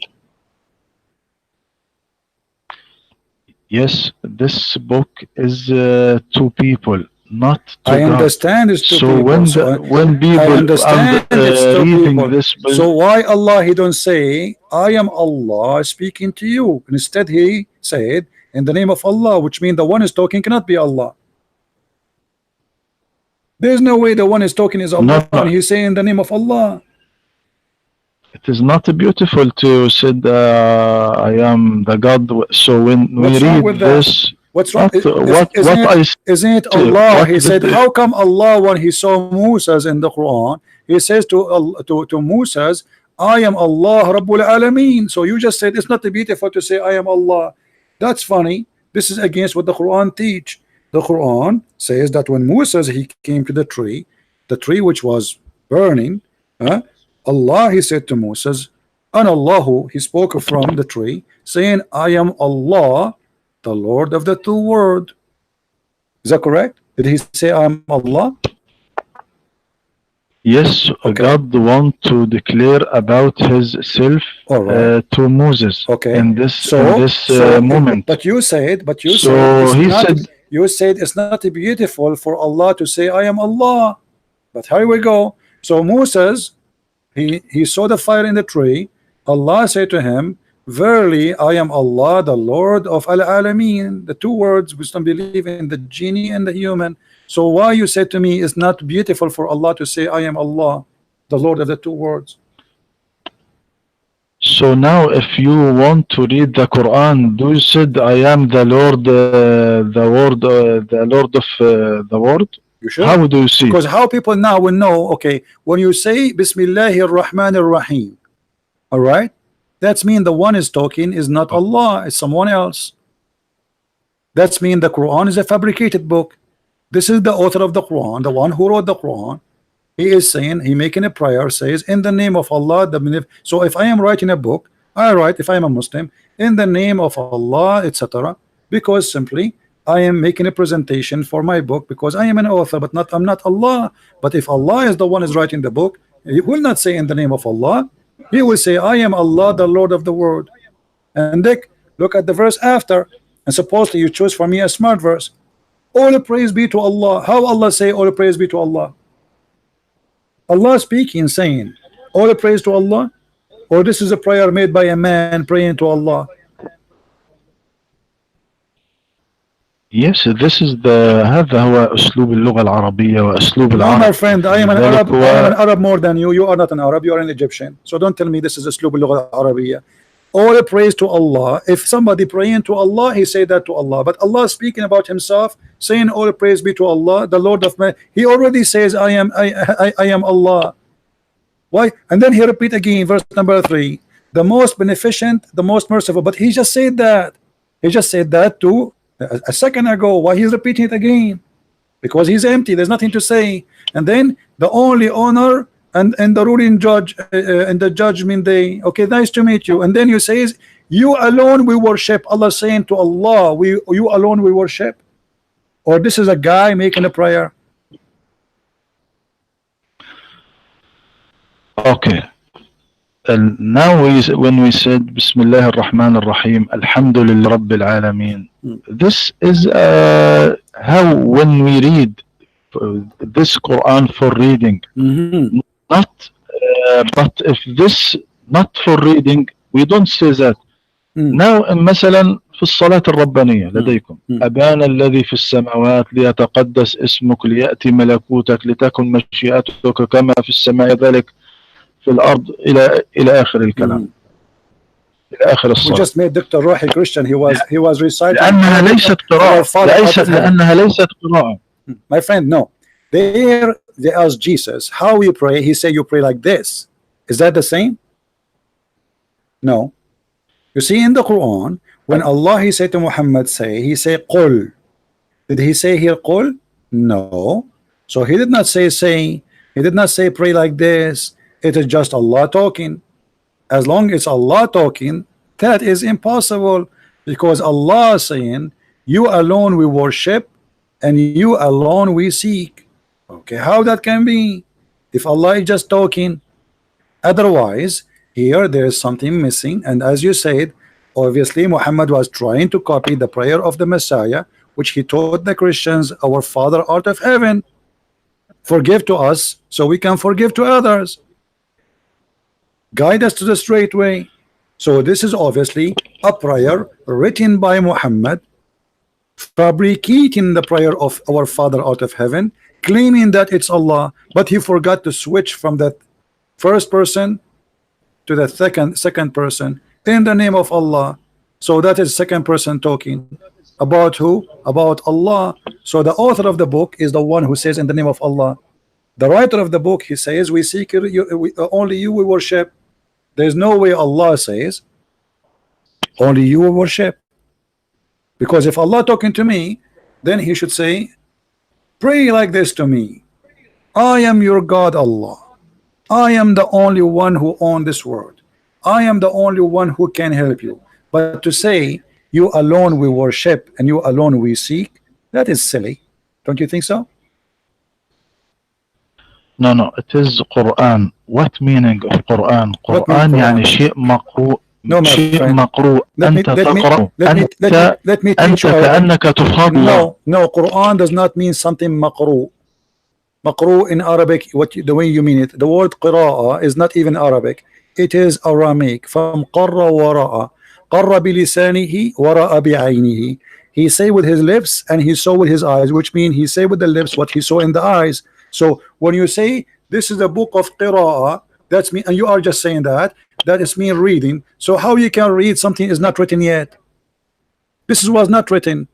Yes, this book is to people, not to I understand it's to people. So when people I understand it's to reading people. This book, so why Allah He don't say I am Allah speaking to you? Instead He said in the name of Allah, which means the one is talking cannot be Allah. There's no way the one is talking is Allah and He's saying in the name of Allah. It is not beautiful to say I am the God. So when we read this, what's wrong? Isn't it Allah? He said, how come Allah, when He saw Moses in the Quran, He says to Moses, I am Allah Rabbul Alameen. So you just said it's not beautiful to say I am Allah. That's funny. This is against what the Quran teach. The Quran says that when Moses he came to the tree which was burning, Allah He said to Moses, and Allahu, He spoke from the tree, saying, I am Allah, the Lord of the two worlds. Is that correct? Did He say I am Allah? Yes, okay. God want to declare about His self to Moses. Okay. In this moment. But you said it's not beautiful for Allah to say I am Allah. But here we go. So Moses, he saw the fire in the tree. Allah said to him, verily I am Allah, the Lord of Al-Alameen. The two words which don't believe in the genie and the human. So why you said to me it's not beautiful for Allah to say I am Allah, the Lord of the two words? So now if you want to read the Quran, do you said I am the Lord, the Lord of the world? You should. How do you see? Because how people now will know, okay, when you say Bismillahir Rahmanir Rahim, all right, that's mean the one is talking is not Allah, it's someone else. That's mean the Quran is a fabricated book. This is the author of the Quran, the one who wrote the Quran. He is saying, he making a prayer, says in the name of Allah. So if I am writing a book, I write, if I am a Muslim, in the name of Allah, etc. Because simply I am making a presentation for my book because I am an author, but I'm not Allah. But if Allah is the one is writing the book, He will not say in the name of Allah. He will say, I am Allah, the Lord of the world. And look at the verse after, and supposedly you choose for me a smart verse. All praise be to Allah. How Allah say all praise be to Allah? Allah speaking, saying all praise to Allah, or this is a prayer made by a man praying to Allah? Yes, this is هذا هو أسلوب اللغة العربية وأسلوب No, العرب. my friend, I am an Arab. I am an Arab more than you. You are not an Arab. You are an Egyptian. So don't tell me this is أسلوب اللغة العربية. All praise to Allah. If somebody praying to Allah, he say that to Allah. But Allah speaking about himself, saying all praise be to Allah, the Lord of man. He already says, I am Allah. Why? And then he repeat again, verse number 3. The most beneficent, the most merciful. But he just said that. He just said that to a second ago. Why he's repeating it again? Because he's empty. There's nothing to say. And then the only honor and the ruling judge and the judgment day. Okay, nice to meet you. And then you say, you alone we worship. Allah saying to Allah, you alone we worship. Or this is a guy making a prayer. Okay. And now when we said Bismillah ar-Rahman ar-Rahim, Alhamdulillah Rabbil Alameen, this is how when we read this Quran for reading, not but if this not for reading, we don't say that. Now مثلا في الصلاة الربانية لديكم أبانا الذي في السماوات ليتقدس اسمك ليأتي ملكوتك لتكن مشيئتك كما في السماء ذلك في الأرض إلى آخر الكلام. إلى آخر الصلاة. We just made Dr. Rohi Christian. He was reciting. لأنها ليست قراءة. لأنها ليست قراءة. My friend, no. They asked Jesus, how you pray? He said, you pray like this. Is that the same? No. You see in the Quran, when Allah he said to Muhammad, he said Qul. Did he say here Qul? No. So he did not say he did not say pray like this. It is just Allah talking. As long as Allah talking, that is impossible, because Allah saying you alone we worship and you alone we seek. Okay, how that can be if Allah is just talking? Otherwise, here there is something missing. And as you said, obviously Muhammad was trying to copy the prayer of the Messiah, which he taught the Christians, our Father art of heaven, forgive to us so we can forgive to others, guide us to the straight way. So this is obviously a prayer written by Muhammad, fabricating the prayer of our Father out of heaven, claiming that it's Allah, but he forgot to switch from that first person to the second person in the name of Allah. So that is second person talking about who? About Allah. So the author of the book is the one who says in the name of Allah. The writer of the book, he says we seek you, only you we worship. There's no way Allah says only you will worship, because if Allah talking to me, then he should say pray like this to me. I am your God Allah. I am the only one who owns this world. I am the only one who can help you. But to say you alone we worship and you alone we seek, that is silly. Don't you think so? No, it is Quran. What meaning of Quran? Quran يعني شيء مقروء. No, my شيء friend. مقروء. أنت تقرأ. أنت كأنك تفضل. No, Quran does not mean something مقروء. مقروء in Arabic, the way you mean it. The word قراءة is not even Arabic. It is Aramaic. From قر وراء. قر بلسانه وراء بعينه. He say with his lips and he saw with his eyes, which means he say with the lips what he saw in the eyes. So when you say this is a book of qira'ah, that's me, and you are just saying that is mean reading. So how you can read something is not written yet? This was not written.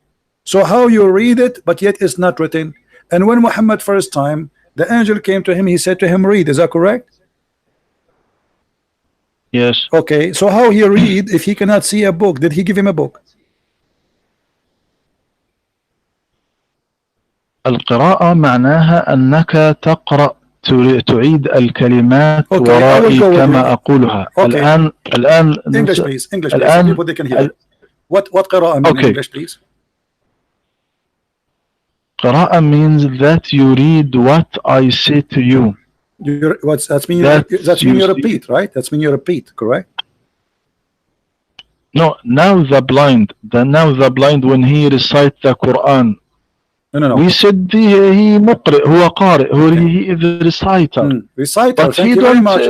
So how you read it, but yet it's not written? And when Muhammad first time, the angel came to him, he said to him, read. Is that correct? Yes. Okay, so how he read if he cannot see a book? Did he give him a book? القراءة معناها أنك تقرأ تعيد الكلمات ورائي كما أقولها. الآن English please. English please. So people they can hear. What قراءة mean in English please? قراءة means that you read what I say to you. That's mean That's you you see. repeat, right? That's mean you repeat, correct? No, now the blind, when he recites the Quran, No. we said he مقرئ, هو قارئ, he is a reciter. Reciter, But thank he you very don't much.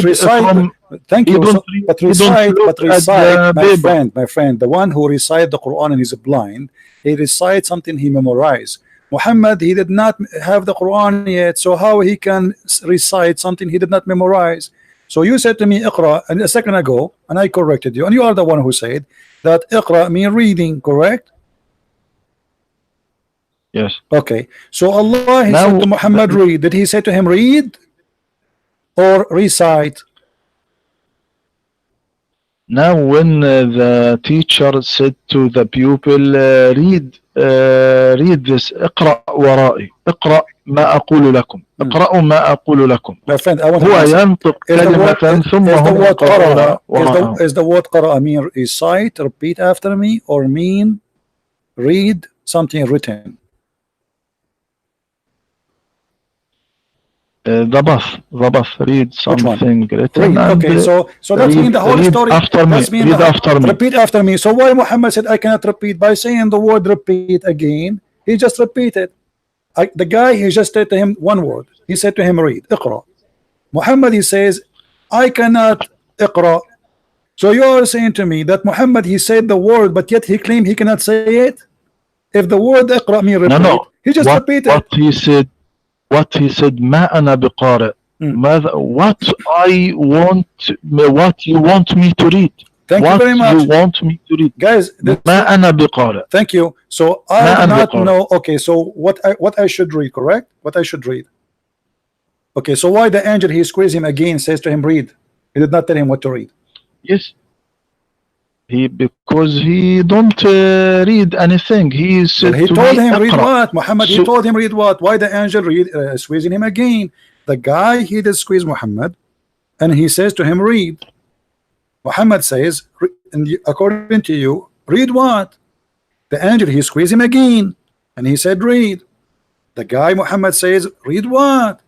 read from. Thank He you. don't So, but he don't recite, look at the paper. my friend, the one who recite the Quran and he's blind, he recites something he memorized. Muhammad, he did not have the Quran yet, so how he can recite something he did not memorize? So you said to me, Iqra, and a second ago, and I corrected you, and you are the one who said that Iqra mean reading, correct? Yes. Okay. So Allah, he said to Muhammad, read. Did he say to him, read or recite? Now, when the teacher said to the pupil, read this, اقرأ ورائي, اقرأ ما أقول لكم, اقرأوا ما أقول لكم. My friend, I want to هو answer. ينطق كلمة ثم هم يقرؤون وراءه. Is the word قرأ mean recite, repeat after me, or mean read something written? The bus, read something written. Read. Okay, so that's mean the whole story. After me. Read after me. Repeat after me. So why Muhammad said I cannot repeat? By saying the word repeat again, he just repeated. The guy, he just said to him one word. He said to him, read, اقرأ. Muhammad, he says, I cannot اقرأ. So you are saying to me that Muhammad, he said the word, but yet he claimed he cannot say it? If the word اقرأ mean repeat, no. he just repeated. What he said, ما أنا بقارئ. What you want me to read? Thank you very much. You want me to read? Guys, ما أنا بقارئ. Thank you. So I do not know. Okay, so what I should read, correct? What I should read. Okay, so why the angel, he squeezed him again, says to him, read. He did not tell him what to read. Yes. Because he don't read anything. He said he told him read اقرأ. what? Muhammad, he told him read what? Why the angel squeezing him again? The guy, he did squeeze Muhammad, and he says to him, read. Muhammad says, according to you, read what? The angel, he squeezed him again, and he said, read. The guy, Muhammad, says, read what?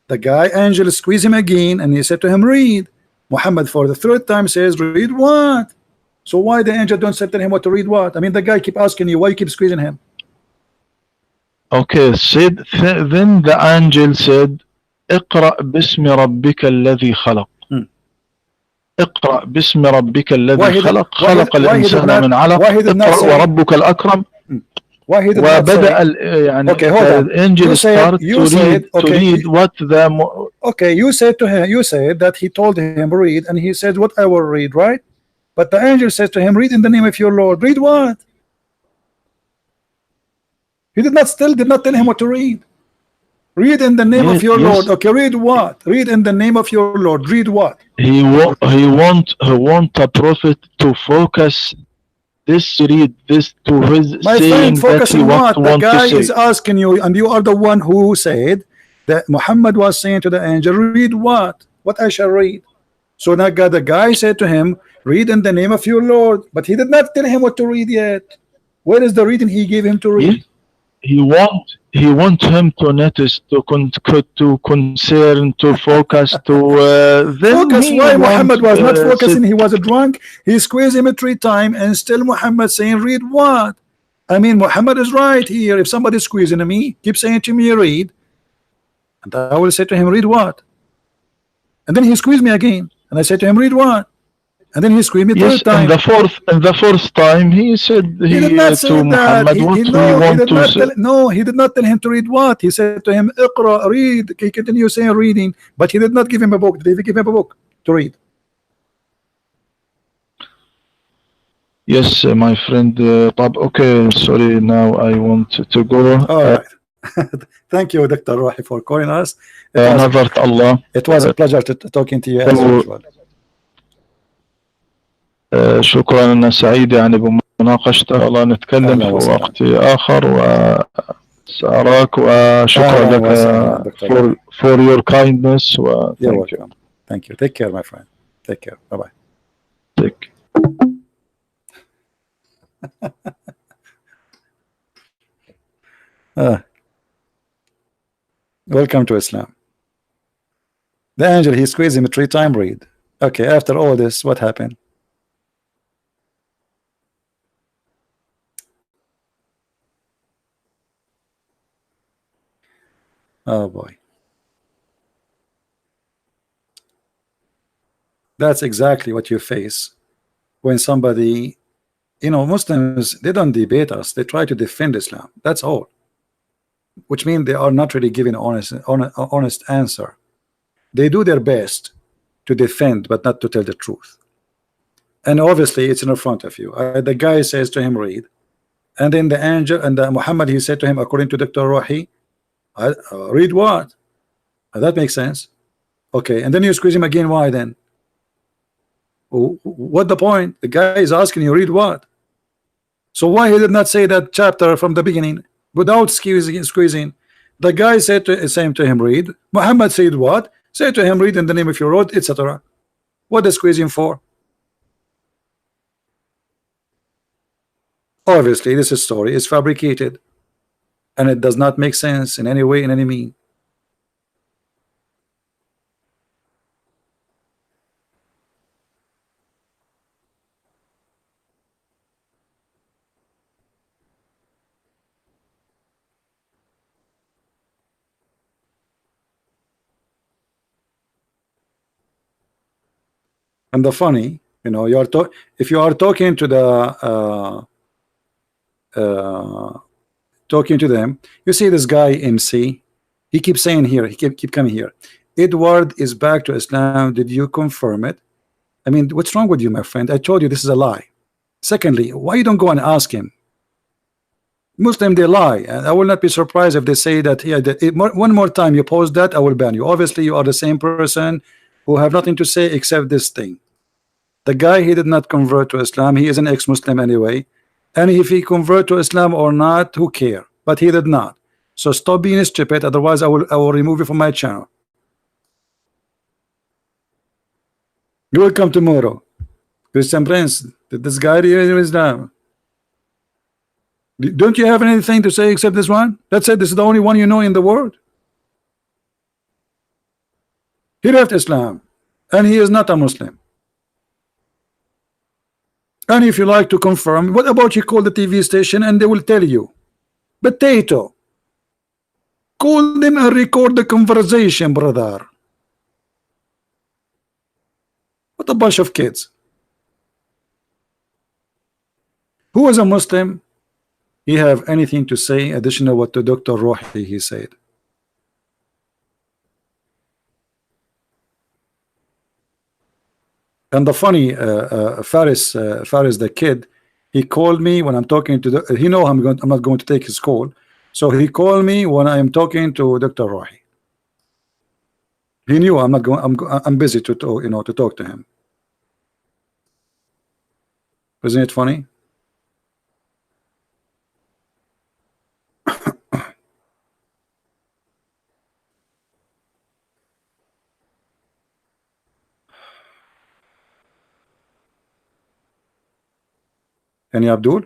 The guy, angel, squeezed him again, and he said to him, read. Muhammad, for the third time, says, read what? So why the angel don't tell him what to read what? I mean, the guy keep asking you, why you keep squeezing him? Okay, then the angel said, اقرأ باسم ربك الذي خلق. اقرأ باسم ربك الذي خلق. خلق الإنسان من علق. اقرأ وربك الأكرم. Why he did not say? يعني okay, hold on. The angel started to read what the. Okay, you said to him, you said that he told him read, and he said what I will read, right? But the angel says to him, read in the name of your Lord. Read what? He did not tell him what to read. Read in the name of your Lord. Okay, read what? Read in the name of your Lord. Read what? He want a prophet to focus read this to his my saying friend, focus that he on what? The guy to is asking you, and you are the one who said that Muhammad was saying to the angel, read what? What I shall read. So now the guy said to him, read in the name of your Lord, but he did not tell him what to read yet. Where is the reading he gave him to read? He want him to notice, to concern, to focus, to focus. Why Muhammad was not focusing? He was drunk. He squeezed him 3 times, and still Muhammad saying, read what? I mean, Muhammad is right here. If somebody is squeezing me, keep saying to me, read, and I will say to him, read what? And then he squeezed me again, and I said to him, read what? And then he squeezed me 3rd time. And the fourth time he said he did not say to that. Muhammad, he did not tell him to read what? He said to him, Iqra, read. He continued saying reading, but he did not give him a book. Did he give him a book to read? Yes, my friend. Okay, sorry. Now I want to go. All right. Thank you, Dr. Rohi, for calling us. It was a pleasure talking to you as usual. شكرا، أنا سعيد يعني بمناقشتك. الله نتكلم في وقت آخر، وسأراك، وشكرا لك for your kindness. You're welcome. Thank you. Take care, my friend. Take care. Bye-bye. Take welcome to Islam. The angel, he squeezed him 3 times. Read. Okay, after all this, what happened? Oh boy. That's exactly what you face when somebody, you know, Muslims, they don't debate us, they try to defend Islam. That's all. Which means they are not really giving honest answer. They do their best to defend, but not to tell the truth. And obviously, it's in front of you. The guy says to him, read. And then the angel and the Muhammad, he said to him, according to Dr. Rohi, read what? That makes sense. Okay, and then you squeeze him again. Why then? What the point? The guy is asking you, read what? So why he did not say that chapter from the beginning without squeezing? The guy said saying to him, read. Muhammad said what? Say to him, read in the name of your Lord, etc. What is squeezing for? Obviously, this story is fabricated, and it does not make sense in any way, in any mean. And the funny, you know, if you are talking to the talking to them, you see this guy MC, he keeps saying here, he keep coming here, Edward is back to Islam, did you confirm it? I mean, what's wrong with you, my friend? I told you this is a lie. Secondly, why you don't go and ask him? Muslim, they lie, and I will not be surprised if they say that, yeah, one more time you post that, I will ban you. Obviously, you are the same person who have nothing to say except this thing. The guy, he did not convert to Islam, he is an ex-Muslim anyway, and if he convert to Islam or not, who care? But he did not. So stop being stupid, otherwise I will remove you from my channel. You will come tomorrow. Christian Prince, did this guy really Islam? Don't you have anything to say except this one? That's it, this is the only one you know in the world. He left Islam, and he is not a Muslim. And if you like to confirm, what about you call the TV station and they will tell you? Potato. Call them and record the conversation, brother. What a bunch of kids. Who is a Muslim? He have anything to say additional what to Dr. Rohi he said? And the funny Faris the kid, he called me when I'm talking to he know I'm not going to take his call, so he called me when I am talking to Dr. Rohi. He knew I'm not going. I'm busy to talk, to talk to him. Isn't it funny? Any Abdul?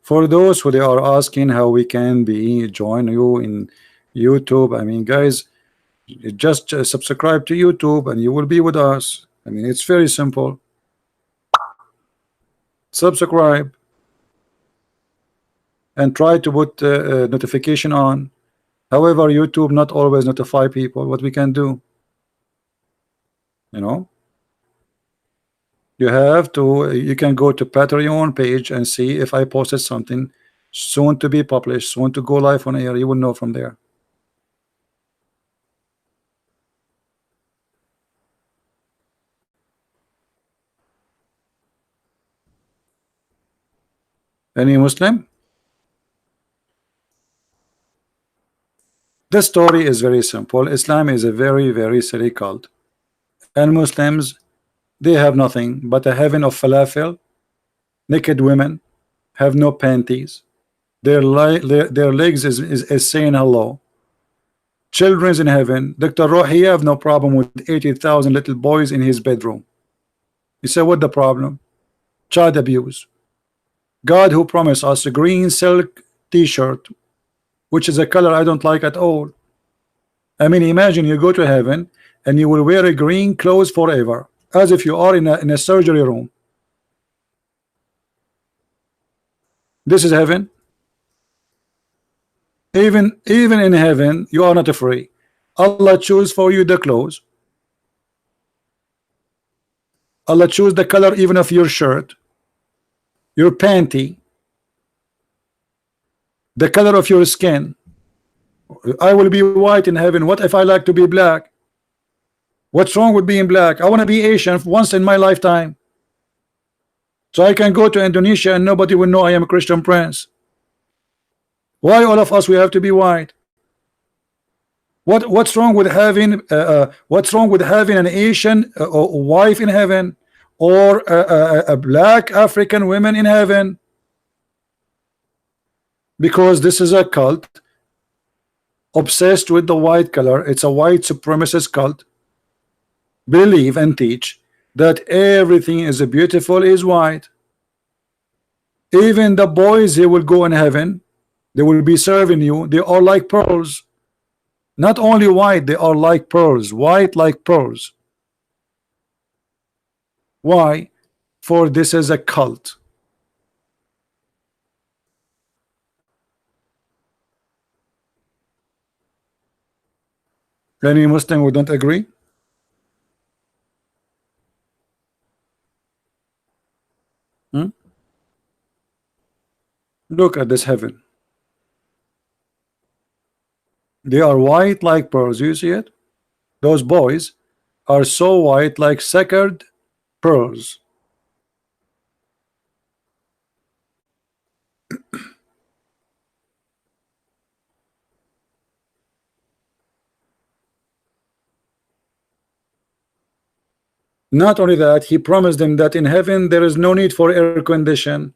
For those who they are asking how we can join you in YouTube, I mean, guys, just subscribe to YouTube and you will be with us. I mean, it's very simple. Subscribe and try to put notification on. However, YouTube not always notify people. What we can do, you can go to Patreon page and see if I posted something soon to be published, soon to go live on air. You will know from there. Any Muslim? The story is very simple. Islam is a very, very silly cult, and Muslims, they have nothing but a heaven of falafel, naked women, have no panties, their legs is saying hello, children's in heaven. Dr. Rohi have no problem with 80,000 little boys in his bedroom. You say, what the problem? Child abuse. God, who promised us a green silk t-shirt, which is a color I don't like at all. I mean, imagine you go to heaven and you will wear a green clothes forever, as if you are in a surgery room. This is heaven. Even in heaven, you are not free. Allah choose for you the clothes. Allah choose the color even of your shirt, your panty, the color of your skin. I will be white in heaven. What if I like to be black? What's wrong with being black? I want to be Asian once in my lifetime, so I can go to Indonesia and nobody will know I am a Christian prince. Why all of us we have to be white? What's wrong with having an Asian wife in heaven, or a black African woman in heaven? Because this is a cult obsessed with the white color. It's a white supremacist cult. Believe and teach that everything is beautiful is white. Even the boys, they will go in heaven, they will be serving you, they are like pearls. Not only white, they are like pearls, white like pearls. Why? For this is a cult. Any Muslim who don't agree? Look at this heaven. They are white like pearls. You see it? Those boys are so white like sacred pearls. Not only that, he promised them that in heaven there is no need for air condition.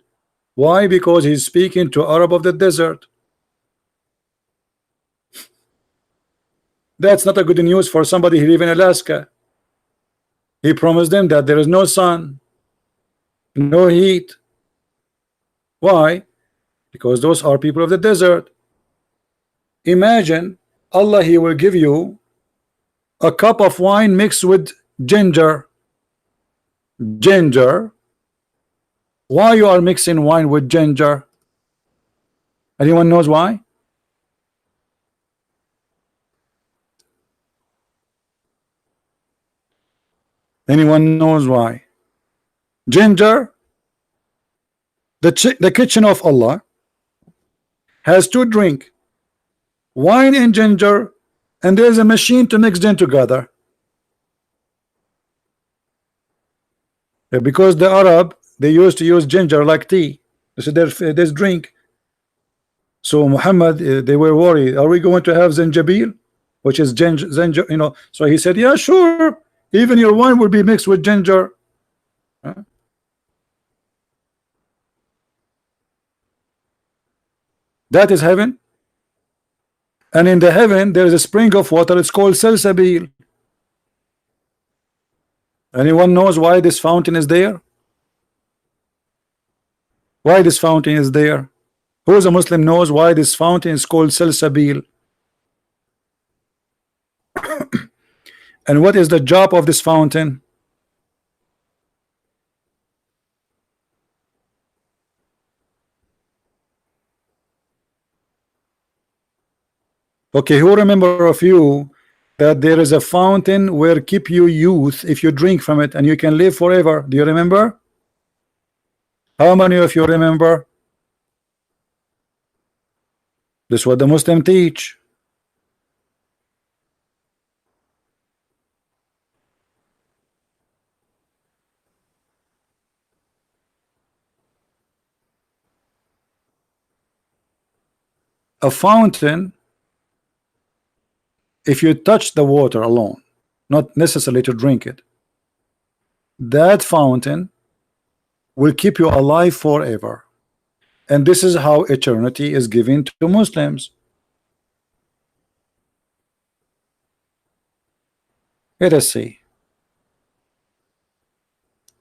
Why? Because he's speaking to Arab of the desert. That's not a good news for somebody who live in Alaska. He promised them that there is no sun, no heat. Why? Because those are people of the desert. Imagine Allah, he will give you a cup of wine mixed with ginger. Ginger. Why you are mixing wine with ginger? Anyone knows why? Anyone knows why? Ginger, the kitchen of Allah has two drink, wine and ginger, and there is a machine to mix them together. Because the Arab, they used to use ginger like tea. This is their drink. So Muhammad, they were worried, are we going to have zanjabil, which is ginger, you know? So he said, yeah, sure, even your wine will be mixed with ginger. That is heaven. And in the heaven there is a spring of water, it's called Salsabil. Anyone knows why this fountain is there? Why this fountain is there? Who is a Muslim knows why this fountain is called Salsabil? And what is the job of this fountain? Okay, who remember of you that there is a fountain where keep you youth if you drink from it and you can live forever? Do you remember? How many of you remember? This is what the Muslim teach. A fountain, if you touch the water alone, not necessarily to drink it, that fountain will keep you alive forever. And this is how eternity is given to Muslims. Let us see.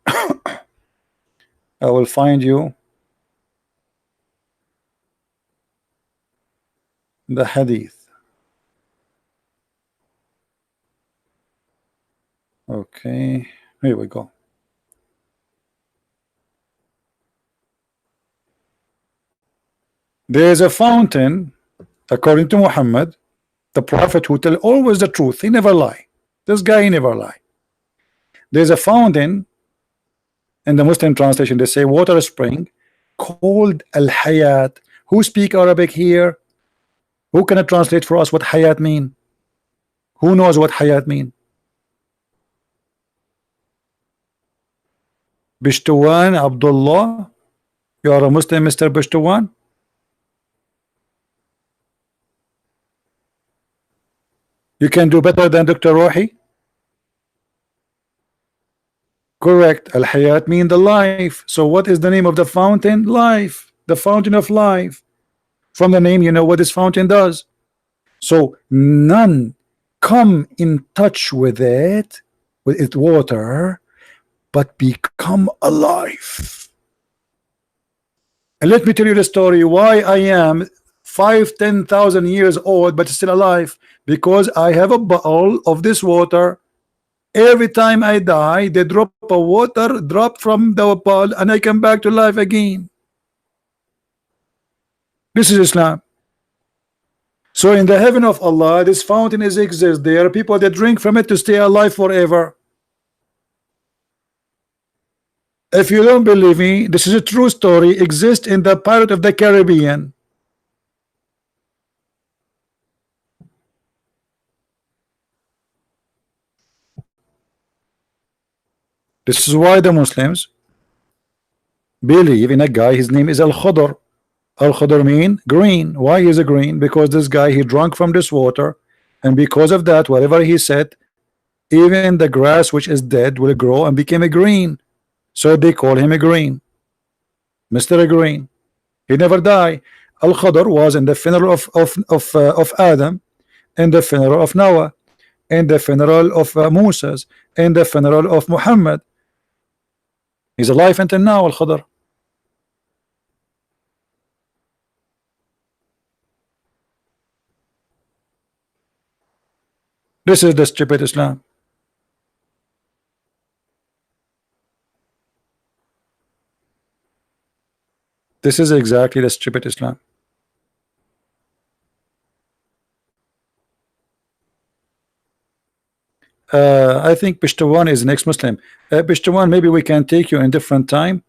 I will find you the hadith. Okay, here we go. There is a fountain, according to Muhammad, the prophet who tell always the truth. He never lie. This guy, he never lie. There's a fountain in the Muslim translation. They say water spring called Al-Hayat. Who speak Arabic here? Who can translate for us what Hayat mean? Who knows what Hayat mean? Bishtuwan, Abdullah, you are a Muslim, Mr. Bishtuwan? You can do better than Dr. Rohi? Correct. Al-Hayat mean the life. So what is the name of the fountain? Life. The fountain of life. From the name, you know what this fountain does. So none come in touch with it, with its water, but become alive. And let me tell you the story why I am 5,000-10,000 years old but still alive, because I have a bottle of this water. Every time I die, they drop a water drop from the bottle and I come back to life again. This is Islam. So in the heaven of Allah, this fountain exists. There are people that drink from it to stay alive forever. If you don't believe me, this is a true story. Exists in the Pirate of the Caribbean. This is why the Muslims believe in a guy. His name is Al-Khadr. Al-Khadr mean green. Why is it green? Because this guy, he drank from this water, and because of that, whatever he said, even the grass which is dead will grow and become a green. So they call him a green, Mr. Green. He never died. Al-Khadr was in the funeral of Adam, in the funeral of Noah, in the funeral of Moses, in the funeral of Muhammad. He's alive until now, Al-Khadr. This is the stupid Islam. This is exactly the stupid Islam. I think Pishtawan is next Muslim. Pishtawan, maybe we can take you in different time,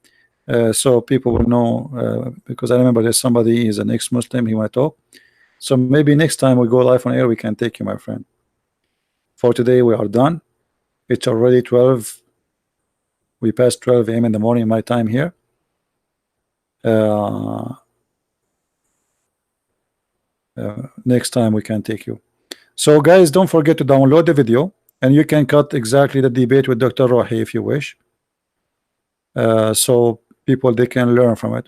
so people will know, because I remember there's somebody is an ex-Muslim, he want to talk. So maybe next time we go live on air, we can take you, my friend. For today, we are done. It's already 12. We passed 12 a.m. in the morning, my time here. Next time we can take you. So guys, don't forget to download the video, and you can cut exactly the debate with Dr. Rohi if you wish, so people they can learn from it.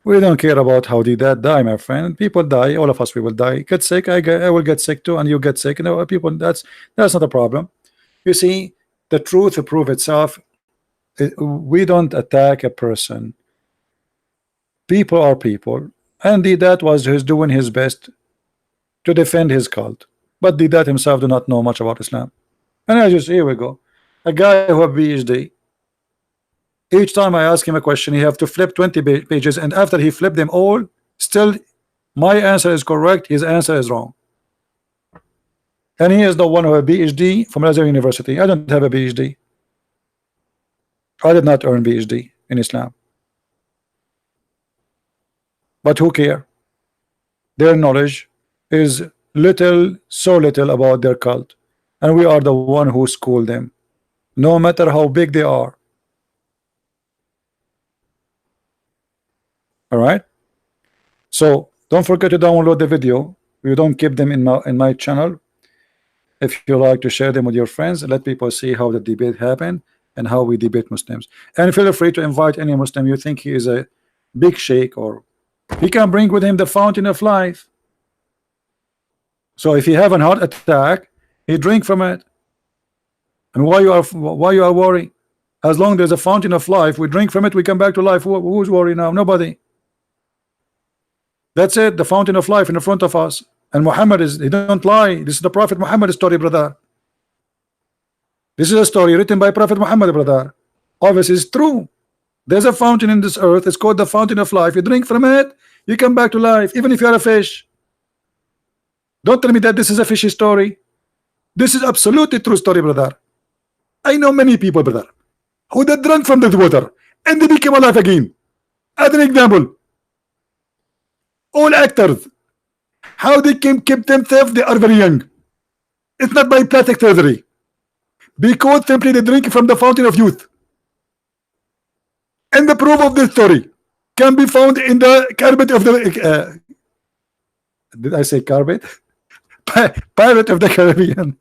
We don't care about how did that die, my friend. People die, all of us we will die. Get sick, I will get sick too, and you get sick. You know, people, that's not a problem. You see, the truth will prove itself. We don't attack a person. People are people, and Didat was doing his best to defend his cult, but Didat himself do not know much about Islam. And I just, here we go, a guy who have PhD. Each time I ask him a question, he have to flip 20 pages, and after he flipped them all, still my answer is correct, his answer is wrong. And he is the one who have PhD from Al-Azhar University. I don't have a PhD. I did not earn PhD in Islam. But who care? Their knowledge is little, so little about their cult, and we are the one who school them, no matter how big they are. All right, so don't forget to download the video. You don't keep them in my channel. If you like to share them with your friends, let people see how the debate happened and how we debate Muslims. And feel free to invite any Muslim you think he is a big sheikh, or he can bring with him the fountain of life. So if you have a heart attack, you drink from it. And why you are worried? As long as there's a fountain of life, we drink from it, we come back to life. Who's worried now? Nobody. That's it, the fountain of life in the front of us. And Muhammad is, he don't lie. This is the Prophet Muhammad's story, brother. This is a story written by Prophet Muhammad, brother. Obviously, it's true. There's a fountain in this earth. It's called the fountain of life. You drink from it, you come back to life, even if you're a fish. Don't tell me that this is a fishy story. This is absolutely true story, brother. I know many people, brother, who they drank from that water and they became alive again. As an example, all actors, how they can keep themselves, they are very young. It's not by plastic surgery, because simply they drink from the fountain of youth. And the proof of this story can be found in the carpet of the did I say carpet? Pirate of the Caribbean.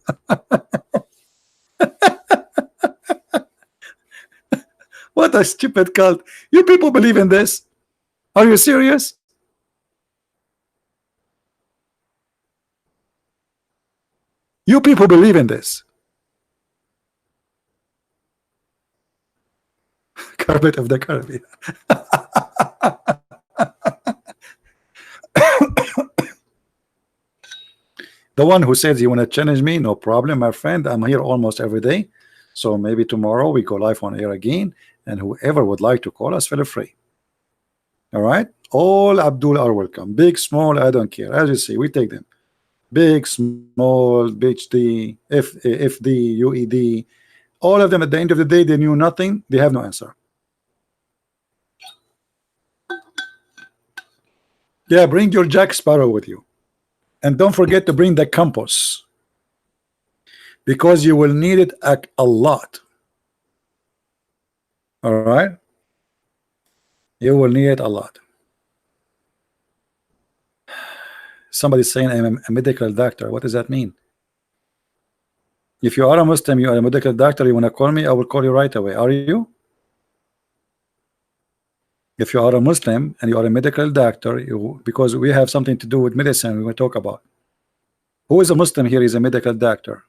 What a stupid cult. You people believe in this? Are you serious? You people believe in this? Carpet of the Caribbean. The one who says you want to challenge me, no problem, my friend. I'm here almost every day. So maybe tomorrow we go live on air again. And whoever would like to call us, feel free. All right? All Abdul are welcome. Big, small, I don't care. As you see, we take them. Big, small, BHD, FD, UED. All of them at the end of the day, they knew nothing. They have no answer. Yeah, bring your Jack Sparrow with you. And don't forget to bring the compass, because you will need it a lot. All right? You will need it a lot. Somebody's saying I'm a medical doctor. What does that mean? If you are a Muslim, you are a medical doctor, you want to call me, I will call you right away. Are you? If you are a Muslim and you are a medical doctor, because we have something to do with medicine we will talk about. Who is a Muslim here is a medical doctor?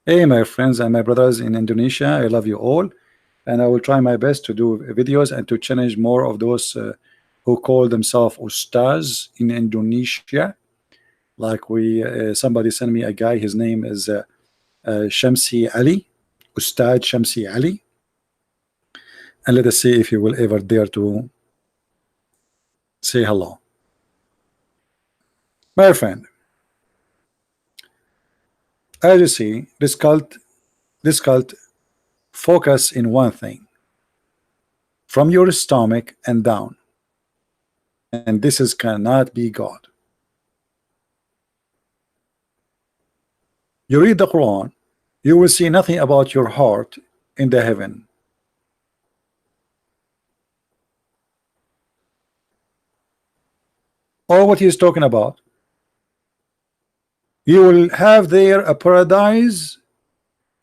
Hey, my friends and my brothers in Indonesia, I love you all, and I will try my best to do videos and to challenge more of those who call themselves Ustaz in Indonesia. Like somebody sent me a guy, his name is Shamsi Ali, Ustad Shamsi Ali, and let us see if he will ever dare to say hello. My friend, as you see, this cult focus in one thing, from your stomach and down, and this cannot be God. You read the Quran, you will see nothing about your heart in the heaven. Or what he is talking about, you will have there a paradise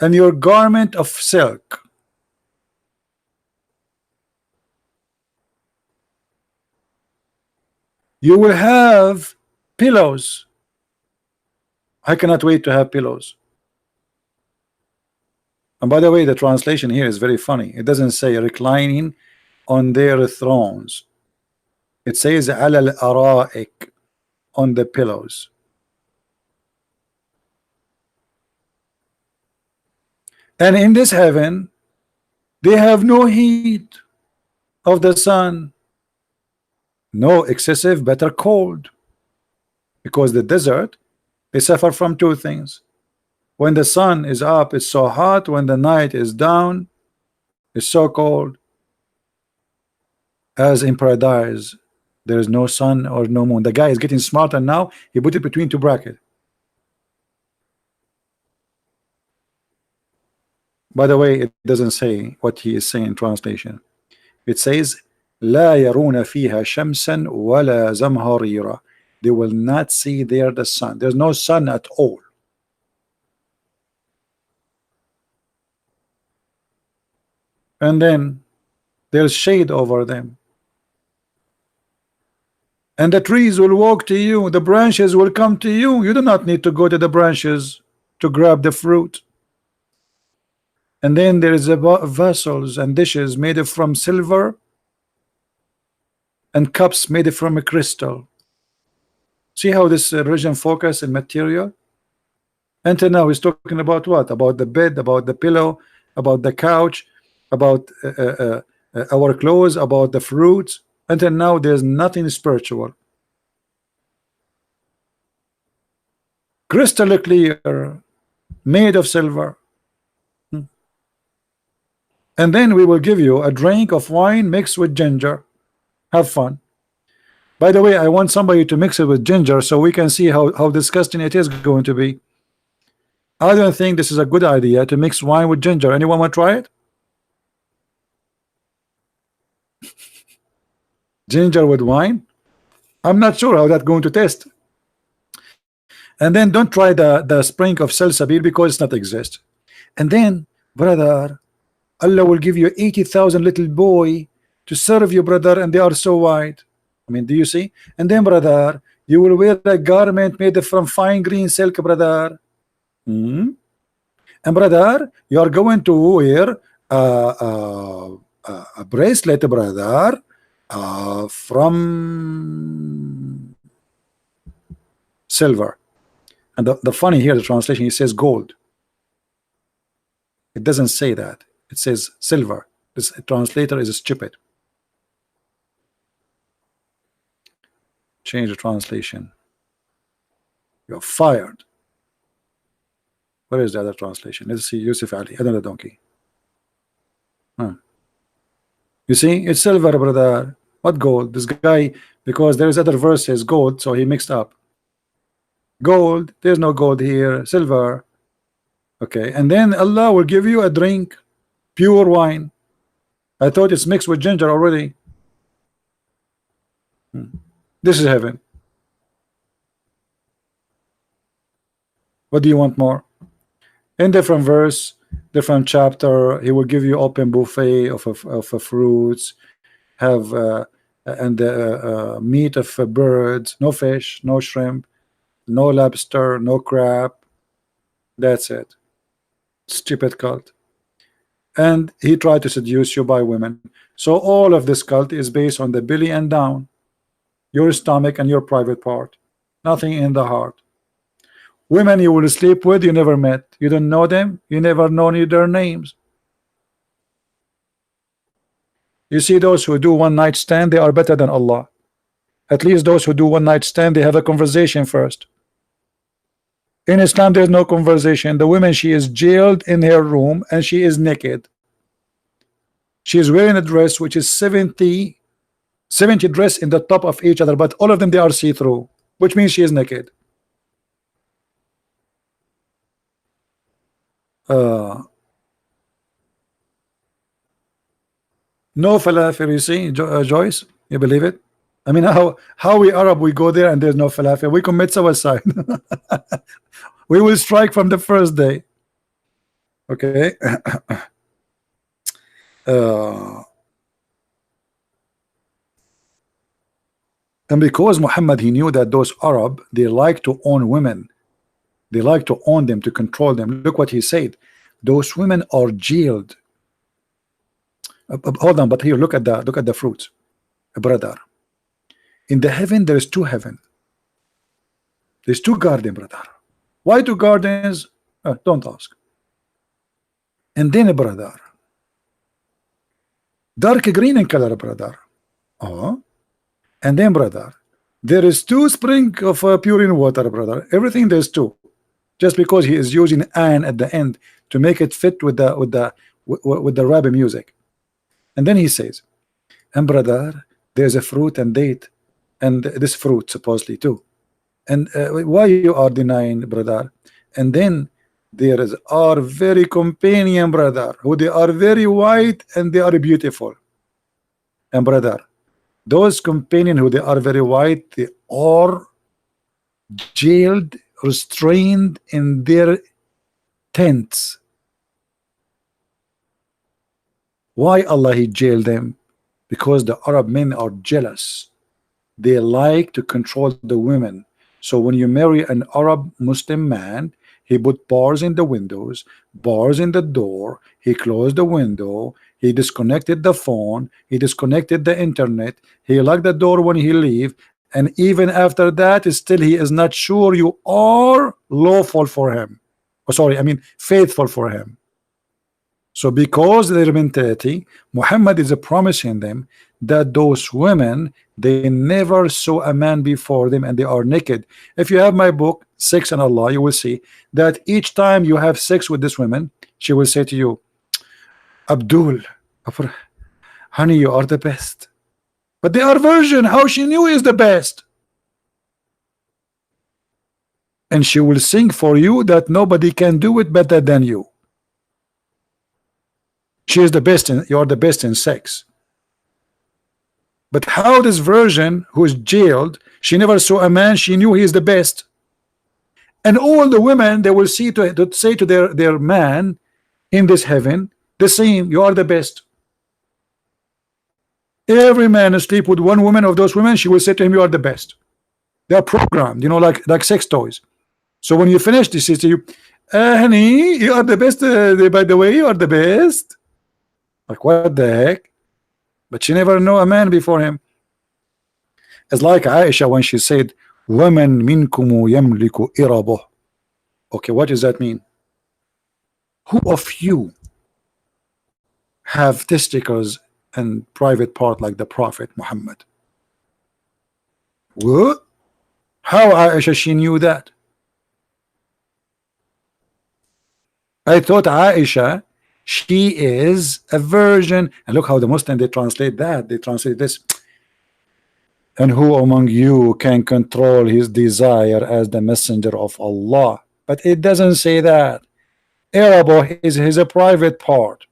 and your garment of silk. You will have pillows. I cannot wait to have pillows. And by the way, the translation here is very funny. It doesn't say reclining on their thrones. It says ala al-ara'ik, on the pillows. And in this heaven, they have no heat of the sun, no excessive bitter cold, because the desert, they suffer from two things. When the sun is up, it's so hot. When the night is down, it's so cold. As in paradise, there is no sun or no moon. The guy is getting smarter now. He put it between two brackets. By the way, it doesn't say what he is saying in translation. It says لا يرون فيها شمسا ولا زمهريرا. They will not see there the sun. There's no sun at all. And then there's shade over them. and the trees will walk to you, the branches will come to you. You do not need to go to the branches to grab the fruit. And then there is a vessels and dishes made from silver and cups made from a crystal. See how this religion focus in material? Until now he's talking about what? About the bed, about the pillow, about the couch, about our clothes, about the fruits. Until now there's nothing spiritual. Crystal clear, made of silver. And then we will give you a drink of wine mixed with ginger. Have fun. By the way, I want somebody to mix it with ginger so we can see how disgusting it is going to be. I don't think this is a good idea to mix wine with ginger. Anyone want to try it? Ginger with wine? I'm not sure how that's going to taste. And then don't try the spring of salsabil because it's not exist. And then, brother, Allah will give you 80,000 little boy to serve you, brother, and they are so white. I mean, do you see? And then, brother, you will wear a garment made from fine green silk, brother. And brother, you are going to wear a bracelet, brother, from silver. And the funny here, the translation, it says gold. It doesn't say that. It says silver. This translator is stupid. Change the translation. You're fired. Where is the other translation? Let's see. Yusuf Ali, another donkey. You see, it's silver, brother. What gold? This guy, because there is other verses gold, so he mixed up. Gold. There's no gold here. Silver. Okay, and then Allah will give you a drink, pure wine. I thought it's mixed with ginger already. This is heaven. What do you want more? In different verse, different chapter, he will give you open buffet of fruits, have meat of birds, no fish, no shrimp, no lobster, no crab. That's it. Stupid cult. And he tried to seduce you by women. So all of this cult is based on the belly and down, your stomach and your private part, nothing in the heart. Women you will sleep with, you never met, you don't know them, you never know their names. You see, those who do one night stand, they are better than Allah. At least those who do one night stand, they have a conversation first. In Islam there's no conversation. The woman, she is jailed in her room and she is naked. She is wearing a dress which is 70 dress in the top of each other, but all of them they are see-through, which means she is naked. No falafel, you see, Joyce, you believe it? I mean, how we Arab, we go there and there's no falafel, we commit suicide. We will strike from the first day. Okay. And because Muhammad, he knew that those Arab, they like to own women, they like to own them, to control them. Look what he said, those women are jailed. Hold on, but here look at the fruits, brother. In the heaven there is two heaven, there's two gardens, brother. Why two gardens? Don't ask. And then, brother, dark green in color, brother. And then, brother, there is two spring of pure water, brother. Everything there's two, just because he is using an at the end to make it fit with the rabbi music. And then he says, and brother, there's a fruit and date, and this fruit supposedly too. And why you are denying, brother? And then there are very companion, brother, who they are very white and they are beautiful. And brother, those companion who they are very white, they are jailed, restrained in their tents. Why Allah he jailed them? Because the Arab men are jealous. they like to control the women. So when you marry an Arab Muslim man, he put bars in the windows, bars in the door, he closed the window, he disconnected the phone, he disconnected the internet, he locked the door when he leave, and even after that, still he is not sure you are lawful for him. Oh, sorry, I mean faithful for him. So because of their mentality, Muhammad is promising them that those women, they never saw a man before them and they are naked. If you have my book, Sex and Allah, you will see that each time you have sex with this woman, she will say to you, Abdul, honey, you are the best. But they are virgin. How she knew he is the best? And she will sing for you that nobody can do it better than you. She is the best in, you are the best in sex. But how this virgin who is jailed, she never saw a man, she knew he is the best. And all the women, they will see to say to their man in this heaven the same, you are the best. Every man asleep with one woman of those women, she will say to him, you are the best. They are programmed, you know, like sex toys. So when you finish, this is to you, honey, you are the best, by the way, you are the best. Like, what the heck? But she never know a man before him. It's like Aisha when she said, وَمَنْ مِنْكُمُ يَمْلِكُ إِرَبُهُ. Okay, what does that mean? Who of you have testicles and private part like the Prophet Muhammad? What? How Aisha she knew that? I thought Aisha, she is a virgin. And look how the Muslim, they translate that. They translate this. And who among you can control his desire as the messenger of Allah? But it doesn't say that. Arabo is a private part.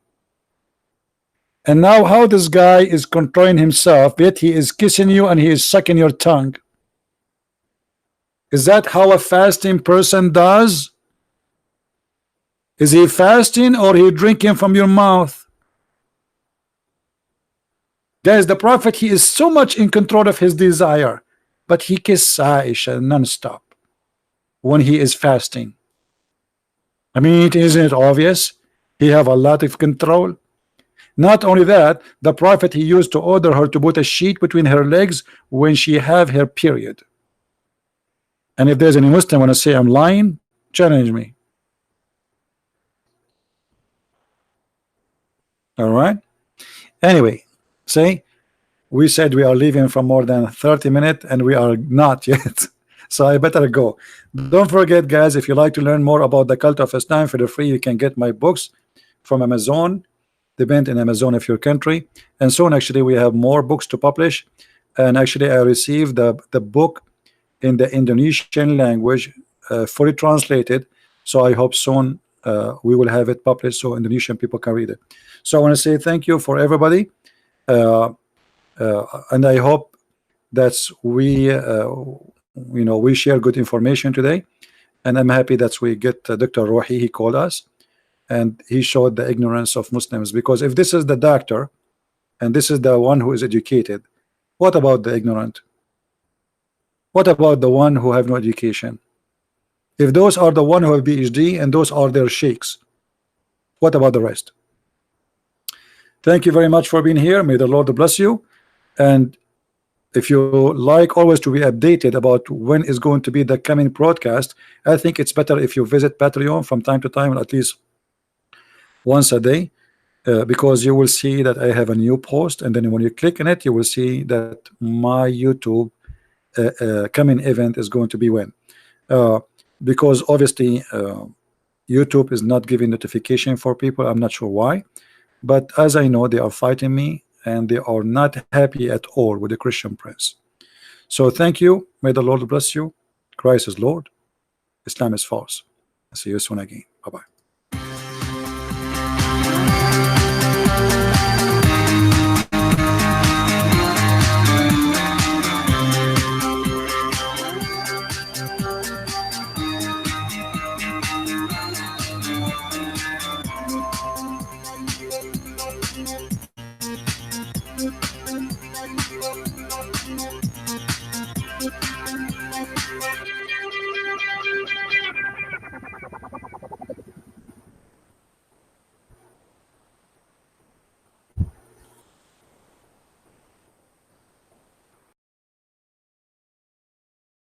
And now how this guy is controlling himself, yet he is kissing you and he is sucking your tongue. Is that how a fasting person does? Is he fasting or he drinking from your mouth? Guys, the Prophet, he is so much in control of his desire, but he kisses Aisha non-stop when he is fasting. I mean, isn't it obvious? He have a lot of control. Not only that, the Prophet, he used to order her to put a sheet between her legs when she have her period. And if there's any Muslim want to say I'm lying, challenge me. All right. Anyway, say we said we are leaving for more than 30 minutes and we are not yet. So I better go. Don't forget, guys, if you like to learn more about the cult of Islam for the free, you can get my books from Amazon. Depend in Amazon of your country. And soon actually we have more books to publish. And actually I received the book in the Indonesian language, fully translated. So I hope soon we will have it published so Indonesian people can read it. So I want to say thank you for everybody, and I hope that we we share good information today, and I'm happy that we get Dr. Rohi. He called us and he showed the ignorance of Muslims, because if this is the doctor and this is the one who is educated, what about the ignorant? What about the one who have no education? If those are the one who have PhD and those are their sheikhs, what about the rest? Thank you very much for being here. May the Lord bless you. And if you like always to be updated about when is going to be the coming broadcast, I think it's better if you visit Patreon from time to time, at least once a day, because you will see that I have a new post, and then when you click on it, you will see that my YouTube coming event is going to be when. Because obviously YouTube is not giving notification for people. I'm not sure why, but as I know, they are fighting me and they are not happy at all with the Christian Prince. So thank you. May the Lord bless you. Christ is Lord. Islam is false. See you soon again.